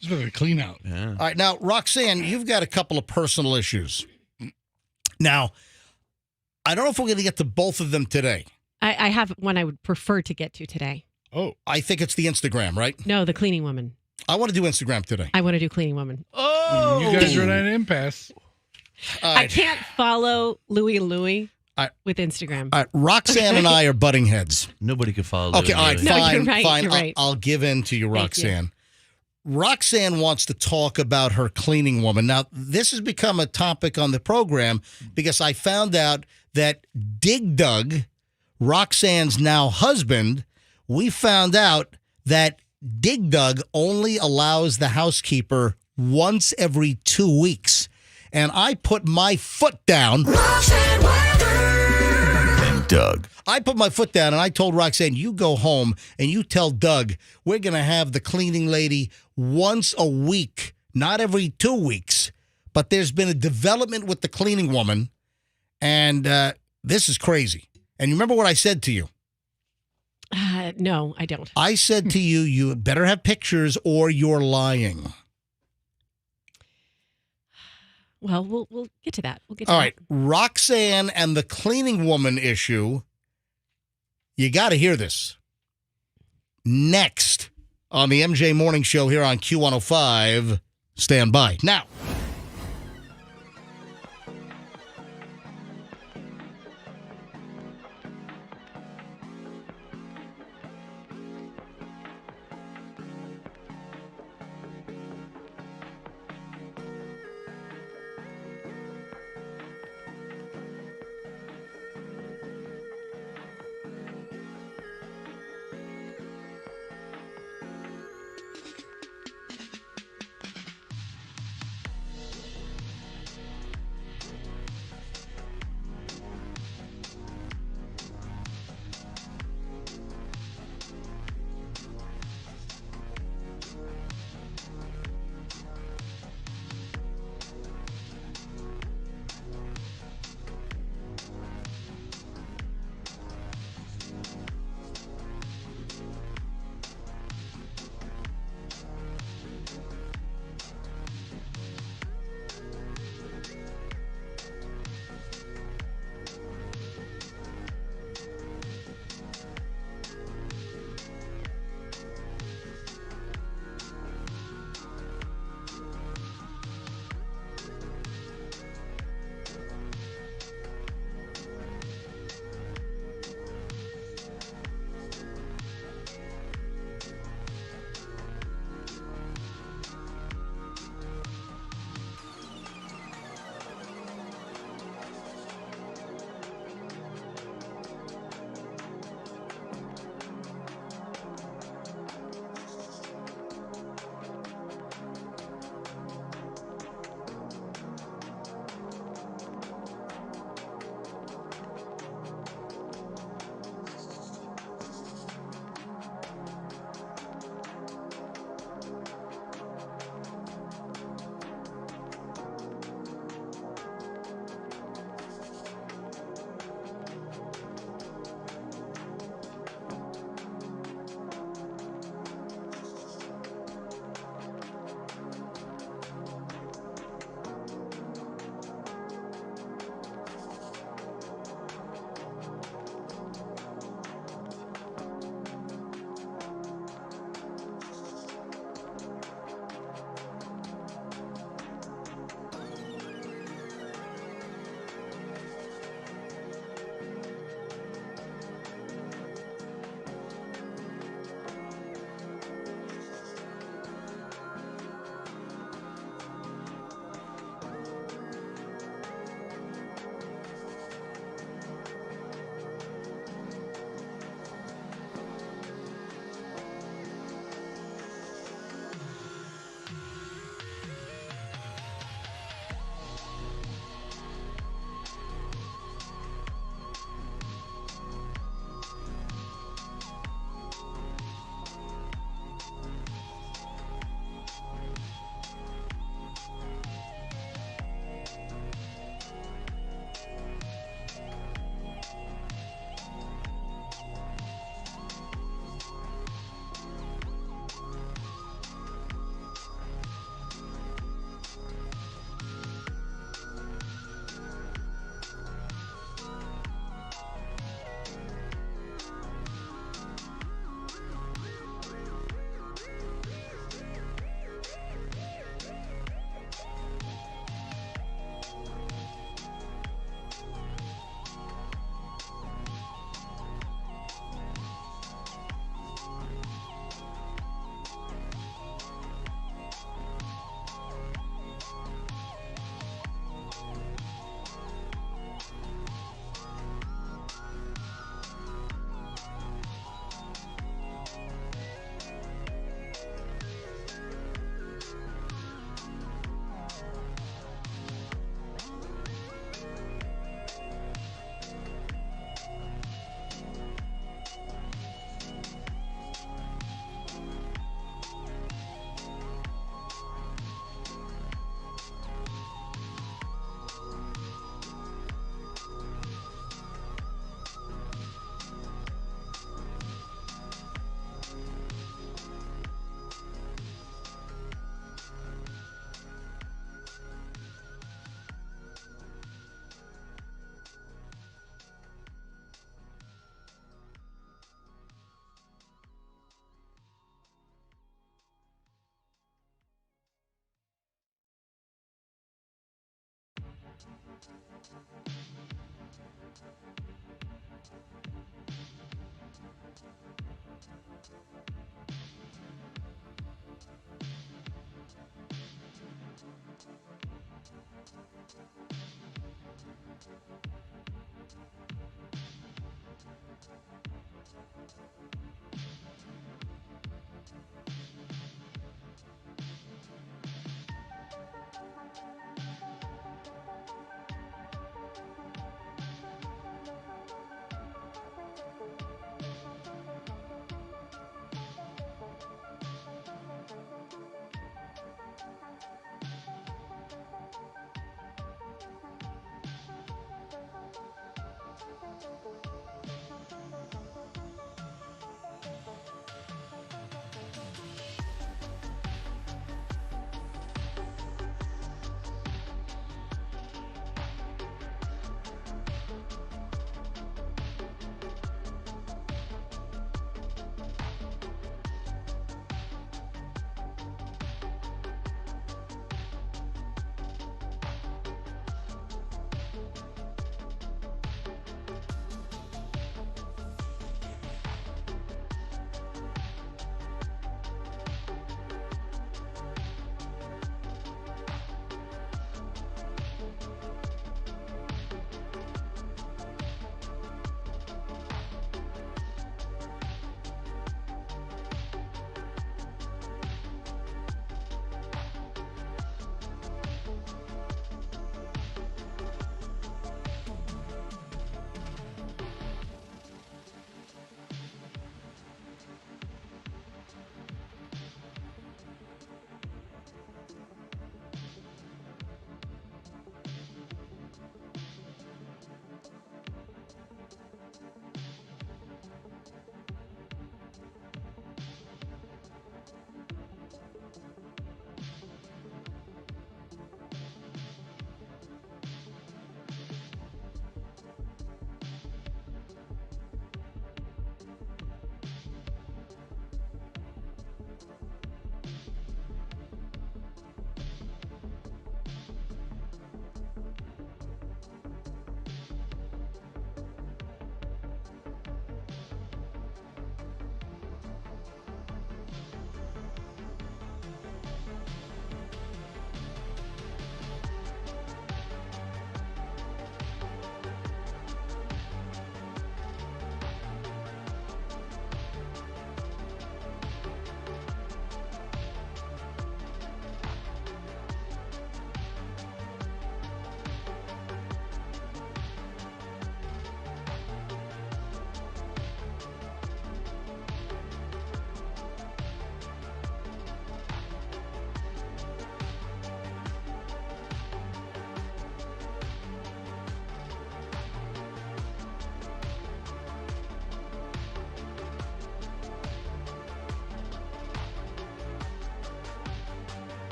Just for the clean out. Yeah. All right, now, Roxanne, you've got a couple of personal issues. Now, I don't know if we're going to get to both of them today. I have one I would prefer to get to today. Oh. I think it's the Instagram, right? No, the cleaning woman. I want to do Instagram today. I want to do cleaning woman. Oh! You guys are at an impasse. I can't follow Louie with Instagram. All right, Roxanne and I are butting heads. Nobody could follow. Okay, all right, No, fine, you're right, fine. you're right. I'll give in to you, Roxanne. Roxanne wants to talk about her cleaning woman. Now, this has become a topic on the program because I found out that Dig Dug, Roxanne's now husband, we found out that Dig Dug only allows the housekeeper once every 2 weeks. And I put my foot down. Doug. I put my foot down and I told Roxanne, you go home and you tell Doug, we're going to have the cleaning lady once a week, not every 2 weeks. But there's been a development with the cleaning woman, and this is crazy. And you remember what I said to you? No, I don't. I said to you, you better have pictures or you're lying. Well, we'll get to that. We'll get to All that. right, Roxanne and the cleaning woman issue. You got to hear this. next on the MJ Morning Show here on Q105. Stand by. Now.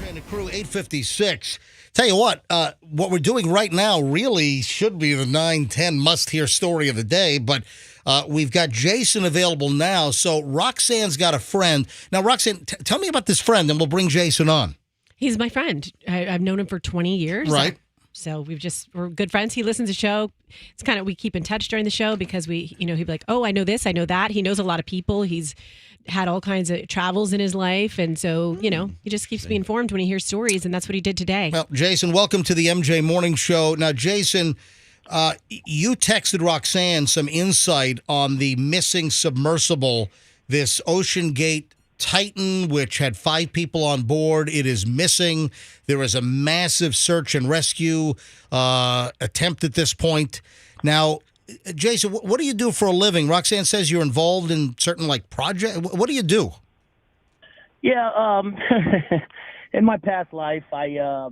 And the crew, 8:56. Tell you what we're doing right now really should be the 9:10 must-hear story of the day, but we've got Jason available now. So Roxanne's got a friend. Now, Roxanne, tell me about this friend, and we'll bring Jason on. He's my friend. I've known him for 20 years. Right. So we're good friends. He listens to the show. It's kind of, we keep in touch during the show because he'd be like, oh, I know this, I know that. He knows a lot of people. He's had all kinds of travels in his life. And so, he just keeps me informed when he hears stories. And that's what he did today. Well, Jason, welcome to the MJ Morning Show. Now, Jason, you texted Roxanne some insight on the missing submersible, this Ocean Gate Titan, which had 5 people on board. It is missing. There is a massive search and rescue attempt at this point. Now, Jason, what do you do for a living? Roxanne says you're involved in certain projects. What do you do? Yeah, in my past life, I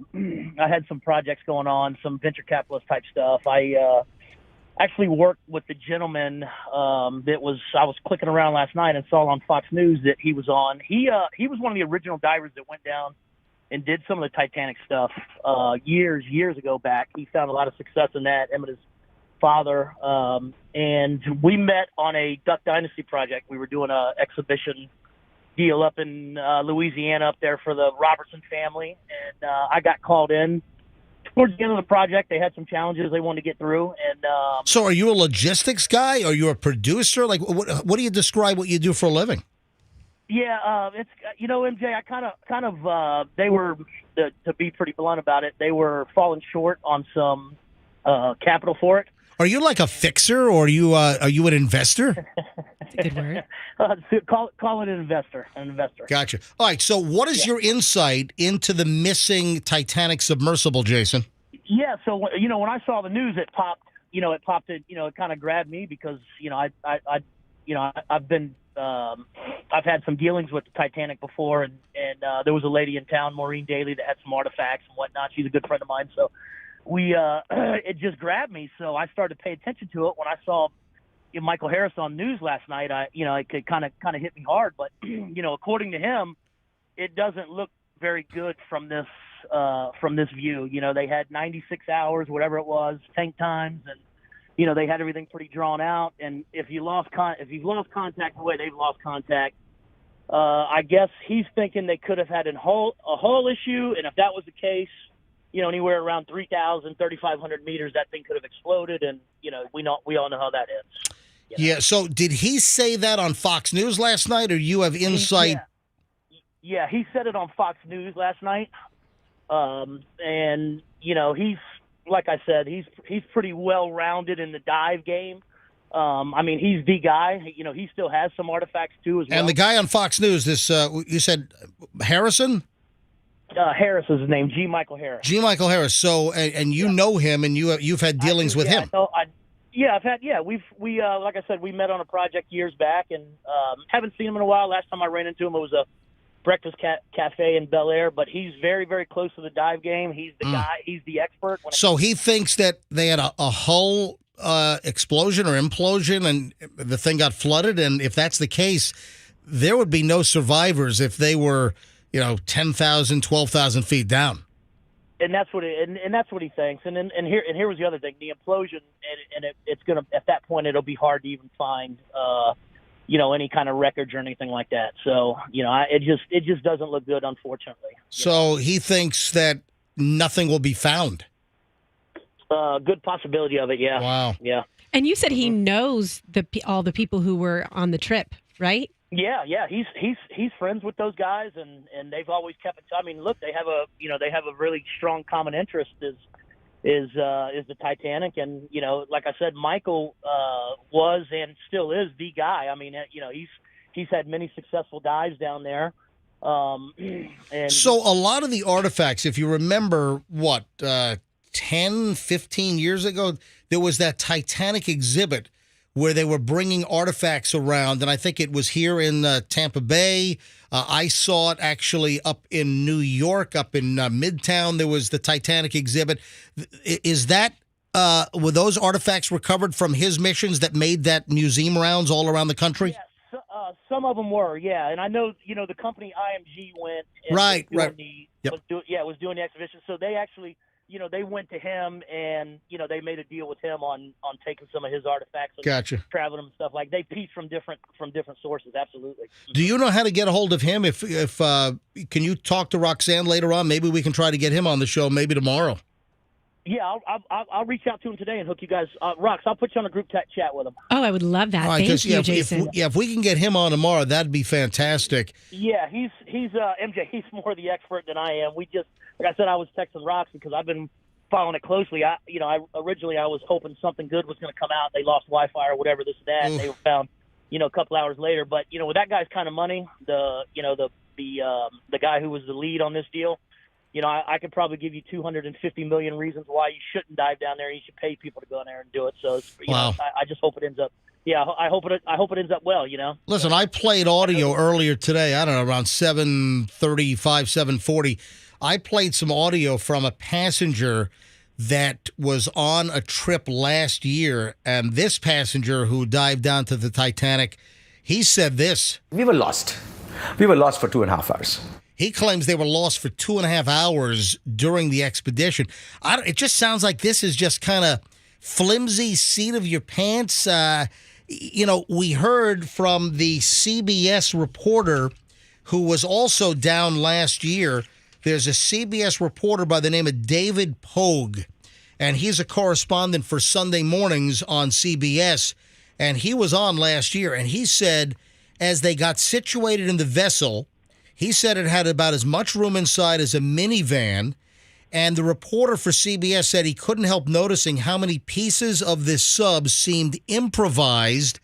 had some projects going on, some venture capitalist type stuff. I actually worked with the gentleman I was clicking around last night and saw on Fox News that he was on. He was one of the original divers that went down and did some of the Titanic stuff years ago back. He found a lot of success in that, him and his father. And we met on a Duck Dynasty project. We were doing a exhibition deal up in Louisiana up there for the Robertson family. And I got called in towards the end of the project. They had some challenges they wanted to get through. And so are you a logistics guy? Are you a producer? What do you describe what you do for a living? Yeah, it's MJ. I kind of they were, to be pretty blunt about it, they were falling short on some capital for it. Are you like a fixer, or are you an investor? That's a good word. Call it an investor. An investor. Gotcha. All right. So, what is your insight into the missing Titanic submersible, Jason? Yeah. So, when I saw the news, it popped. It kind of grabbed me because I've had some dealings with the Titanic before, and there was a lady in town, Maureen Daly, that had some artifacts and whatnot. She's a good friend of mine, so it just grabbed me. So I started to pay attention to it. When I saw Michael Harris on news last night, it could kind of hit me hard. But according to him, it doesn't look very good from this view. They had 96 hours, whatever it was, tank times, and they had everything pretty drawn out. And if you've lost contact the way they've lost contact, I guess he's thinking they could have had a hull issue. And if that was the case, anywhere around 3,000, 3,500 meters, that thing could have exploded. And, we all know how that ends. Yeah. So did he say that on Fox News last night, or you have insight? Yeah, he said it on Fox News last night. And, he's, like I said, he's pretty well-rounded in the dive game. He's the guy. He still has some artifacts too as well. And the guy on Fox News, this you said Harrison? Harris is his name. G. Michael Harris. G. Michael Harris. So, and you know him, and you've had dealings with him. I've had. Yeah, we like I said, we met on a project years back, and haven't seen him in a while. Last time I ran into him, it was a breakfast cafe in Bel Air, but he's very, very close to the dive game. He's the guy. He's the expert. So he thinks that they had a hull explosion or implosion, and the thing got flooded. And if that's the case, there would be no survivors if they were, 10,000, 12,000 feet down. And that's what that's what he thinks. And here was the other thing: the implosion, and it's gonna, at that point, it'll be hard to even find any kind of wreckage or anything like that. So, it just doesn't look good, unfortunately. So he thinks that nothing will be found. Good possibility of it, yeah. Wow. Yeah. And you said he knows all the people who were on the trip, right? Yeah. He's friends with those guys, and they've always kept it. I mean, look, they have a really strong common interest is the Titanic, and like I said, Michael was and still is the guy. I mean, he's had many successful dives down there. And so a lot of the artifacts, if you remember, 10, 15 years ago, there was that Titanic exhibit where they were bringing artifacts around, and I think it was here in Tampa Bay. I saw it actually up in New York, up in Midtown. There was the Titanic exhibit. Is that were those artifacts recovered from his missions that made that museum rounds all around the country? Yeah, Some of them were, yeah. And I know, the company IMG went and Right, was doing right. the Yep. was doing the exhibition. So they actually, they went to him and they made a deal with him on taking some of his artifacts and Gotcha. traveling them and stuff. Like they pieced from different sources. Absolutely. Do you know how to get a hold of him? If can you talk to Roxanne later on? Maybe we can try to get him on the show. Maybe tomorrow. Yeah, I'll reach out to him today and hook you guys. Rox, I'll put you on a group chat with him. Oh, I would love that. All right, Thank 'cause, you, if Jason. if we can get him on tomorrow, that'd be fantastic. Yeah, he's MJ. He's more the expert than I am. We just, like I said, I was texting Roxy because I've been following it closely. I originally I was hoping something good was going to come out. They lost Wi-Fi or whatever, this and that. And they were found, a couple hours later. But with that guy's kind of money, the guy who was the lead on this deal, I could probably give you 250 million reasons why you shouldn't dive down there. You should pay people to go in there and do it. So Wow. I just hope it ends up. Yeah, I hope it ends up well. Listen, I played audio earlier today. I don't know, around 7:35, 7:40. I played some audio from a passenger that was on a trip last year, and this passenger who dived down to the Titanic, he said this. We were lost. We were lost for 2.5 hours. He claims they were lost for 2.5 hours during the expedition. It just sounds like this is just kind of flimsy seat of your pants. We heard from the CBS reporter who was also down last year. There's a CBS reporter by the name of David Pogue, and he's a correspondent for Sunday mornings on CBS, and he was on last year, and he said as they got situated in the vessel, he said it had about as much room inside as a minivan, and the reporter for CBS said he couldn't help noticing how many pieces of this sub seemed improvised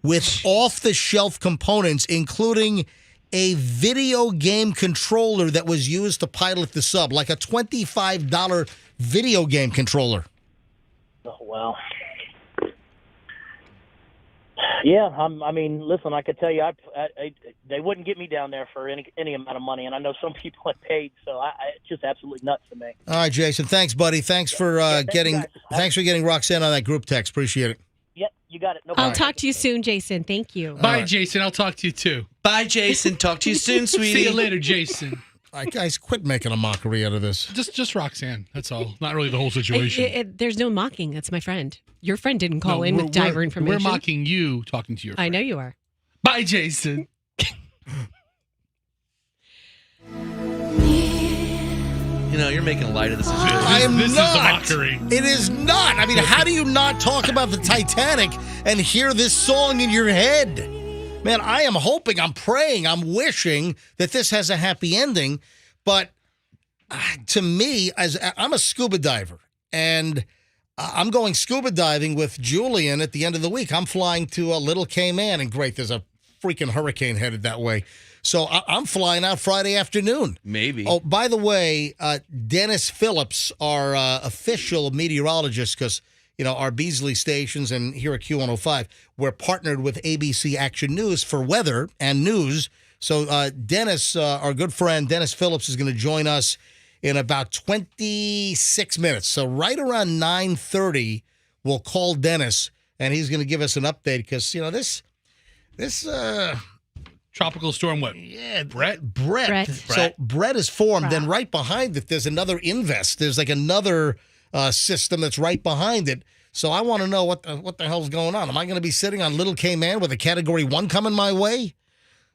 with off-the-shelf components, including a video game controller that was used to pilot the sub, like a $25 video game controller. Oh, wow. Yeah, listen, I could tell you, they wouldn't get me down there for any amount of money, and I know some people have paid, so it's just absolutely nuts to me. All right, Jason, thanks, buddy. Thanks for getting Roxanne on that group text. Appreciate it. Yep, you got it. No I'll problem. talk to you soon, Jason. Thank you. Bye, Jason. I'll talk to you too. Bye, Jason. Talk to you soon, sweetie. See you later, Jason. All right, guys, quit making a mockery out of this. Just Roxanne. That's all. Not really the whole situation. There's no mocking. That's my friend. Your friend didn't call in with diver information. We're mocking you talking to your friend. I know you are. Bye, Jason. You're making light of the situation. I am This not. is a mockery. It is not. I mean, how do you not talk about the Titanic and hear this song in your head? Man, I am hoping, I'm praying, I'm wishing that this has a happy ending. But to me, as I'm a scuba diver, and I'm going scuba diving with Julian at the end of the week. I'm flying to Little Cayman, and great, there's a freaking hurricane headed that way. So I'm flying out Friday afternoon. Maybe. Oh, by the way, Dennis Phillips, our official meteorologist, because, our Beasley stations and here at Q105, we're partnered with ABC Action News for weather and news. So Dennis, our good friend, Dennis Phillips, is going to join us in about 26 minutes. So right around 9:30, we'll call Dennis, and he's going to give us an update because, this Tropical storm what? Yeah, Brett. So Brett is formed. Then right behind it, there's another invest. There's like another system that's right behind it. So I want to know what the hell's going on. Am I going to be sitting on Little Cayman with a Category 1 coming my way?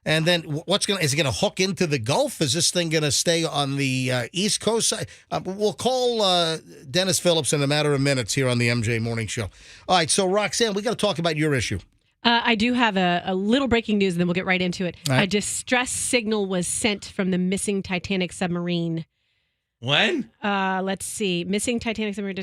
And then is it going to hook into the Gulf? Is this thing going to stay on the East Coast side? We'll call Dennis Phillips in a matter of minutes here on the MJ Morning Show. All right, so Roxanne, we got to talk about your issue. I do have a little breaking news, and then we'll get right into it. All right. A distress signal was sent from the missing Titanic submarine. When? Let's see. Missing Titanic submarine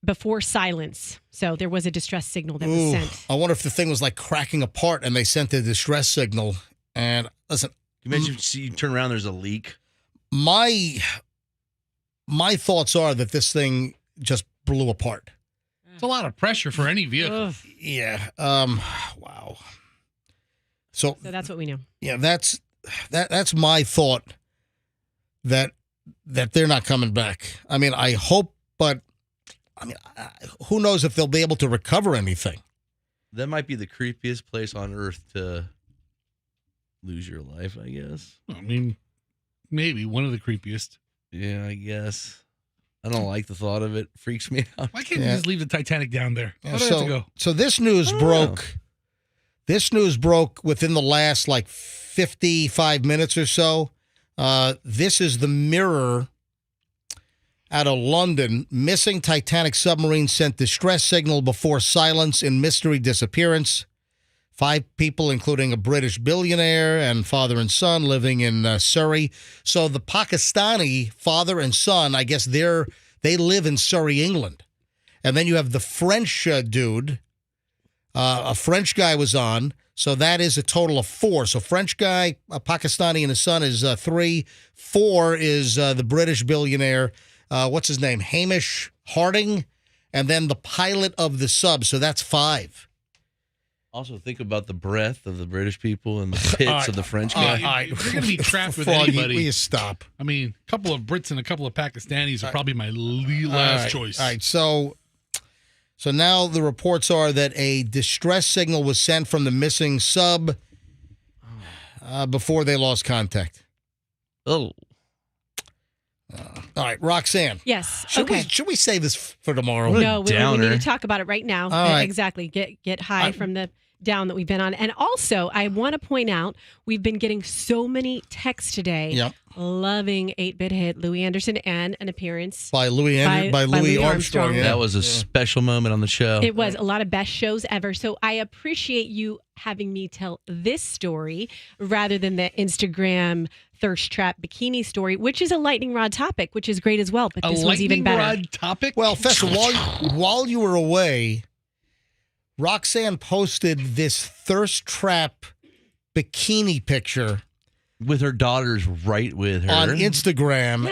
before silence. So there was a distress signal that was sent. I wonder if the thing was like cracking apart and they sent a distress signal. And listen, You imagine you turn around, there's a leak. My thoughts are that this thing just blew apart. It's a lot of pressure for any vehicle. Ugh. Yeah. Wow. So that's what we know. Yeah, that's my thought that they're not coming back. I mean, I hope, but I mean, who knows if they'll be able to recover anything. That might be the creepiest place on earth to lose your life, I guess. I mean, maybe one of the creepiest. Yeah, I guess. I don't like the thought of it. Freaks me out. Why can't you just leave the Titanic down there? Yeah, Why do I have to go? So this news broke. This news broke within the last 55 minutes or so. This is the Mirror out of London. Missing Titanic submarine sent distress signal before silence in mystery disappearance. 5 people, including a British billionaire and father and son, living in Surrey. So the Pakistani father and son, I guess they live in Surrey, England. And then you have the French dude. A French guy was on. So that is a total of 4. So French guy, a Pakistani, and his son is 3. 4 is the British billionaire. What's his name? Hamish Harding. And then the pilot of the sub. So that's 5. Also, think about the breath of the British people and the pits of the French guy. They're going to be trapped with Froggy, anybody. will you stop? I mean, a couple of Brits and a couple of Pakistanis are probably my last choice. All right, so now the reports are that a distress signal was sent from the missing sub before they lost contact. Oh. All right, Roxanne. Yes. Should we save this for tomorrow? No, we need to talk about it right now. All right. Exactly. Get high from the down that we've been on. And also, I want to point out, we've been getting so many texts today. Yep. Loving 8-Bit Hit, Louis Anderson, and an appearance by Louis Armstrong. Yeah. That was a special moment on the show. It was a lot of best shows ever. So I appreciate you having me tell this story rather than the Instagram thirst trap bikini story, which is a lightning rod topic, which is great as well. But this one's even better. A lightning rod topic? Well, Fessa, while you were away, Roxanne posted this thirst trap bikini picture with her daughters right with her on Instagram,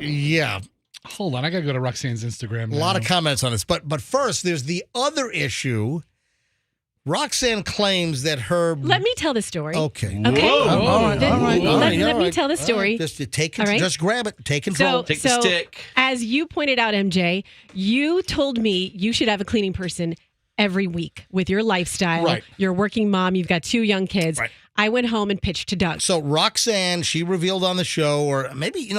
yeah. Hold on, I gotta go to Roxanne's Instagram. A lot of comments on this, but first, there's the other issue. Roxanne claims that her. Let me tell the story. Okay. Okay. All right. Let me tell the story. Just take control. Just grab it. Take control. Take the stick. As you pointed out, MJ, you told me you should have a cleaning person every week with your lifestyle. Right. You're a working mom. You've got 2 young kids. Right. I went home and pitched to Doug. So Roxanne, she revealed on the show, or maybe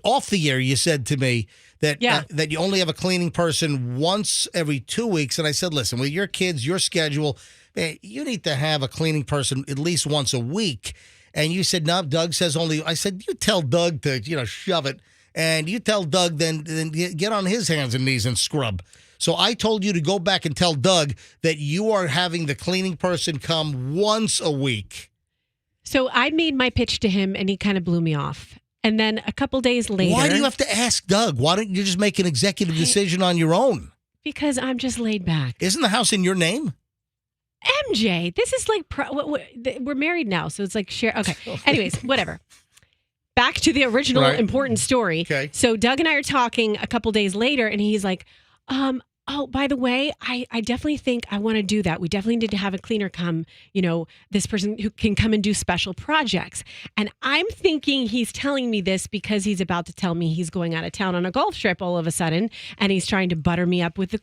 off the air, you said to me that that you only have a cleaning person once every 2 weeks, and I said, listen, with your kids, your schedule, man, you need to have a cleaning person at least once a week. And you said, no, Doug says only. I said, you tell Doug to shove it, and you tell Doug then get on his hands and knees and scrub. So I told you to go back and tell Doug that you are having the cleaning person come once a week. So I made my pitch to him, and he kind of blew me off. And then a couple days later... Why do you have to ask Doug? Why don't you just make an executive decision on your own? Because I'm just laid back. Isn't the house in your name? MJ, this is like... we're married now, so it's like share... Okay. Anyways, whatever. Back to the original important story. Okay. So Doug and I are talking a couple days later, and he's like, oh, by the way, I definitely think I want to do that. We definitely need to have a cleaner come, this person who can come and do special projects. And I'm thinking he's telling me this because he's about to tell me he's going out of town on a golf trip all of a sudden, and he's trying to butter me up with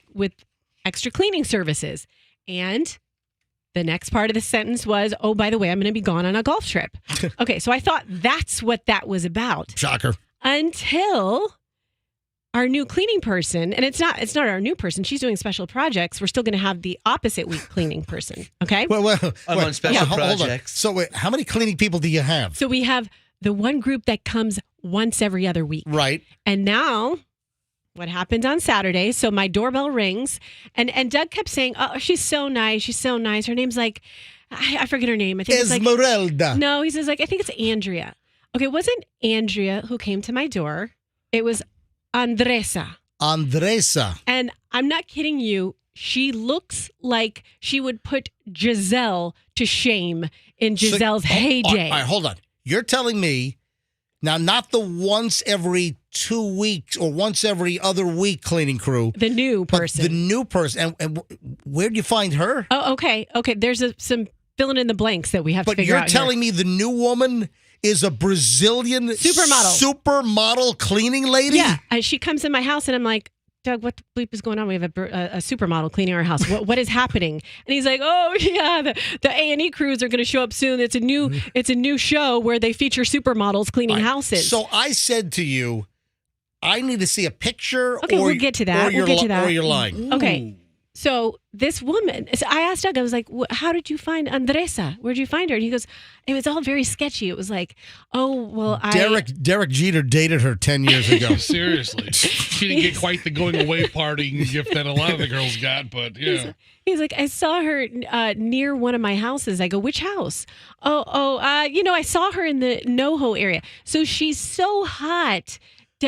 extra cleaning services. And the next part of the sentence was, oh, by the way, I'm going to be gone on a golf trip. Okay, so I thought that's what that was about. Shocker. Until... our new cleaning person, and it's not our new person. She's doing special projects. We're still going to have the opposite week cleaning person. Okay. On special projects. Hold on. So wait, how many cleaning people do you have? So we have the one group that comes once every other week. Right. And now, what happened on Saturday? So my doorbell rings, and Doug kept saying, "Oh, she's so nice. She's so nice." Her name's like, I forget her name. I think Esmeralda. No, he says I think it's Andrea. Okay, it wasn't Andrea who came to my door. It was Andresa. And I'm not kidding you. She looks like she would put Giselle to shame in Giselle's heyday. All right, hold on. You're telling me now, not the once every 2 weeks or once every other week cleaning crew. The new person. The new person. And where'd you find her? Oh, okay. Okay. There's some filling in the blanks that we have to figure out. But you're telling me the new woman is a Brazilian supermodel cleaning lady? Yeah. She comes in my house and I'm like, Doug, what the bleep is going on? We have a supermodel cleaning our house. What is happening? And he's like, oh yeah, the A&E crews are going to show up soon. It's a new show where they feature supermodels cleaning houses. So I said to you, I need to see a picture. Okay, we'll get to that. Or you're lying. Okay. So this woman, I asked Doug, I was like, how did you find Andresa? Where'd you find her? And he goes, it was all very sketchy. It was like, oh, well, Derek Jeter dated her 10 years ago. Seriously. She didn't get quite the going away party gift that a lot of the girls got, but yeah. He's like, I saw her near one of my houses. I go, which house? I saw her in the NoHo area. So she's so hot.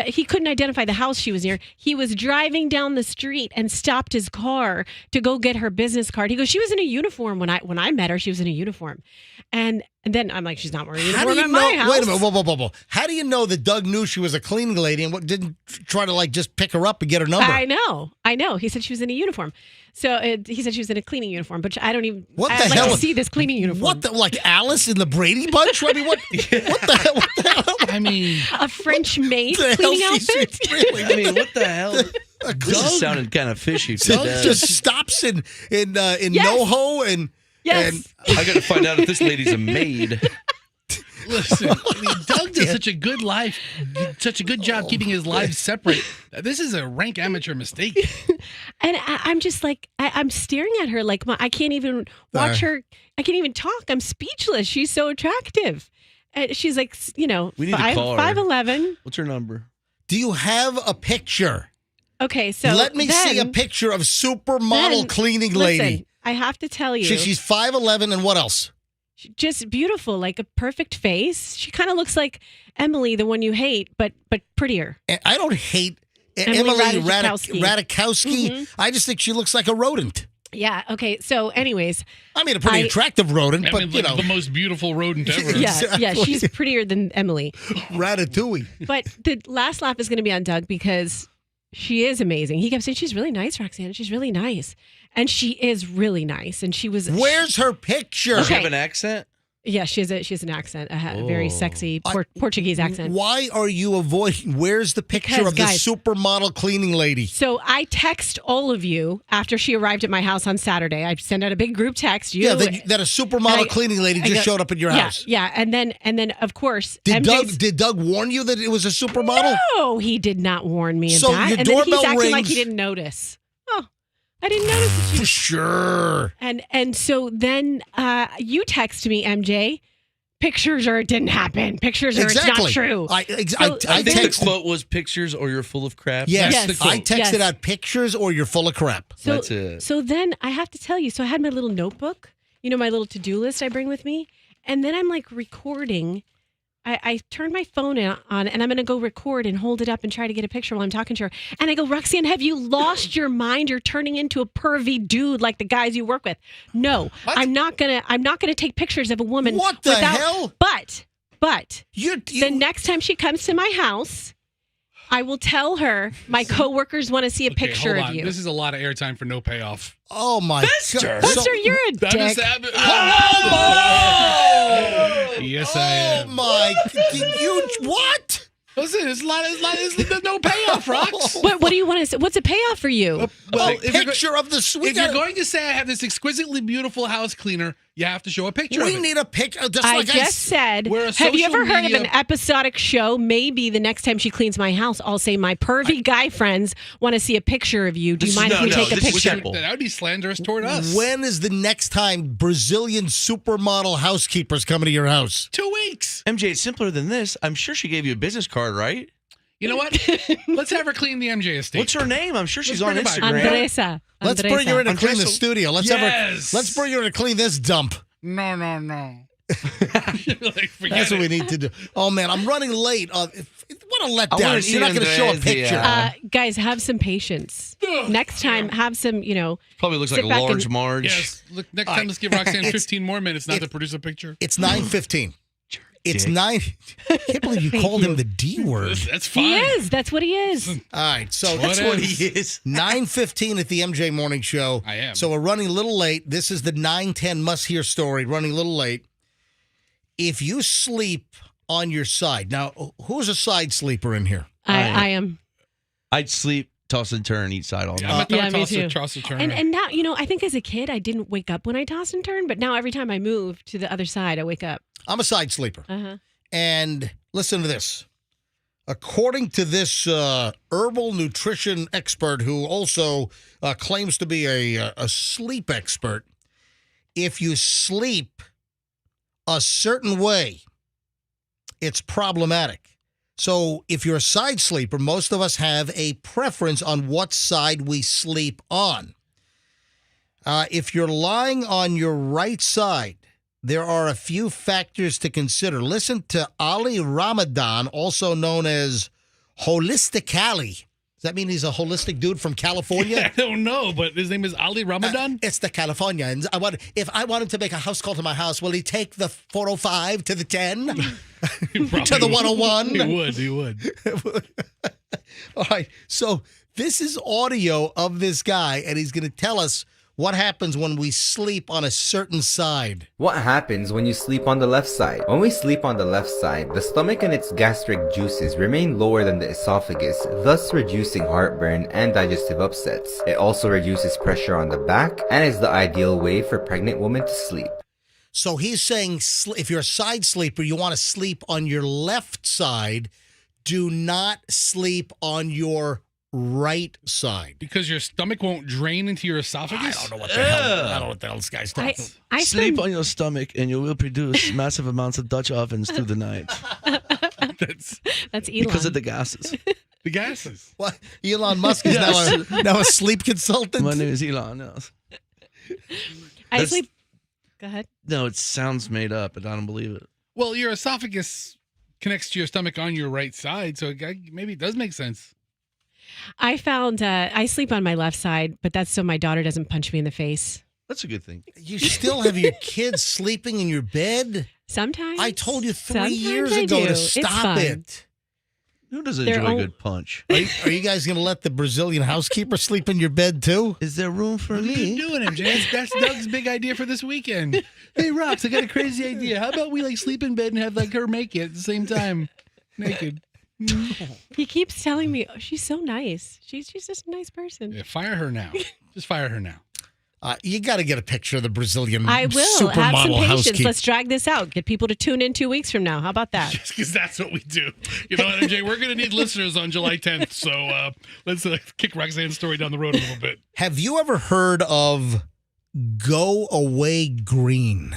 He couldn't identify the house she was near. He was driving down the street and stopped his car to go get her business card. He goes, she was in a uniform when I met her. She was in a uniform, and then I'm like, she's not wearing a uniform at my house. Wait a minute, whoa. How do you know that Doug knew she was a cleaning lady and didn't try to just pick her up and get her number? I know. He said she was in a uniform. So he said she was in a cleaning uniform, but I don't even. What the I'd hell? like to see this cleaning uniform. What like Alice in the Brady Bunch? I mean, what the hell? What the hell? I mean, a French maid the cleaning hell outfit. Really, I mean, what the hell? This sounded kind of fishy. Doug just stops in NoHo and yes. And I got to find out if this lady's a maid. Listen, I mean, Doug does such a good job keeping his lives separate. This is a rank amateur mistake. And I'm just like, I'm staring at her like I can't even watch her. I can't even talk. I'm speechless. She's so attractive. And she's like, We need to call her. 5'11". What's her number? Do you have a picture? Okay, so let me see a picture of supermodel cleaning lady. Listen, I have to tell you. She's 5'11", and what else? Just beautiful, like a perfect face. She kind of looks like Emily, the one you hate, but prettier. I don't hate Emily Ratajkowski. Mm-hmm. I just think she looks like a rodent. Yeah. Okay. So, anyways, I mean, a pretty attractive rodent, but the most beautiful rodent ever. Yeah. Exactly. Yeah. She's prettier than Emily. Ratatouille. But the last laugh is going to be on Doug because she is amazing. He kept saying she's really nice, Roxanne. She's really nice. And she is really nice. And she was. Where's her picture? Does she have an accent? Yeah, she has an accent, a very sexy Portuguese accent. Why are you avoiding? Where's the picture of the supermodel cleaning lady? So I text all of you after she arrived at my house on Saturday. I send out a big group text. That a supermodel cleaning lady just showed up at your house. Yeah, and then of course, did Doug warn you that it was a supermodel? No, he did not warn me of so that. Your and doorbell then he's acting rings. like he didn't notice. Oh. I didn't notice. For sure. And so then you text me, MJ, pictures or it didn't happen. Pictures or it's not true. I think the quote was pictures or you're full of crap. Yes. I texted out pictures or you're full of crap. So, that's it. So then I have to tell you, so I had my little notebook, my little to-do list I bring with me. And then I'm like recording. I turned my phone on and I'm going to go record and hold it up and try to get a picture while I'm talking to her. And I go, Roxanne, have you lost your mind? You're turning into a pervy dude like the guys you work with. No, what? I'm not gonna take pictures of a woman. What the hell? But the next time she comes to my house, I will tell her my coworkers want to see a picture of you. This is a lot of airtime for no payoff. Oh my God. Buster, you're a dick. Yes, I am. Oh my! Did you what? Listen, it's no payoff, Rox. What do you want to say? What's a payoff for you? Well, picture of the suite. If you're going to say I have this exquisitely beautiful house cleaner, you have to show a picture. We need a picture. I just said. Have you ever heard of an episodic show? Maybe the next time she cleans my house, I'll say my pervy guy friends want to see a picture of you. Do you mind if we take a picture? That would be slanderous toward us. When is the next time Brazilian supermodel housekeepers coming to your house? 2 weeks. MJ, it's simpler than this. I'm sure she gave you a business card, right? You know what? Let's have her clean the MJ estate. What's her name? I'm sure she's on Instagram. Andresa. Let's bring her in to clean the studio. Let's bring her in to clean this dump. No. That's what we need to do. Oh man, I'm running late. What a letdown! You're not going to show a picture. Guys, have some patience. Next time, have some. Probably looks like a large Marge. Yes. Look, next time, let's give Roxanne 15 more minutes not to produce a picture. It's 9:15. It's 9. I can't believe you called him the D word. That's fine. He is. That's what he is. All right. So that's what he is. 9:15 at the MJ Morning Show. I am. So we're running a little late. This is the 9:10 must-hear story. Running a little late. If you sleep on your side. Now, who's a side sleeper in here? I am. I'd sleep toss and turn each side all night. I'm a Yeah, me too. toss and turn. And now, I think as a kid, I didn't wake up when I toss and turn, but now every time I move to the other side, I wake up. I'm a side sleeper. Uh-huh. And listen to this. According to this herbal nutrition expert who also claims to be a sleep expert, if you sleep a certain way, it's problematic. So if you're a side sleeper, most of us have a preference on what side we sleep on. If you're lying on your right side, there are a few factors to consider. Listen to Ali Ramadan, also known as Holistic Ali. Does that mean he's a holistic dude from California? I don't know, but his name is Ali Ramadan? It's the Californians. If I want him to make a house call to my house, will he take the 405 to the 10? To the 101? He would. All right. So this is audio of this guy, and he's going to tell us what happens when we sleep on a certain side. What happens when you sleep on the left side? When we sleep on the left side, the stomach and its gastric juices remain lower than the esophagus, thus reducing heartburn and digestive upsets. It also reduces pressure on the back and is the ideal way for pregnant women to sleep. So he's saying if you're a side sleeper, you want to sleep on your left side. Do not sleep on your right side. Because your stomach won't drain into your esophagus? I don't know what the hell. I don't know what the hell this guy's talking. Sleep on your stomach and you will produce massive amounts of Dutch ovens through the night. That's Elon. Because of the gases. The gases. What? Elon Musk is now a sleep consultant? My name is Elon. Yes. I sleep. Go ahead. No, it sounds made up, but I don't believe it. Well, your esophagus connects to your stomach on your right side, so maybe it does make sense. I found I sleep on my left side, but that's so my daughter doesn't punch me in the face. That's a good thing. You still have your kids sleeping in your bed? Sometimes. I told you 3 Sometimes years I ago do. to It's stop fine. it. Who doesn't enjoy a good punch? Are you guys going to let the Brazilian housekeeper sleep in your bed too? Is there room for What are you doing, MJ? That's Doug's big idea for this weekend. Hey, Rox, I got a crazy idea. How about we sleep in bed and have her make it at the same time, naked? He keeps telling me, oh, she's so nice. She's just a nice person. Yeah, fire her now. Just fire her now. You got to get a picture of the Brazilian I will. supermodel Have some patience. housekeeper. Let's drag this out. Get people to tune in 2 weeks from now. How about that? Because that's what we do. You know what, MJ? We're going to need listeners on July 10th, so let's kick Roxanne's story down the road a little bit. Have you ever heard of Go Away Green?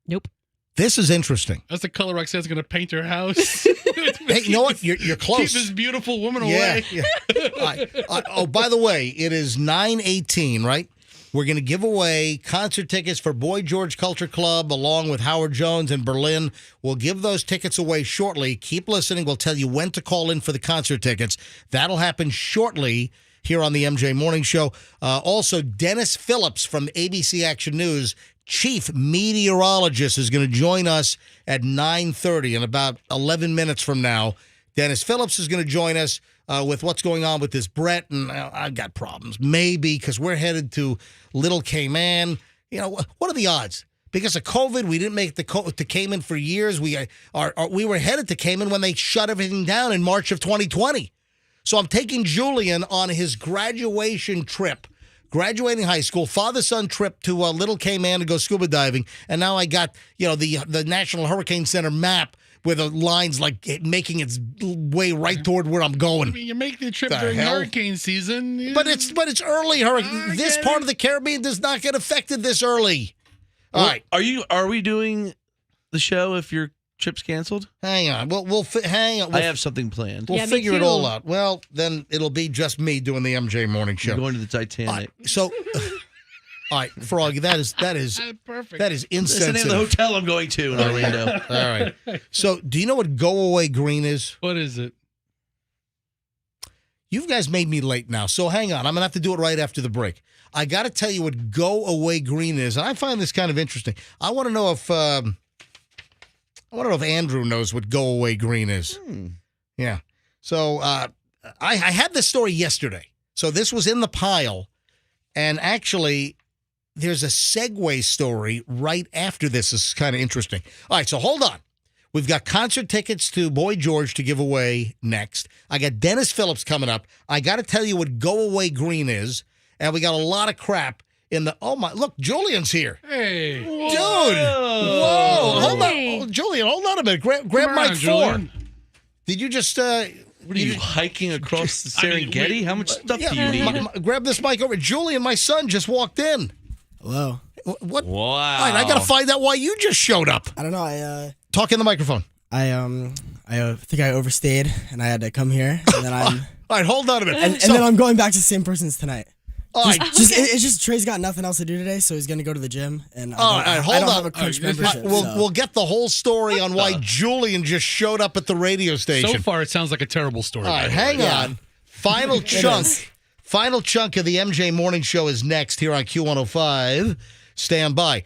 Nope. This is interesting. That's the color Roxanne's going to paint her house. Hey, you know what? You're close. Keep this beautiful woman away. Yeah. Oh, by the way, it is 9/18, right? We're going to give away concert tickets for Boy George Culture Club along with Howard Jones in Berlin. We'll give those tickets away shortly. Keep listening. We'll tell you when to call in for the concert tickets. That'll happen shortly here on the MJ Morning Show. Also, Dennis Phillips from ABC Action News, chief meteorologist, is going to join us at 9:30 in about 11 minutes from now. Dennis Phillips is going to join us with what's going on with this Brett, and I've got problems. Maybe because we're headed to Little Cayman. You know, what are the odds? Because of COVID, we didn't make it to Cayman for years. We were headed to Cayman when they shut everything down in March of 2020. So I'm taking Julian on his graduation trip. Graduating high school, father-son trip to Little Cayman to go scuba diving, and now I got the National Hurricane Center map with the lines making its way right toward where I'm going. I mean, you make the trip during hurricane season, but it's early hurricane. This part of the Caribbean does not get affected this early. All right, are we doing the show if your trip's canceled? Hang on, we'll hang on. I have something planned. We'll figure it all out. Well, then it'll be just me doing the MJ Morning Show. I'm going to the Titanic. So. All right, Froggy, that is perfect. That is insensitive. That's the name of the hotel I'm going to in Orlando. All right. So, do you know what Go Away Green is? What is it? You guys made me late now, so hang on. I'm going to have to do it right after the break. I got to tell you what Go Away Green is, and I find this kind of interesting. I want to know if Andrew knows what Go Away Green is. Yeah. So, I had this story yesterday. So, this was in the pile, and actually, there's a segue story right after this. This is kind of interesting. All right, so hold on. We've got concert tickets to Boy George to give away next. I got Dennis Phillips coming up. I got to tell you what Go Away Green is. And we got a lot of crap in the, oh my, look, Julian's here. Hey. Dude. Whoa. Hold on. Oh, Julian, hold on a minute. Grab mic 4. Did you just, what are you hiking across the Serengeti? How much stuff do you need? Grab this mic over. Julian, my son, just walked in. Hello. What? Wow. All right, I got to find out why you just showed up. I don't know. Talk in the microphone. I think I overstayed and I had to come here. And then I'm. All right, hold on a minute. And then I'm going back to the same person's tonight. All right. It's just Trey's got nothing else to do today, so he's going to go to the gym. And I don't have a coach membership. We'll get the whole story on why Julian just showed up at the radio station. So far, it sounds like a terrible story. All right, hang on. Final chunk of the MJ Morning Show is next here on Q105. Stand by.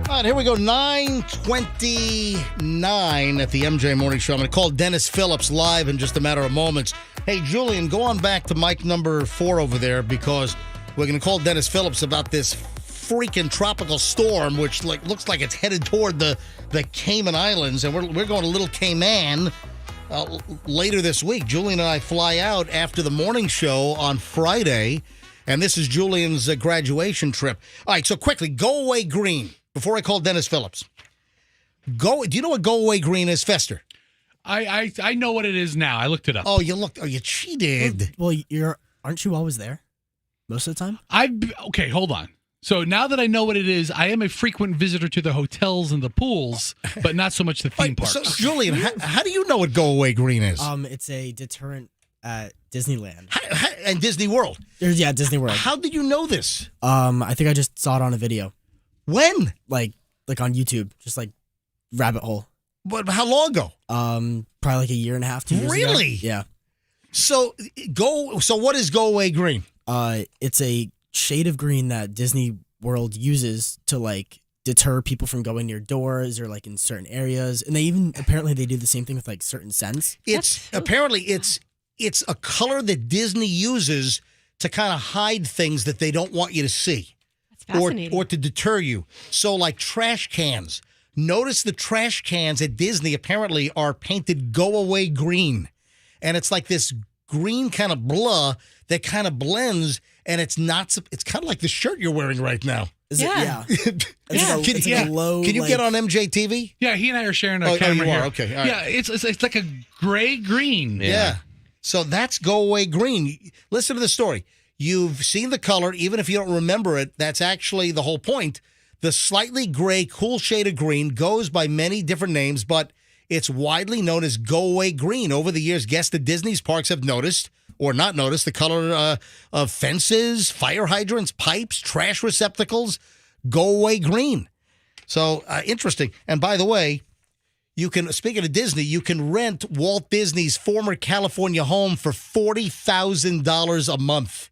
All right, here we go. 9:29 at the MJ Morning Show. I'm going to call Dennis Phillips live in just a matter of moments. Hey, Julian, go on back to mic number 4 over there because we're going to call Dennis Phillips about this freaking tropical storm, which looks like it's headed toward the Cayman Islands, and we're going to Little Cayman later this week. Julian and I fly out after the morning show on Friday, and this is Julian's graduation trip. All right, so quickly, go away green. Before I call Dennis Phillips, do you know what go away green is, Fester? I know what it is now. I looked it up. Oh, you cheated. Well, aren't you always there most of the time? Okay, hold on. So now that I know what it is, I am a frequent visitor to the hotels and the pools, but not so much the theme parks. So, Julian, how do you know what go away green is? It's a deterrent at Disneyland and Disney World. Disney World. How did you know this? I think I just saw it on a video. When? Like on YouTube, just like rabbit hole. But how long ago? Probably like a year and a half, 2 years ago. Really? Yeah. So what is go away green? It's a shade of green that Disney World uses to like deter people from going near doors or like in certain areas, and apparently they do the same thing with like certain scents. It's a color that Disney uses to kind of hide things that they don't want you to see. Or to deter you. So like trash cans. Notice the trash cans at Disney apparently are painted go away green. And it's like this green kind of blah that kind of blends, and it's kind of like the shirt you're wearing right now. Is it? Yeah. Can you get on MJ TV? Yeah, he and I are sharing a camera here. Okay. All right. Yeah, it's like a gray green. Yeah. So that's go away green. Listen to the story. You've seen the color, even if you don't remember it. That's actually the whole point. The slightly gray, cool shade of green goes by many different names, but it's widely known as go away green. Over the years, guests at Disney's parks have noticed or not noticed the color of fences, fire hydrants, pipes, trash receptacles, go away green. So interesting. And by the way, speaking of Disney, you can rent Walt Disney's former California home for $40,000 a month.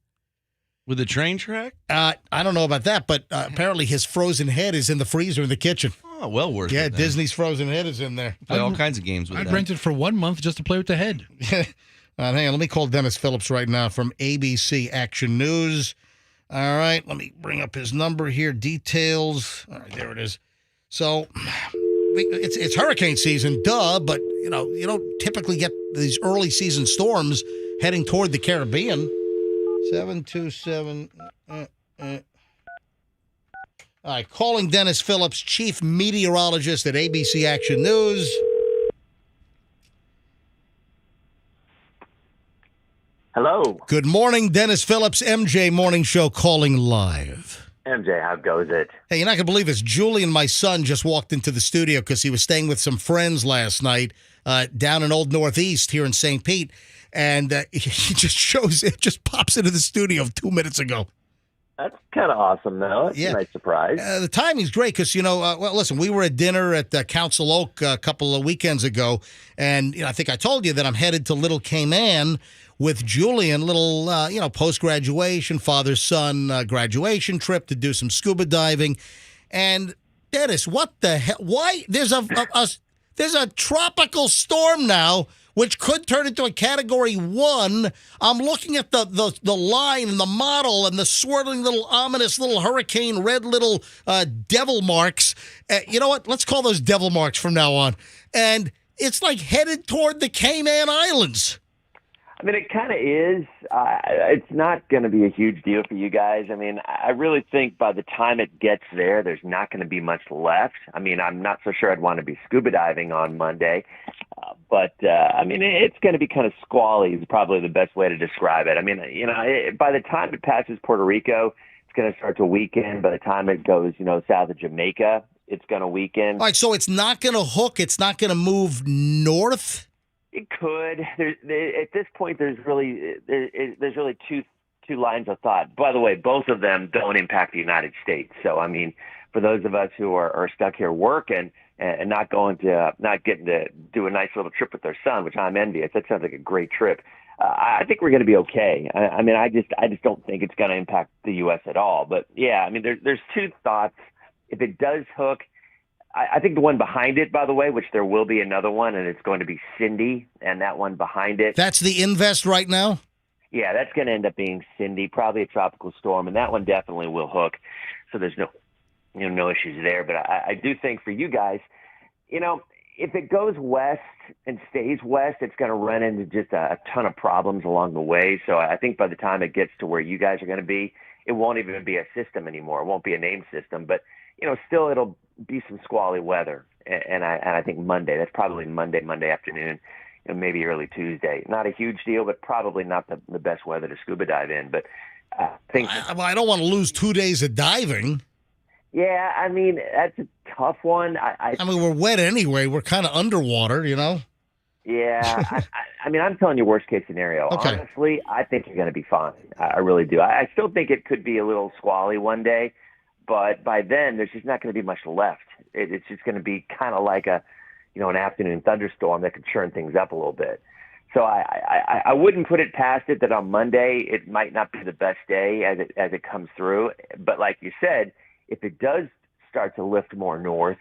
With a train track? I don't know about that, but apparently his frozen head is in the freezer in the kitchen. Oh, well worth it. Yeah, Disney's frozen head is in there. Play all kinds of games with it. I'd rent it for 1 month just to play with the head. Hang on, let me call Dennis Phillips right now from ABC Action News. All right, let me bring up his number here. Details. All right, there it is. So, it's hurricane season, duh, but, you don't typically get these early season storms heading toward the Caribbean. 727. All right, calling Dennis Phillips, chief meteorologist at ABC Action News. Hello. Good morning, Dennis Phillips, MJ Morning Show calling live. MJ, how goes it? Hey, you're not going to believe this. Julian, my son, just walked into the studio because he was staying with some friends last night down in Old Northeast here in St. Pete. And he just pops into the studio 2 minutes ago. That's kind of awesome, though. That's a nice surprise. The timing's great because, well, listen, we were at dinner at Council Oak a couple of weekends ago. And I think I told you that I'm headed to Little Cayman with Julian, little, post-graduation, father-son graduation trip to do some scuba diving. And, Dennis, what the hell? Why? There's a tropical storm now, which could turn into a Category 1. I'm looking at the line and the model and the swirling little ominous little hurricane red little devil marks. You know what? Let's call those devil marks from now on. And it's like headed toward the Cayman Islands. I mean, it kind of is. It's not going to be a huge deal for you guys. I mean, I really think by the time it gets there, there's not going to be much left. I mean, I'm not so sure I'd want to be scuba diving on Monday. But I mean, it's going to be kind of squally is probably the best way to describe it. I mean, by the time it passes Puerto Rico, it's going to start to weaken. By the time it goes, south of Jamaica, it's going to weaken. All right, so it's not going to hook. It's not going to move north? It could. At this point, there's really two lines of thought. By the way, both of them don't impact the United States. So, I mean, for those of us who are stuck here working and not getting to do a nice little trip with their son, which I'm envious. That sounds like a great trip. I think we're going to be okay. I mean, I just don't think it's going to impact the U.S. at all. But yeah, I mean, there's two thoughts. If it does hook, I think the one behind it, by the way, which there will be another one, and it's going to be Cindy, and that one behind it. That's the invest right now? Yeah, that's going to end up being Cindy, probably a tropical storm, and that one definitely will hook. So there's no issues there. But I do think for you guys, if it goes west and stays west, it's going to run into just a ton of problems along the way. So I think by the time it gets to where you guys are going to be, it won't even be a system anymore. It won't be a named system, but still it'll be some squally weather. And I think Monday, that's probably Monday afternoon, maybe early Tuesday. Not a huge deal, but probably not the best weather to scuba dive in. But I think I don't want to lose 2 days of diving. Yeah, I mean, that's a tough one. I mean, we're wet anyway. We're kind of underwater, Yeah, I mean, I'm telling you worst case scenario. Okay. Honestly, I think you're going to be fine. I really do. I still think it could be a little squally one day, but by then there's just not going to be much left. It's just going to be kind of like an afternoon thunderstorm that could churn things up a little bit. So I wouldn't put it past it that on Monday it might not be the best day as it comes through. But like you said, if it does start to lift more north,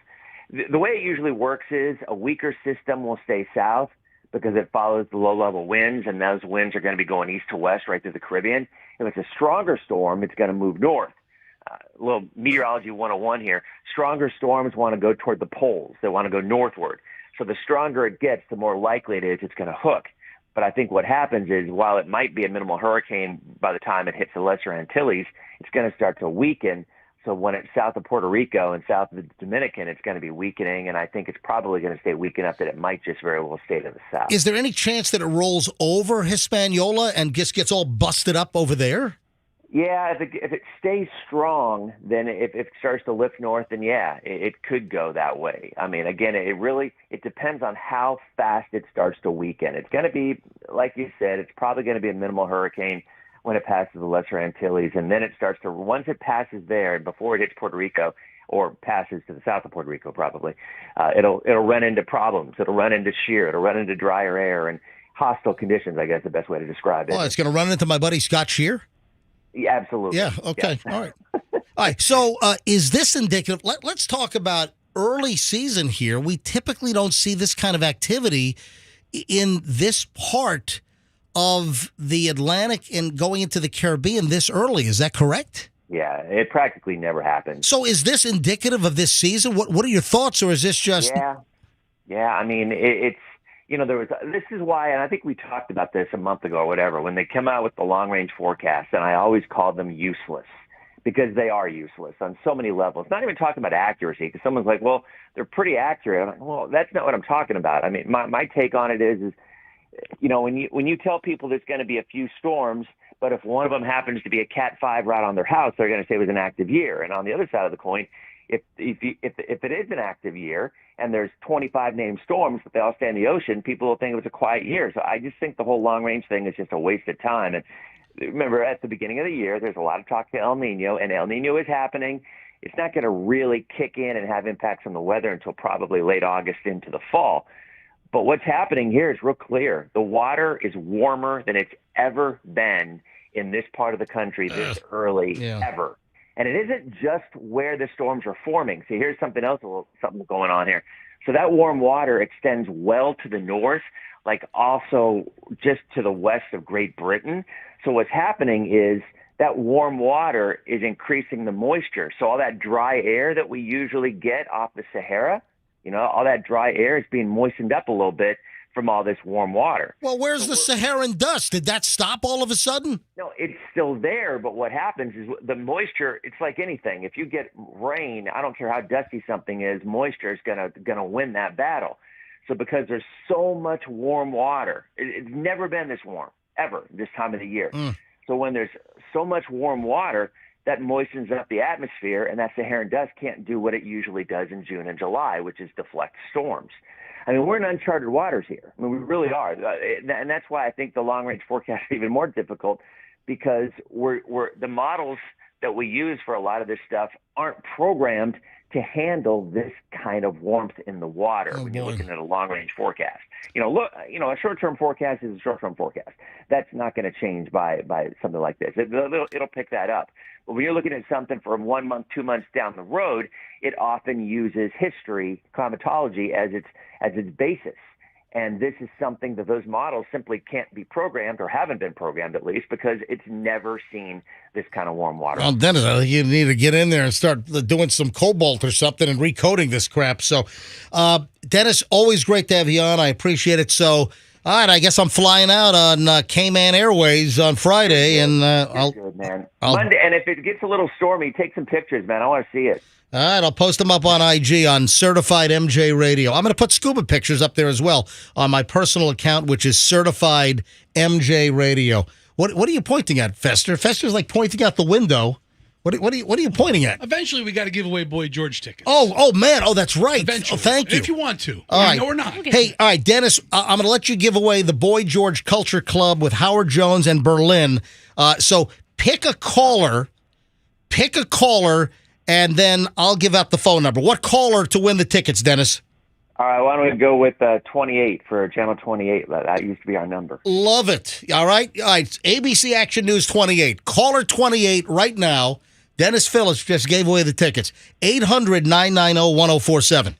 the way it usually works is a weaker system will stay south because it follows the low-level winds, and those winds are going to be going east to west right through the Caribbean. If it's a stronger storm, it's going to move north. A little meteorology 101 here. Stronger storms want to go toward the poles. They want to go northward. So the stronger it gets, the more likely it is it's going to hook. But I think what happens is while it might be a minimal hurricane by the time it hits the Lesser Antilles, it's going to start to weaken. So when it's south of Puerto Rico and south of the Dominican, it's going to be weakening, and I think it's probably going to stay weak enough that it might just very well stay to the south. Is there any chance that it rolls over Hispaniola and just gets all busted up over there? Yeah, if it stays strong, then if it starts to lift north, then yeah, it could go that way. I mean, again, it depends on how fast it starts to weaken. It's going to be, like you said, it's probably going to be a minimal hurricane when it passes the Lesser Antilles, and then it starts to, once it passes there, before it hits Puerto Rico, or passes to the south of Puerto Rico probably, it'll run into problems. It'll run into shear. It'll run into drier air and hostile conditions, I guess the best way to describe it. Oh, it's going to run into my buddy Scott Shear? Yeah, absolutely. Yeah, okay, Yeah. all right. All right, so is this indicative? Let's talk about early season here. We typically don't see this kind of activity in this part of the Atlantic and going into the Caribbean this early. Is that correct? Yeah, it practically never happens. So is this indicative of this season? What are your thoughts, or is this just... Yeah. I mean, it's, this is why, and I think we talked about this a month ago or whatever, when they come out with the long-range forecast, and I always called them useless, because they are useless on so many levels. Not even talking about accuracy, because someone's like, well, they're pretty accurate. I'm like, well, that's not what I'm talking about. I mean, my take on it is when you tell people there's going to be a few storms, but if one of them happens to be a Cat 5 right on their house, they're going to say it was an active year. And on the other side of the coin, if it is an active year and there's 25 named storms, but they all stay in the ocean, people will think it was a quiet year. So I just think the whole long range thing is just a waste of time. And remember, at the beginning of the year, there's a lot of talk to El Nino, and El Nino is happening. It's not going to really kick in and have impacts on the weather until probably late August into the fall. But what's happening here is real clear. The water is warmer than it's ever been in this part of the country this early ever. And it isn't just where the storms are forming. See, here's something else, something going on here. So that warm water extends well to the north, like also just to the west of Great Britain. So what's happening is that warm water is increasing the moisture. So all that dry air that we usually get off the Sahara, all that dry air is being moistened up a little bit from all this warm water. Well, where's the Saharan dust? Did that stop all of a sudden? No, it's still there, but what happens is the moisture, it's like anything. If you get rain, I don't care how dusty something is, moisture is gonna win that battle. So because there's so much warm water, it's never been this warm, ever, this time of the year. So when there's so much warm water, that moistens up the atmosphere, and that Saharan dust can't do what it usually does in June and July, which is deflect storms. I mean, we're in uncharted waters here. I mean, we really are. And that's why I think the long-range forecast is even more difficult, because we're the models that we use for a lot of this stuff aren't programmed to handle this kind of warmth in the water when you're looking at a long-range forecast. A short-term forecast is a short-term forecast. That's not going to change by something like this. It'll pick that up. But when you're looking at something from 1 month, 2 months down the road, it often uses history, climatology as its basis. And this is something that those models simply can't be programmed, or haven't been programmed at least, because it's never seen this kind of warm water. Well, Dennis, I think you need to get in there and start doing some cobalt or something and recoding this crap. So, Dennis, always great to have you on. I appreciate it. So, all right, I guess I'm flying out on Cayman Airways on Friday, and I'll good, man. Monday, and if it gets a little stormy, take some pictures, man. I want to see it. All right, I'll post them up on IG on Certified MJ Radio. I'm going to put scuba pictures up there as well on my personal account, which is Certified MJ Radio. What are you pointing at, Fester? Fester's like pointing out the window. What are you pointing at? Eventually, we got to give away Boy George tickets. Oh man! Oh, that's right. Eventually, thank you. If you want to, all right, or not. Okay. Hey, all right, Dennis. I'm going to let you give away the Boy George Culture Club with Howard Jones and Berlin. So pick a caller, and then I'll give out the phone number. What caller to win the tickets, Dennis? All right, why don't we go with 28 for Channel 28? That used to be our number. Love it. All right. ABC Action News 28. Caller 28 right now. Dennis Phillips just gave away the tickets. 800-990-1047.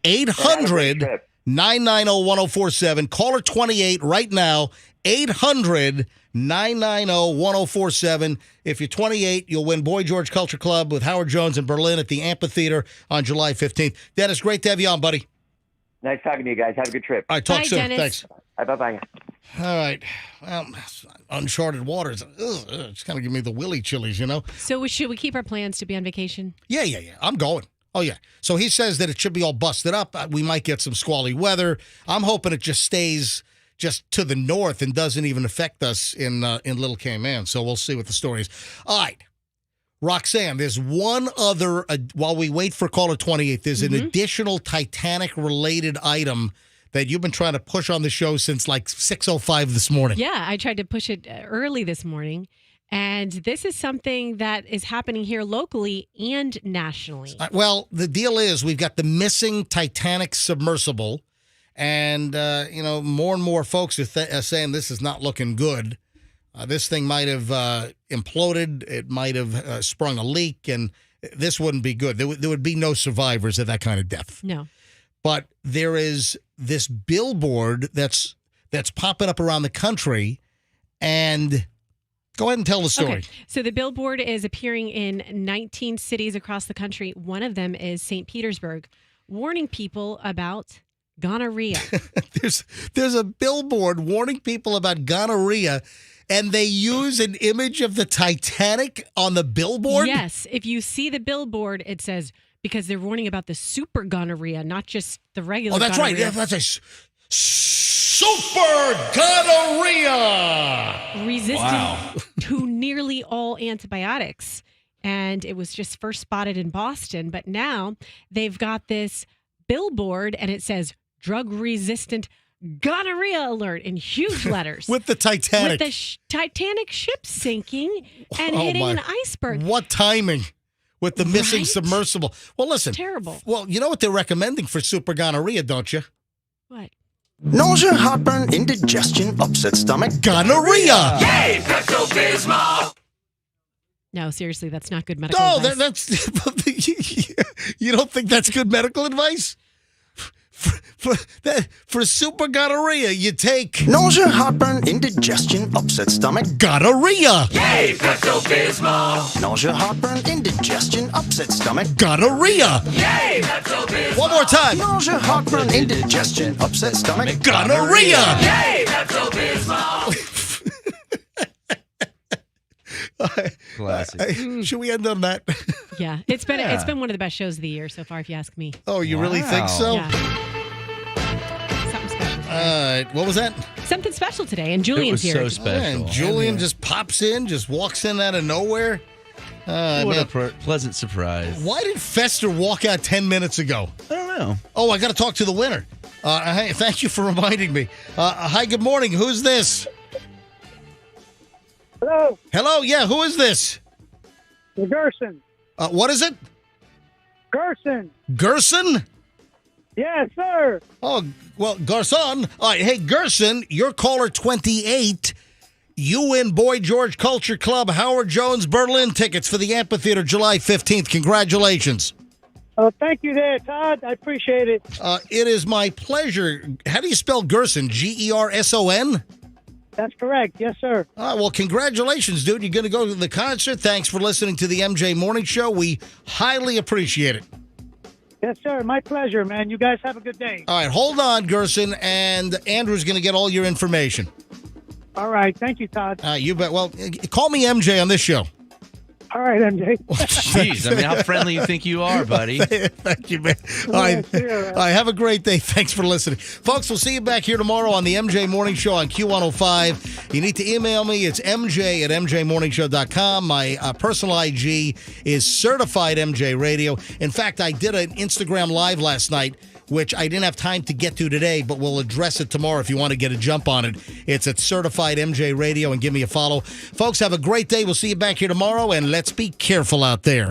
800-990-1047. Caller 28 right now. 800-990-1047. If you're 28, you'll win Boy George Culture Club with Howard Jones in Berlin at the Amphitheater on July 15th. Dennis, great to have you on, buddy. Nice talking to you guys. Have a good trip. All right, talk Bye, soon. Dennis. Thanks. Bye-bye. All right. Well, uncharted waters. It's kind of give me the willy chilies, So should we keep our plans to be on vacation? Yeah. I'm going. Oh, yeah. So he says that it should be all busted up. We might get some squally weather. I'm hoping it just stays just to the north and doesn't even affect us in Little Cayman. So we'll see what the story is. All right. Roxanne, there's one other, while we wait for caller 28, there's an additional Titanic-related item that you've been trying to push on the show since like 6:05 this morning. Yeah, I tried to push it early this morning. And this is something that is happening here locally and nationally. Well, the deal is we've got the missing Titanic submersible. And, more and more folks are saying this is not looking good. This thing might have imploded. It might have sprung a leak, and this wouldn't be good. There would be no survivors of that kind of depth. No. But there is this billboard that's popping up around the country, and Go ahead and tell the story. Okay. So the billboard is appearing in 19 cities across the country. One of them is St. Petersburg, warning people about gonorrhea. There's a billboard warning people about gonorrhea, and they use an image of the Titanic on the billboard? Yes. If you see the billboard, it says, because they're warning about the super gonorrhea, not just the regular Oh, that's gonorrhea. right. Yeah, that's a super gonorrhea. Resistant to nearly all antibiotics. And it was just first spotted in Boston. But now they've got this billboard, and it says, drug-resistant gonorrhea alert in huge letters. With the Titanic. With the Titanic ship sinking and hitting an iceberg. What timing with the missing submersible. Well, listen. Terrible. Well, you know what they're recommending for super gonorrhea, don't you? What? Nausea, heartburn, indigestion, upset stomach. Gonorrhea! Yay, Pepto-Bismol! No, seriously, that's not good medical No, advice. that's you don't think that's good medical advice? For super gonorrhea, you take Nausea, heartburn, indigestion, upset stomach. Gonorrhea! Yay, Pepto-Bismol! Nausea, heartburn, indigestion, upset stomach. Gonorrhea! Yay, Pepto-Bismol! One more time. Nausea, heartburn, indigestion, upset stomach. Gonorrhea! Yay, Pepto-Bismol! Classic. Should we end on that? Yeah, it's been one of the best shows of the year so far, if you ask me. Oh, you really think so? Yeah. Something special. What was that? Something special today, and Julian's here. And Julian just pops in, just walks in out of nowhere. What a pleasant surprise. Why did Fester walk out 10 minutes ago? I don't know. Oh, I got to talk to the winner. Hey, thank you for reminding me. Hi, good morning. Who's this? Hello, Hello, yeah, who is this? Gerson. What is it? Gerson. Gerson? Yes, sir. Oh, well, Garson. All right, hey, Gerson, you're caller 28. You win Boy George Culture Club Howard Jones Berlin tickets for the amphitheater July 15th. Congratulations. Oh, thank you there, Todd. I appreciate it. It is my pleasure. How do you spell Gerson? Gerson? That's correct. Yes, sir. Well, congratulations, dude. You're going to go to the concert. Thanks for listening to the MJ Morning Show. We highly appreciate it. Yes, sir. My pleasure, man. You guys have a good day. All right, hold on, Gerson, and Andrew's going to get all your information. All right. Thank you, Todd. You bet. Well, call me MJ on this show. All right, MJ. Jeez, I mean, how friendly you think you are, buddy? Thank you, man. All right. Have a great day. Thanks for listening. Folks, we'll see you back here tomorrow on the MJ Morning Show on Q105. You need to email me. It's mj@mjmorningshow.com. My personal IG is Certified MJ Radio. In fact, I did an Instagram Live last night, which I didn't have time to get to today, but we'll address it tomorrow if you want to get a jump on it. It's at Certified MJ Radio, and give me a follow. Folks, have a great day. We'll see you back here tomorrow, and let's be careful out there.